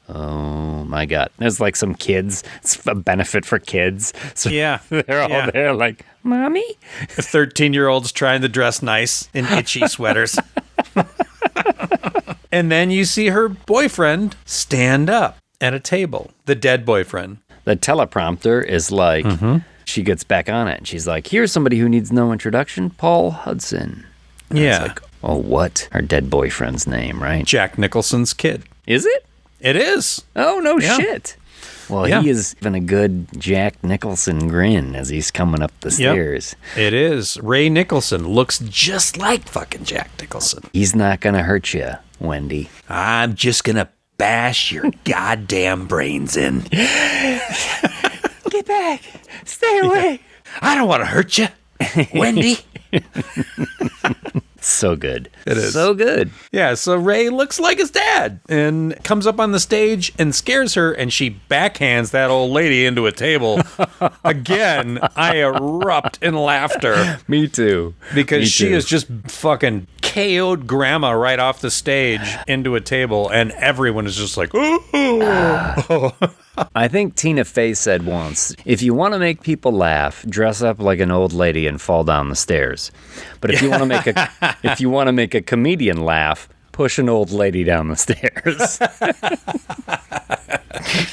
oh, my God. There's like some kids. It's a benefit for kids. So they're all there like, Mommy? The 13-year-olds trying to dress nice in itchy sweaters. And then you see her boyfriend stand up at a table, the dead boyfriend. The teleprompter is like, she gets back on it and she's like, here's somebody who needs no introduction, Paul Hudson. And Yeah. It's like, oh, what? Her dead boyfriend's name, right? Jack Nicholson's kid. Is it? It is. Oh, no Yeah. shit. Well, Yeah. he is having a good Jack Nicholson grin as he's coming up the stairs. It is. Ray Nicholson looks just like fucking Jack Nicholson. He's not going to hurt you, Wendy. I'm just going to bash your goddamn brains in. Get back. Stay away. I don't want to hurt you, Wendy. So good. It is. So good. Yeah, so Ray looks like his dad and comes up on the stage and scares her, and she backhands that old lady into a table. Again, I erupt in laughter. Me too. Because Me she too. has just fucking KO'd grandma right off the stage into a table, and everyone is just like, ooh. I think Tina Fey said once, if you want to make people laugh, dress up like an old lady and fall down the stairs. But if you want to make a comedian laugh, push an old lady down the stairs.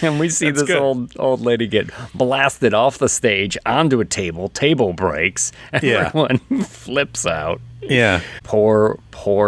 And we see this old lady get blasted off the stage onto a table breaks, and everyone flips out. Yeah. Poor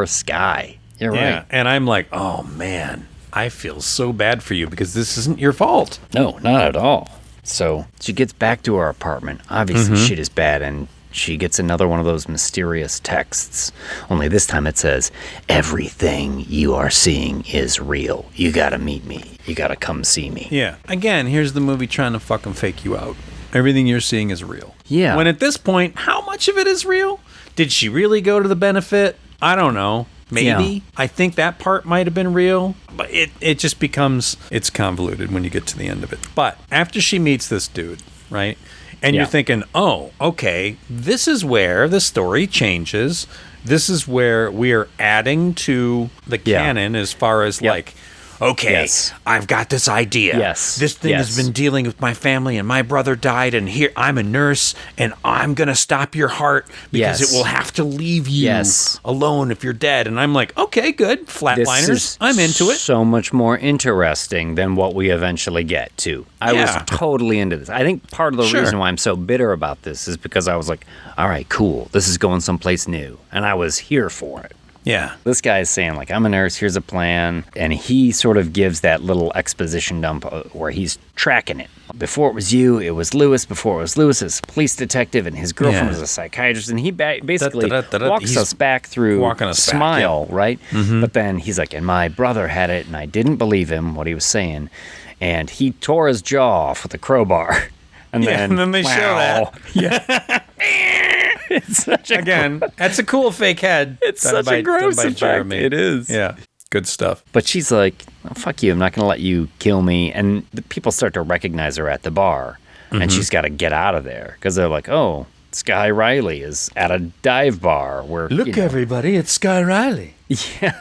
Sky. You're right. And I'm like, oh man, I feel so bad for you because this isn't your fault. No, not at all. So she gets back to her apartment. Obviously, shit is bad, and she gets another one of those mysterious texts. Only this time it says, everything you are seeing is real. You gotta meet me. You gotta come see me. Yeah. Again, here's the movie trying to fucking fake you out. Everything you're seeing is real. Yeah. When at this point, how much of it is real? Did she really go to the benefit? I don't know. Maybe. Yeah. I think that part might have been real, but it just becomes, it's convoluted when you get to the end of it. But after she meets this dude, right? And you're thinking, oh, okay, this is where the story changes. This is where we are adding to the canon as far as like, okay, I've got this idea. Yes. This thing has been dealing with my family, and my brother died, and here I'm a nurse, and I'm going to stop your heart because it will have to leave you alone if you're dead. And I'm like, okay, good. Flatliners. I'm into it. So much more interesting than what we eventually get to. I was totally into this. I think part of the reason why I'm so bitter about this is because I was like, all right, cool. This is going someplace new. And I was here for it. Yeah. This guy is saying, like, I'm a nurse, here's a plan. And he sort of gives that little exposition dump where he's tracking it. Before it was you, it was Lewis. Before it was Lewis, it's a police detective, and his girlfriend was a psychiatrist. And he basically walks us back through Smile, right? Mm-hmm. But then he's like, and my brother had it, and I didn't believe him, what he was saying. And he tore his jaw off with a crowbar. And then they show that. Yeah. It's such a that's a cool fake head. It's such a gross effect. Jeremy. It is. Yeah. Good stuff. But she's like, oh, fuck you, I'm not going to let you kill me. And the people start to recognize her at the bar. And she's got to get out of there. Because they're like, oh, Sky Riley is at a dive bar. Where Look, everybody, it's Sky Riley. Yeah.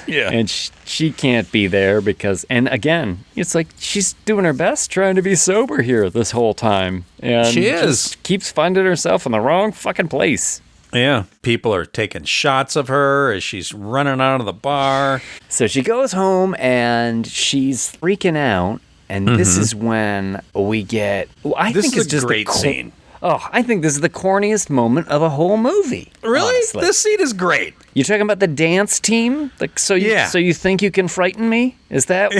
Yeah. And she can't be there because, and again, it's like she's doing her best trying to be sober here this whole time. And she just keeps finding herself in the wrong fucking place. Yeah. People are taking shots of her as she's running out of the bar. So she goes home and she's freaking out. And this is when we get, I think it's just a great scene. Oh, I think this is the corniest moment of a whole movie. Really? Honestly. This scene is great. You talking about the dance team? Like, so you think you can frighten me? Is that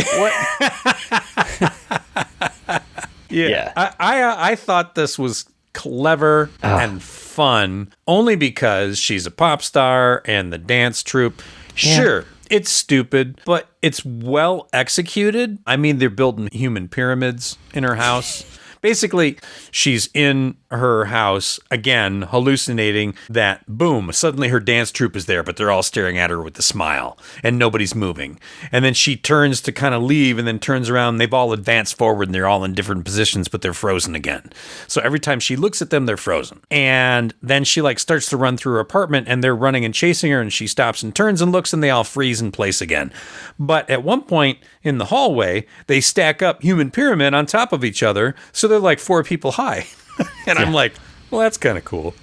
what? Yeah. I thought this was clever and fun only because she's a pop star and the dance troupe. Sure, it's stupid, but it's well executed. I mean, they're building human pyramids in her house. Basically, she's in her house, again, hallucinating that, boom, suddenly her dance troupe is there, but they're all staring at her with a smile, and nobody's moving. And then she turns to kind of leave, and then turns around, and they've all advanced forward, and they're all in different positions, but they're frozen again. So every time she looks at them, they're frozen. And then she, like, starts to run through her apartment, and they're running and chasing her, and she stops and turns and looks, and they all freeze in place again. But at one point in the hallway, they stack up human pyramid on top of each other, so they're like 4 people high. And I'm like, well, that's kind of cool.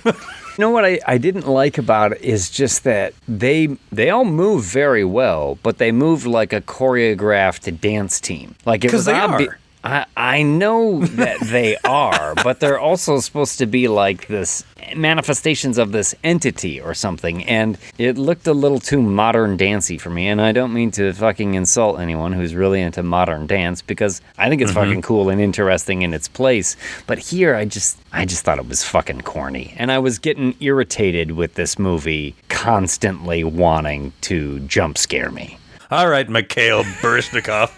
You know what I didn't like about it is just that they all move very well, but they move like a choreographed dance team. Like it was they are. I know that they are, but they're also supposed to be like this manifestations of this entity or something, and it looked a little too modern dancey for me, and I don't mean to fucking insult anyone who's really into modern dance, because I think it's fucking cool and interesting in its place, but here I just thought it was fucking corny, and I was getting irritated with this movie constantly wanting to jump scare me. All right, Mikhail Baryshnikov.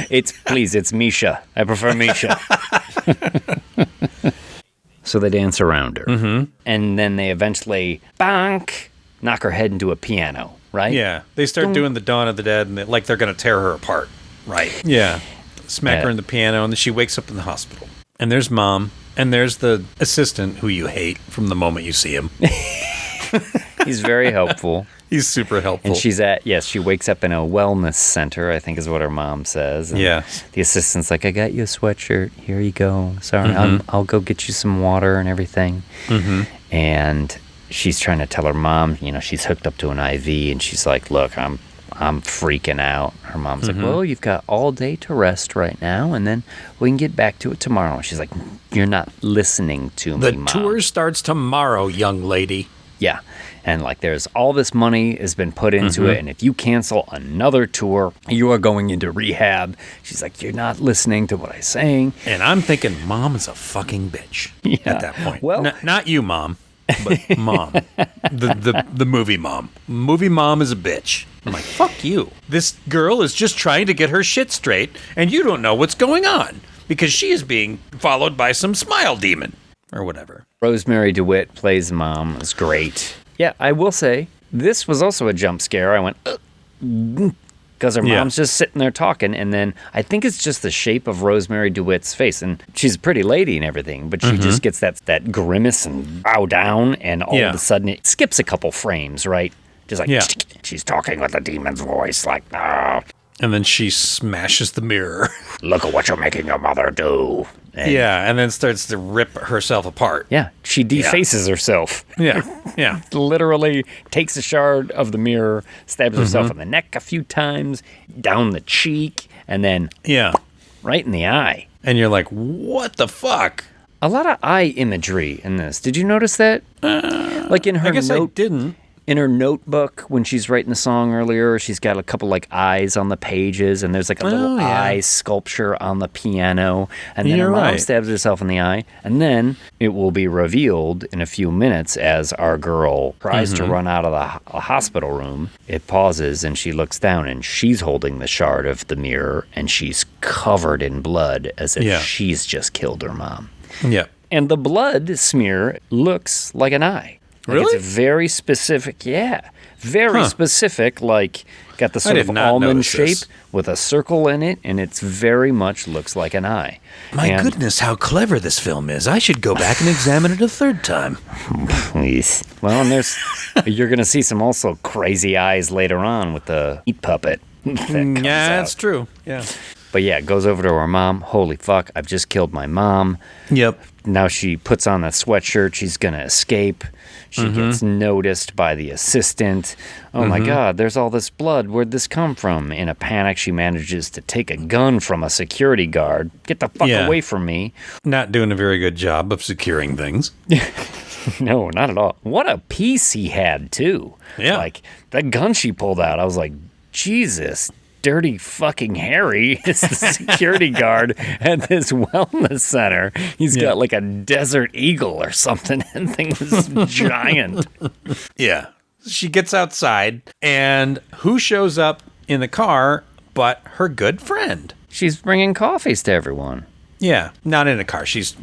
It's Misha. I prefer Misha. So they dance around her. And then they eventually, bonk, knock her head into a piano, right? Yeah. They start doing the Dawn of the Dead, and they're going to tear her apart. Right. Yeah. Smack her in the piano, and then she wakes up in the hospital. And there's Mom, and there's the assistant who you hate from the moment you see him. He's very helpful. He's super helpful. And she wakes up in a wellness center, I think is what her mom says. And the assistant's like, I got you a sweatshirt. Here you go. Sorry, I'll go get you some water and everything. And she's trying to tell her mom, she's hooked up to an IV, and she's like, look, I'm freaking out. Her mom's like, well, you've got all day to rest right now, and then we can get back to it tomorrow. And she's like, you're not listening to me, Mom. The tour starts tomorrow, young lady. Yeah. And there's all this money has been put into it, and if you cancel another tour, you are going into rehab. She's like, you're not listening to what I'm saying. And I'm thinking, Mom is a fucking bitch at that point. Well, not you, Mom, but Mom. the movie Mom. Movie Mom is a bitch. I'm like, fuck you. This girl is just trying to get her shit straight, and you don't know what's going on, because she is being followed by some smile demon. Or whatever. Rosemary DeWitt plays Mom. It's great. Yeah, I will say, this was also a jump scare. I went, because her mom's just sitting there talking, and then I think it's just the shape of Rosemary DeWitt's face, and she's a pretty lady and everything, but she just gets that grimace and bow down, and all of a sudden it skips a couple frames, right? Just like, she's talking with a demon's voice, like, oh. And then she smashes the mirror. Look at what you're making your mother do. And then starts to rip herself apart. Yeah, she defaces herself. Yeah. Literally takes a shard of the mirror, stabs herself in the neck a few times, down the cheek, and then right in the eye. And you're like, what the fuck? A lot of eye imagery in this. Did you notice that? Like in her I guess I didn't. In her notebook, when she's writing the song earlier, she's got a couple eyes on the pages, and there's a little eye sculpture on the piano, and then her mom stabs herself in the eye, and then it will be revealed in a few minutes as our girl tries to run out of the hospital room. It pauses, and she looks down, and she's holding the shard of the mirror, and she's covered in blood as if she's just killed her mom. Yeah. And the blood smear looks like an eye. Really? It's very specific, very specific, got the sort of almond shape with a circle in it, and it's very much looks like an eye. My goodness, how clever this film is. I should go back and examine it a third time. Please. Well, and you're going to see some also crazy eyes later on with the meat puppet. That's true. Yeah. But yeah, it goes over to her mom. Holy fuck, I've just killed my mom. Yep. Now she puts on that sweatshirt. She's going to escape. She gets noticed by the assistant. Oh my God, there's all this blood. Where'd this come from? In a panic, she manages to take a gun from a security guard. Get the fuck away from me. Not doing a very good job of securing things. No, not at all. What a piece he had, too. Yeah. That gun she pulled out, I was like, Jesus, Dirty fucking Harry is the security guard at this wellness center. He's got a desert eagle or something, and thing was giant. Yeah. She gets outside, and who shows up in the car but her good friend? She's bringing coffees to everyone. Yeah, not in a car. She's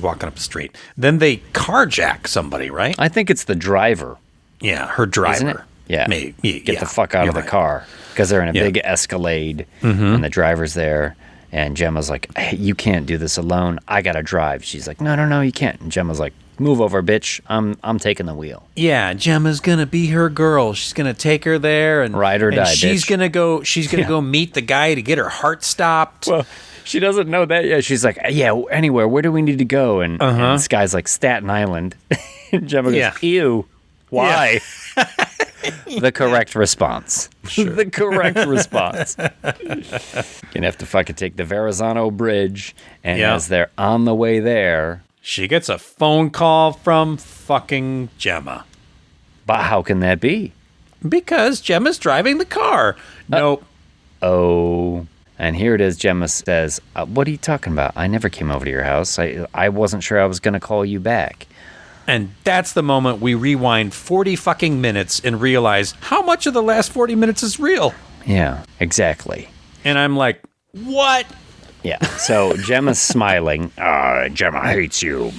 walking up the street. Then they carjack somebody, right? I think it's the driver. Yeah, her driver. Isn't it? Yeah. Maybe. Get the fuck out of the car. Because they're in a big Escalade, and the driver's there, and Gemma's like, hey, you can't do this alone. I gotta drive. She's like, no, you can't. And Gemma's like, move over, bitch. I'm taking the wheel. Yeah, Gemma's gonna be her girl. She's gonna take her there and ride or die. She's bitch. gonna go meet the guy to get her heart stopped. Well, she doesn't know that yet. She's like, yeah, anywhere. Where do we need to go? And this guy's like, Staten Island. And Gemma goes, ew. Why? The correct response. The correct response. Gonna have to fucking take the Verrazano Bridge, and as they're on the way there, she gets a phone call from fucking Gemma. But how can that be? Because Gemma's driving the car. Nope. Oh. And here it is. Gemma says, what are you talking about? I never came over to your house. I wasn't sure I was going to call you back. And that's the moment we rewind 40 fucking minutes and realize how much of the last 40 minutes is real. Yeah, exactly. And I'm like, what? Yeah. So Gemma's smiling. Gemma hates you.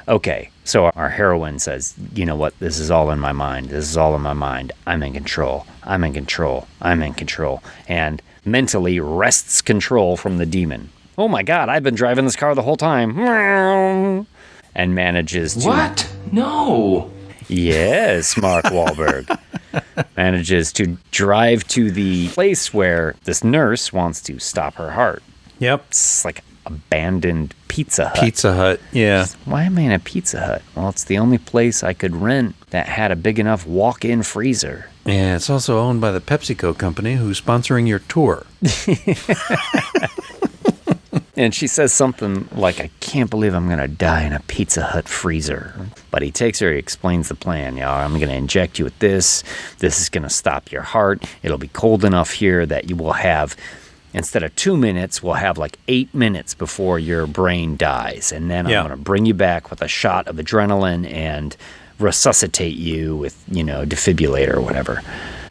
Okay. So our heroine says, you know what? This is all in my mind. This is all in my mind. I'm in control. I'm in control. I'm in control. And mentally wrests control from the demon. Oh my God, I've been driving this car the whole time. And manages to... What? No. Yes, Mark Wahlberg. Manages to drive to the place where this nurse wants to stop her heart. Yep. It's like abandoned Pizza Hut. Pizza Hut, yeah. Why am I in a Pizza Hut? Well, it's the only place I could rent that had a big enough walk-in freezer. Yeah, it's also owned by the PepsiCo company who's sponsoring your tour. And she says something like, I can't believe I'm going to die in a Pizza Hut freezer. But he takes her, he explains the plan. You know, I'm going to inject you with this. This is going to stop your heart. It'll be cold enough here that you will have, instead of 2 minutes, we'll have like 8 minutes before your brain dies. And then I'm going to bring you back with a shot of adrenaline and resuscitate you with, you know, defibrillator or whatever.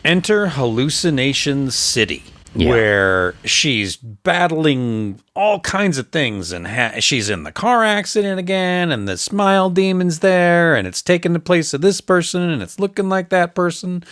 Enter Hallucination City. Yeah. Where she's battling all kinds of things, and she's in the car accident again, and the smile demon's there, and it's taking the place of this person, and it's looking like that person,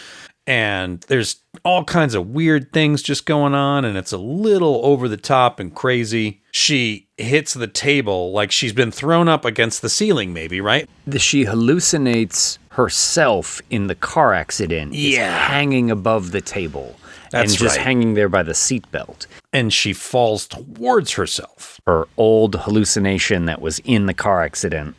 and there's all kinds of weird things just going on, and it's a little over the top and crazy. She hits the table like she's been thrown up against the ceiling, maybe, right? She hallucinates herself in the car accident, hanging above the table. That's and just hanging there by the seatbelt. And she falls towards herself. Her old hallucination that was in the car accident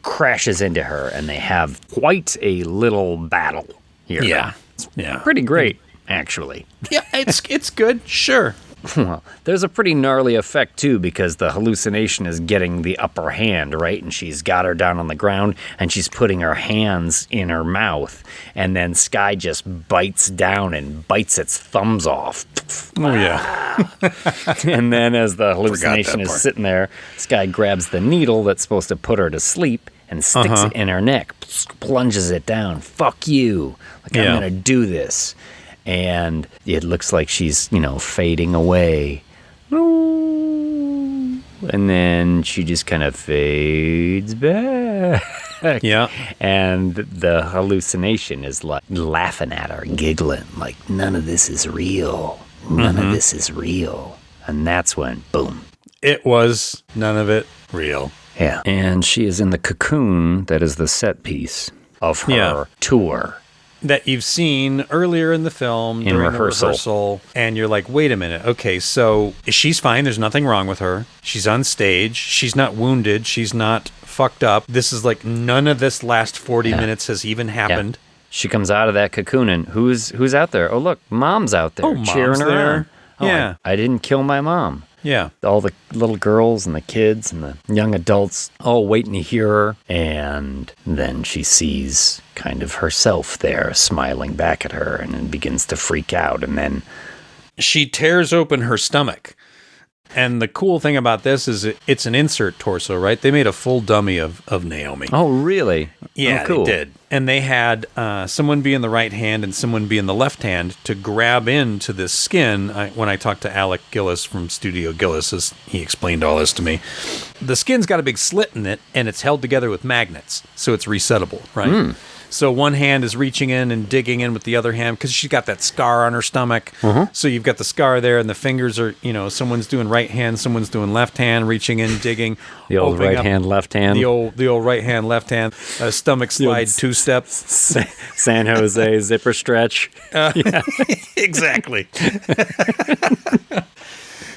crashes into her, and they have quite a little battle here. Yeah. It's pretty great, actually. Yeah, it's good, sure. Well, there's a pretty gnarly effect, too, because the hallucination is getting the upper hand, right? And she's got her down on the ground, and she's putting her hands in her mouth. And then Sky just bites down and bites its thumbs off. Oh, yeah. And then as the hallucination is sitting there, Sky grabs the needle that's supposed to put her to sleep and sticks it in her neck, plunges it down. Fuck you. Like, I'm going to do this. And it looks like she's, you know, fading away. And then she just kind of fades back. Yeah. And the hallucination is like laughing at her, giggling, like, none of this is real. None of this is real. And that's when, boom. It was none of it real. Yeah. And she is in the cocoon that is the set piece of her tour. That you've seen earlier in the film during the rehearsal, and you're like, wait a minute, okay, so she's fine, there's nothing wrong with her, she's on stage, she's not wounded, she's not fucked up, this is like, none of this last 40 minutes has even happened. She comes out of that cocoon, and who's out there? Oh, look, Mom's out there, cheering her on. Yeah. I didn't kill my mom. Yeah. All the little girls and the kids and the young adults all waiting to hear her. And then she sees kind of herself there smiling back at her and then begins to freak out. And then she tears open her stomach. And the cool thing about this is it's an insert torso, right? They made a full dummy of Naomi. Oh, really? Yeah, cool. They did. And they had someone be in the right hand and someone be in the left hand to grab into this skin. When I talked to Alec Gillis from Studio Gillis, he explained all this to me. The skin's got a big slit in it, and it's held together with magnets, so it's resettable, right? So one hand is reaching in and digging in with the other hand because she's got that scar on her stomach. So you've got the scar there, and the fingers are, you know, someone's doing right hand, someone's doing left hand, reaching in, digging. The old right hand, left hand. The old right hand, left hand. Stomach slide, two-step. San Jose zipper stretch. Exactly.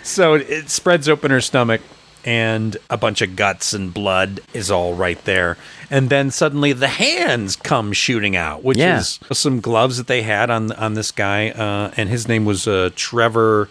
So it spreads open her stomach, and a bunch of guts and blood is all right there. And then suddenly the hands come shooting out, which is some gloves that they had on this guy. And his name was Trevor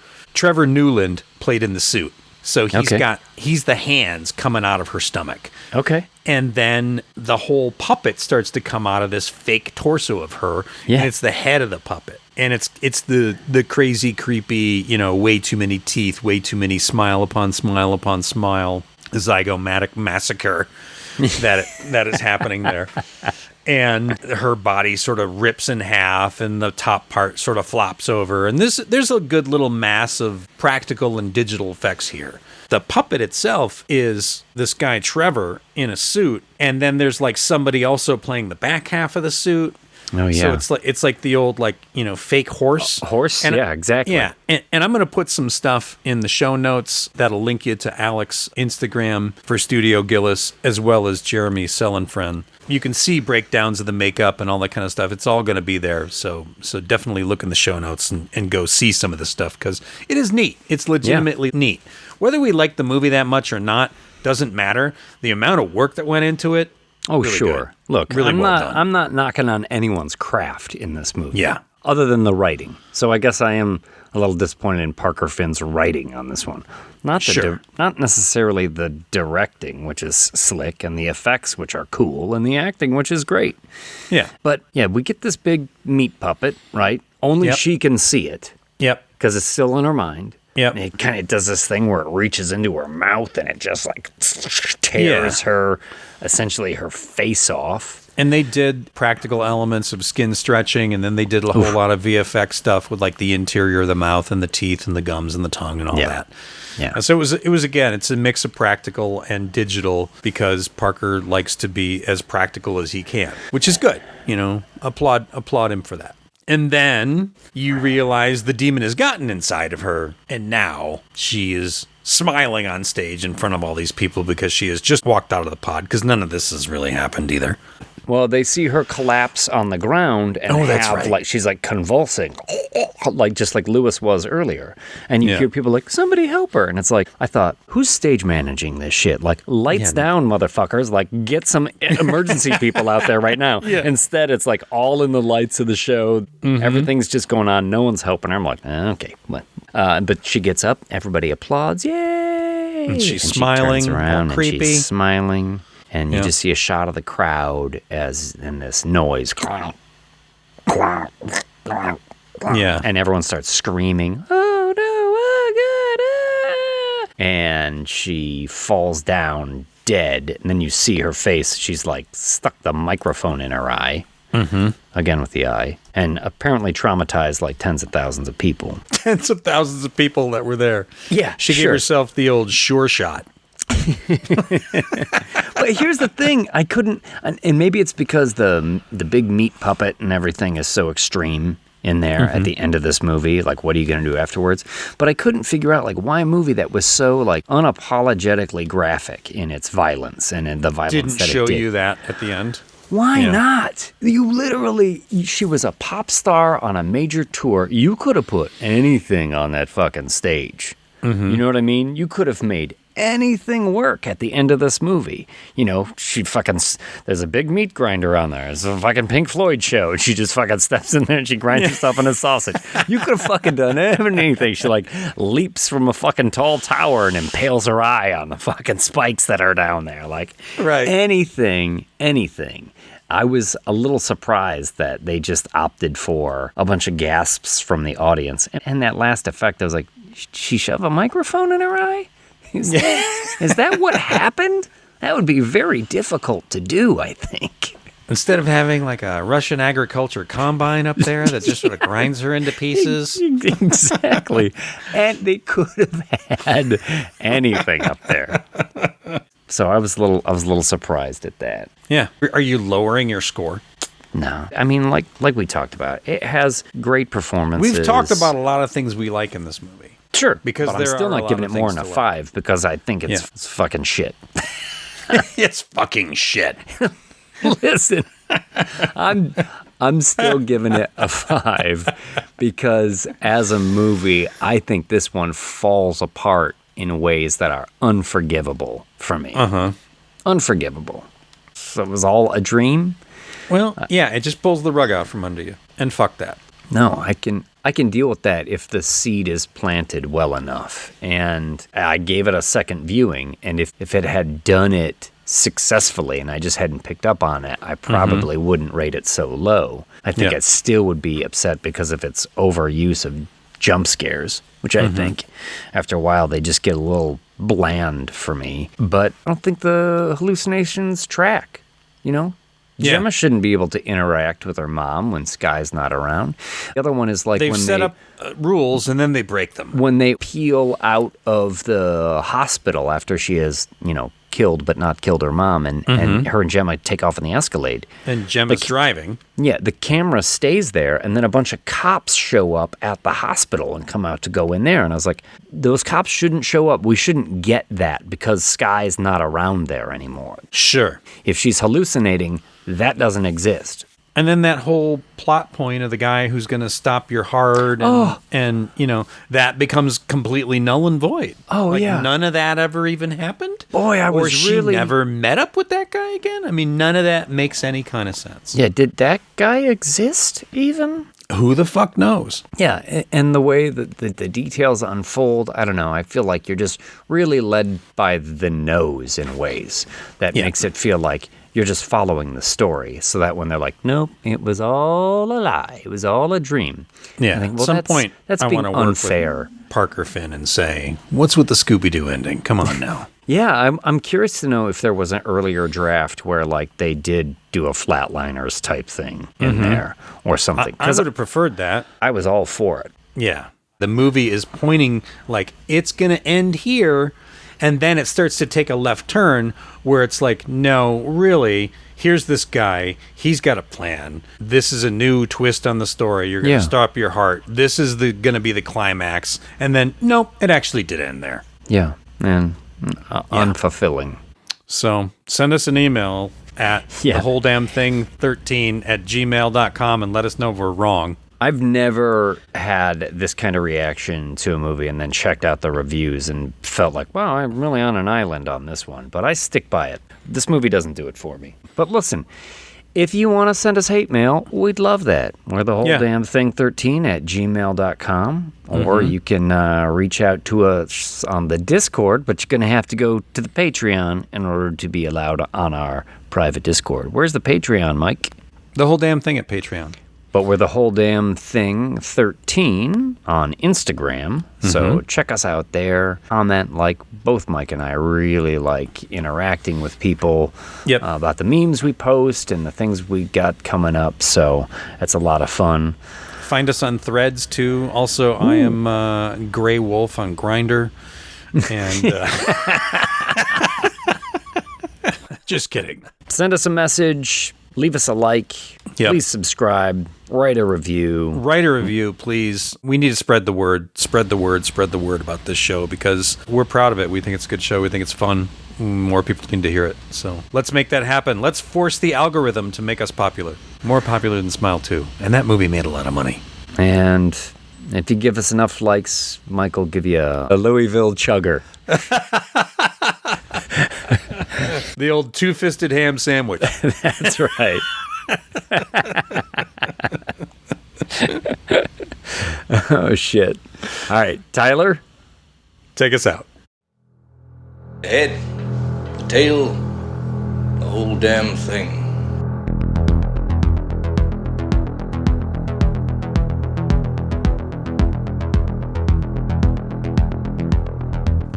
Newland, played in the suit. So he's the hands coming out of her stomach. Okay. And then the whole puppet starts to come out of this fake torso of her. Yeah. And it's the head of the puppet. And it's the crazy, creepy, way too many teeth, way too many smile upon smile upon smile, zygomatic massacre that is happening there. And her body sort of rips in half and the top part sort of flops over. And there's a good little mass of practical and digital effects here. The puppet itself is this guy, Trevor, in a suit. And then there's like somebody also playing the back half of the suit. Oh, yeah. So it's like the old, fake horse. Horse? And yeah, exactly. Yeah. And I'm going to put some stuff in the show notes that'll link you to Alec's Instagram for Studio Gillis, as well as Jeremy Selenfriend. You can see breakdowns of the makeup and all that kind of stuff. It's all going to be there. So definitely look in the show notes and go see some of this stuff, because it is neat. It's legitimately neat. Whether we like the movie that much or not doesn't matter. The amount of work that went into it. Oh, really sure. Good. Look, really I'm not knocking on anyone's craft in this movie. Yeah. Other than the writing. So I guess I am a little disappointed in Parker Finn's writing on this one. Not necessarily the directing, which is slick, and the effects, which are cool, and the acting, which is great. Yeah. But yeah, we get this big meat puppet, right? Only she can see it. Yep. Because it's still in her mind. Yep. And it kind of does this thing where it reaches into her mouth and it just like tears her, essentially her face off. And they did practical elements of skin stretching, and then they did a whole lot of VFX stuff with like the interior of the mouth and the teeth and the gums and the tongue and all that. Yeah. So it was again, it's a mix of practical and digital, because Parker likes to be as practical as he can, which is good. Applaud him for that. And then you realize the demon has gotten inside of her, and now she is smiling on stage in front of all these people because she has just walked out of the pod, because none of this has really happened either. Well, they see her collapse on the ground and she's like convulsing, just like Lewis was earlier. And you hear people like, somebody help her. And it's like, I thought, who's stage managing this shit? Like, lights down, motherfuckers. Like, get some emergency people out there right now. Yeah. Instead, it's like all in the lights of the show. Mm-hmm. Everything's just going on. No one's helping her. I'm like, okay. But she gets up. Everybody applauds. Yay! And she's smiling, she turns around, all creepy. And she's smiling. And you just see a shot of the crowd in this noise. Yeah. And everyone starts screaming, oh no, oh God, ah! And she falls down dead. And then you see her face. She's like stuck the microphone in her eye. Mm-hmm. Again with the eye. And apparently traumatized like tens of thousands of people. Tens of thousands of people that were there. Yeah, she gave herself the old sure shot. But here's the thing, I couldn't, and maybe it's because the big meat puppet and everything is so extreme in there at the end of this movie, like what are you going to do afterwards? But I couldn't figure out like why a movie that was so like unapologetically graphic in its violence and in the violence didn't that show it did. you that at the end. Why not? You literally, she was a pop star on a major tour. You could have put anything on that fucking stage. Mm-hmm. You know what I mean? You could have made anything work at the end of this movie. There's a big meat grinder on there. It's a fucking Pink Floyd show. She just fucking steps in there and she grinds herself in a sausage. You could have fucking done anything. She like leaps from a fucking tall tower and impales her eye on the fucking spikes that are down there. Like anything. I was a little surprised that they just opted for a bunch of gasps from the audience. And that last effect, I was like, she shoved a microphone in her eye? Is that what happened? That would be very difficult to do, I think. Instead of having like a Russian agriculture combine up there that just sort of grinds her into pieces. Exactly. And they could have had anything up there. So I was a little surprised at that. Yeah. Are you lowering your score? No. I mean, like we talked about, it has great performances. We've talked about a lot of things we like in this movie. Sure, because but I'm still not giving it more than a 5 because I think it's fucking shit. It's fucking shit. Listen, I'm still giving it a 5 because as a movie, I think this one falls apart in ways that are unforgivable for me. Unforgivable. So it was all a dream? Well, yeah, it just pulls the rug out from under you. And fuck that. No, I can deal with that if the seed is planted well enough. And I gave it a second viewing, and if it had done it successfully and I just hadn't picked up on it, I probably wouldn't rate it so low. I think I still would be upset because of its overuse of jump scares, which I think after a while they just get a little bland for me. But I don't think the hallucinations track, you know? Gemma shouldn't be able to interact with her mom when Sky's not around. The other one is like They've when set up rules and then they break them. When they peel out of the hospital after she has, killed but not killed her mom, and her and Gemma take off in the Escalade. And Gemma's driving. Yeah, the camera stays there, and then a bunch of cops show up at the hospital and come out to go in there. And I was like, those cops shouldn't show up. We shouldn't get that because Sky's not around there anymore. Sure. If she's hallucinating, that doesn't exist. And then that whole plot point of the guy who's going to stop your heart and that becomes completely null and void. Oh, yeah. None of that ever even happened? Boy, I was she really... never met up with that guy again? I mean, none of that makes any kind of sense. Yeah, did that guy exist even? Who the fuck knows? Yeah, and the way that the details unfold, I don't know. I feel like you're just really led by the nose in ways that makes it feel like you're just following the story, so that when they're like, nope, it was all a lie. It was all a dream. Yeah, I think, at some point, that's I being want to work unfair. with Parker Finn and say, what's with the Scooby-Doo ending? Come on now. Yeah, I'm curious to know if there was an earlier draft where like they did do a Flatliners type thing in there or something. I would have preferred that. I was all for it. Yeah. The movie is pointing like it's going to end here, and then it starts to take a left turn where it's like, no, really, here's this guy. He's got a plan. This is a new twist on the story. You're going to stop your heart. This is going to be the climax. And then, nope, it actually did end there. Yeah, and unfulfilling. So send us an email at thewholedamnthing13@gmail.com and let us know if we're wrong. I've never had this kind of reaction to a movie and then checked out the reviews and felt like, wow, I'm really on an island on this one. But I stick by it. This movie doesn't do it for me. But listen, if you want to send us hate mail, we'd love that. We're the whole damn thing 13@gmail.com. Or you can reach out to us on the Discord, but you're going to have to go to the Patreon in order to be allowed on our private Discord. Where's the Patreon, Mike? The whole damn thing at Patreon. But we're the whole damn thing 13 on Instagram. So check us out there. Comment, like, both Mike and I really like interacting with people about the memes we post and the things we got coming up. So that's a lot of fun. Find us on Threads too. Also, I am Grey Wolf on Grindr. And just kidding. Send us a message. Leave us a like. Please subscribe. Write a review. Write a review, please. We need to spread the word. Spread the word about this show because we're proud of it. We think it's a good show. We think it's fun. More people need to hear it. So let's make that happen. Let's force the algorithm to make us popular. More popular than Smile 2. And that movie made a lot of money. And if you give us enough likes, Mike will give you a Louisville chugger. The old two-fisted ham sandwich. That's right. Oh, shit. All right, Tyler, take us out. The head, the tail, the whole damn thing.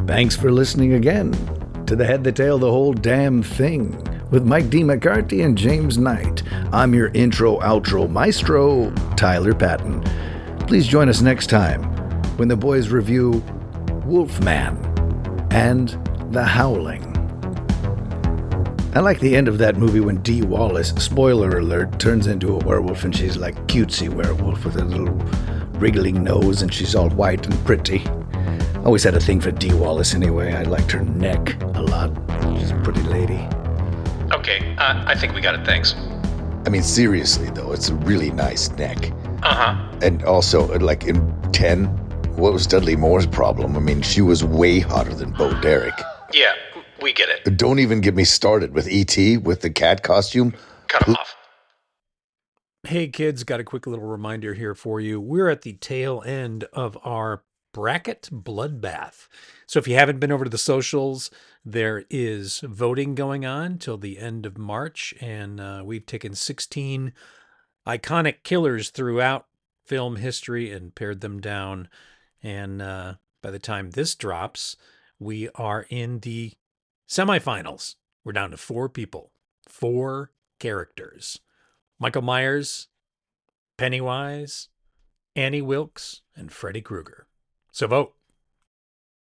Thanks for listening again to The Head, the Tail, the Whole Damn Thing with Mike D. McCarthy and James Knight. I'm your intro-outro maestro, Tyler Patton. Please join us next time when the boys review Wolfman and The Howling. I like the end of that movie when Dee Wallace, spoiler alert, turns into a werewolf and she's like cutesy werewolf with a little wriggling nose and she's all white and pretty. Always had a thing for Dee Wallace anyway. I liked her neck a lot. She's a pretty lady. Okay, I think we got it, thanks. I mean, seriously, though, it's a really nice neck. Uh-huh. And also, like in 10, what was Dudley Moore's problem? I mean, she was way hotter than Bo Derek. Yeah, we get it. Don't even get me started with E.T. with the cat costume. Cut him off. Hey kids, got a quick little reminder here for you. We're at the tail end of our bracket bloodbath. So if you haven't been over to the socials, there is voting going on till the end of March, and we've taken 16 iconic killers throughout film history and pared them down. And by the time this drops, we are in the semifinals. We're down to 4 people, 4 characters. Michael Myers, Pennywise, Annie Wilkes, and Freddy Krueger. So vote.